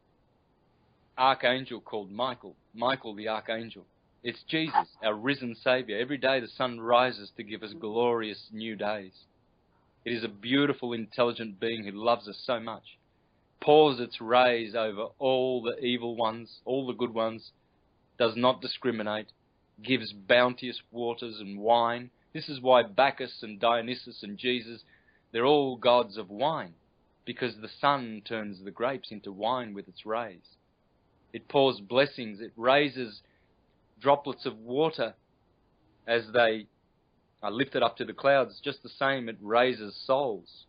archangel called Michael the archangel. It's Jesus, our risen Saviour. Every day the sun rises to give us glorious new days. It is a beautiful, intelligent being who loves us so much. Pours its rays over all the evil ones, all the good ones, does not discriminate, gives bounteous waters and wine. This is why Bacchus and Dionysus and Jesus, they're all gods of wine, because the sun turns the grapes into wine with its rays. It pours blessings. It raises droplets of water as they are lifted up to the clouds. Just the same, it raises souls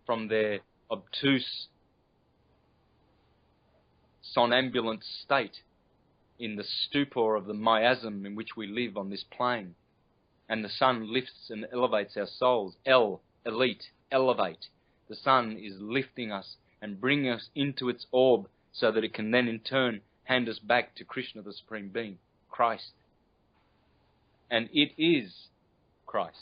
from their obtuse, somnambulant state in the stupor of the miasm in which we live on this plane. And the sun lifts and elevates our souls. Elite, elevate. The sun is lifting us and bringing us into its orb, so that it can then in turn hand us back to Krishna, the Supreme Being, Christ. And it is Christ.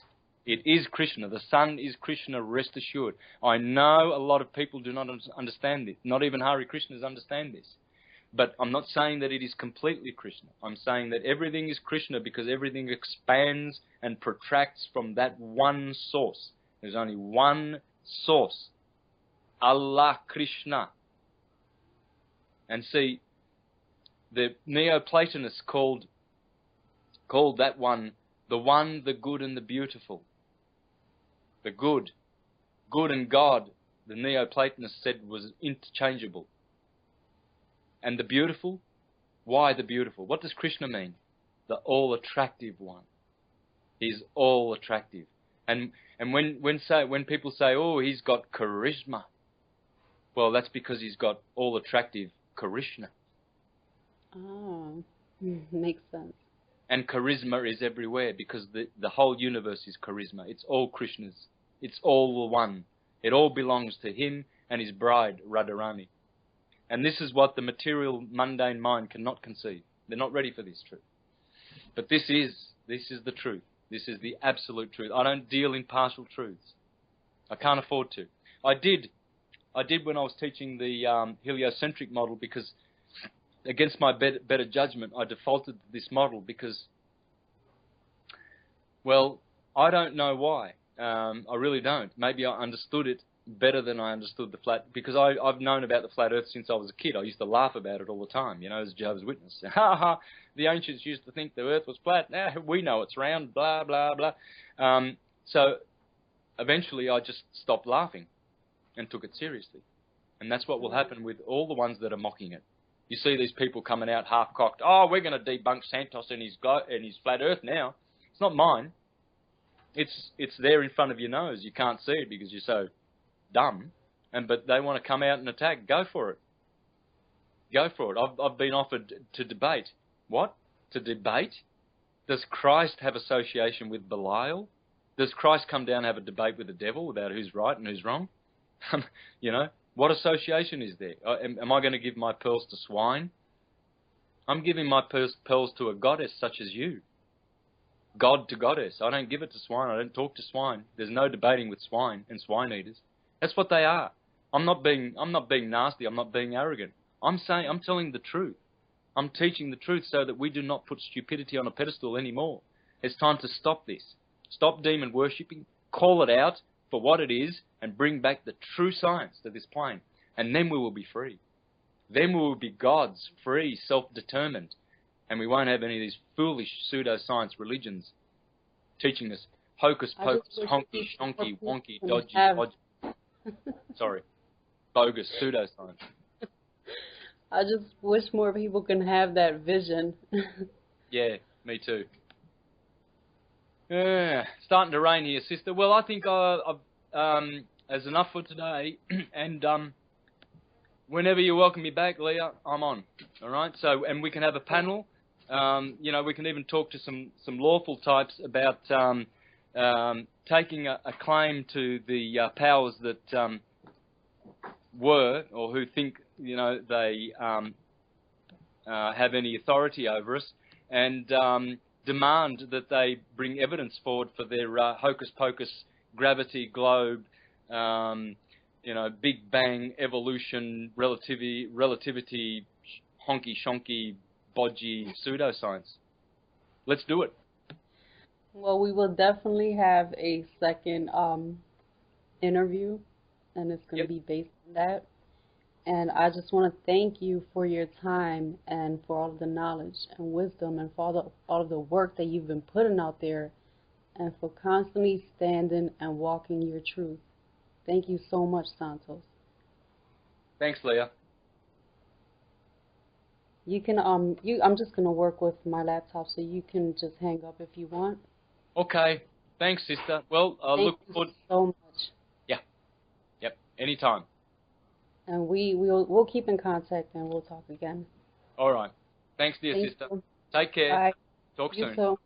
It is Krishna. The sun is Krishna, rest assured. I know a lot of people do not understand this. Not even Hare Krishnas understand this. But I'm not saying that it is completely Krishna. I'm saying that everything is Krishna because everything expands and protracts from that one source. There's only one source. Allah Krishna. And see, the Neoplatonists called that one, the good and the beautiful. The good and God, the Neoplatonists said, was interchangeable. And the beautiful, why the beautiful? What does Krishna mean? The all-attractive one. He's all-attractive. And when people say, oh, he's got charisma, well, that's because he's got all-attractive Krishna. Oh, makes sense. And charisma is everywhere because the whole universe is charisma. It's all Krishna's. It's all the one. It all belongs to him and his bride, Radharani. And this is what the material, mundane mind cannot conceive. They're not ready for this truth. But this is the truth. This is the absolute truth. I don't deal in partial truths. I can't afford to. I did when I was teaching the heliocentric model because, against my better judgment, I defaulted to this model because, well, I don't know why. I really don't. Maybe I understood it better than I understood the flat, because I've known about the flat earth since I was a kid. I used to laugh about it all the time, you know, as a Jehovah's Witness. Ha ha, the ancients used to think the earth was flat. Now we know it's round, blah, blah, blah. So eventually I just stopped laughing and took it seriously. And that's what will happen with all the ones that are mocking it. You see these people coming out half-cocked. Oh, we're going to debunk Santos and his flat earth now. It's not mine. It's there in front of your nose. You can't see it because you're so dumb. But they want to come out and attack. Go for it. Go for it. I've been offered to debate. What? To debate? Does Christ have association with Belial? Does Christ come down and have a debate with the devil about who's right and who's wrong? You know, what association is there? Am I going to give my pearls to swine? I'm giving my pearls to a goddess such as you. God to goddess. I don't give it to swine. I don't talk to swine. There's no debating with swine and swine eaters. That's what they are. I'm not being nasty. I'm not being arrogant. I'm telling the truth. I'm teaching the truth so that we do not put stupidity on a pedestal anymore. It's time to stop this. Stop demon worshipping. Call it out for what it is and bring back the true science to this plane. And then we will be free. Then we will be gods, free, self-determined. And we won't have any of these foolish pseudoscience religions teaching us hocus pocus, honky, shonky, wonky, dodgy, sorry, bogus pseudoscience. I just wish more people can have that vision. Yeah, me too. Starting to rain here, sister. Well, I think that's enough for today. And whenever you welcome me back, Leah, I'm on. All right. So, and we can have a panel. You know, we can even talk to some lawful types about taking a claim to the powers that were, or who think, you know, they have any authority over us, and demand that they bring evidence forward for their hocus pocus, gravity, globe, you know, Big Bang, evolution, relativity, honky shonky, bodgy pseudoscience. Let's do it. Well, we will definitely have a second interview, and it's going to be based on that. And I just want to thank you for your time and for all of the knowledge and wisdom and for all of the work that you've been putting out there and for constantly standing and walking your truth. Thank you so much, Santos. Thanks, Leah. You can I'm just going to work with my laptop, so you can just hang up if you want. Okay. Thanks, sister. Well, I look forward. Thank you so much. Yeah. Yep. Anytime. And we'll keep in contact and we'll talk again. All right. Thanks, dear sister. You. Take care. Bye. Talk You soon. too.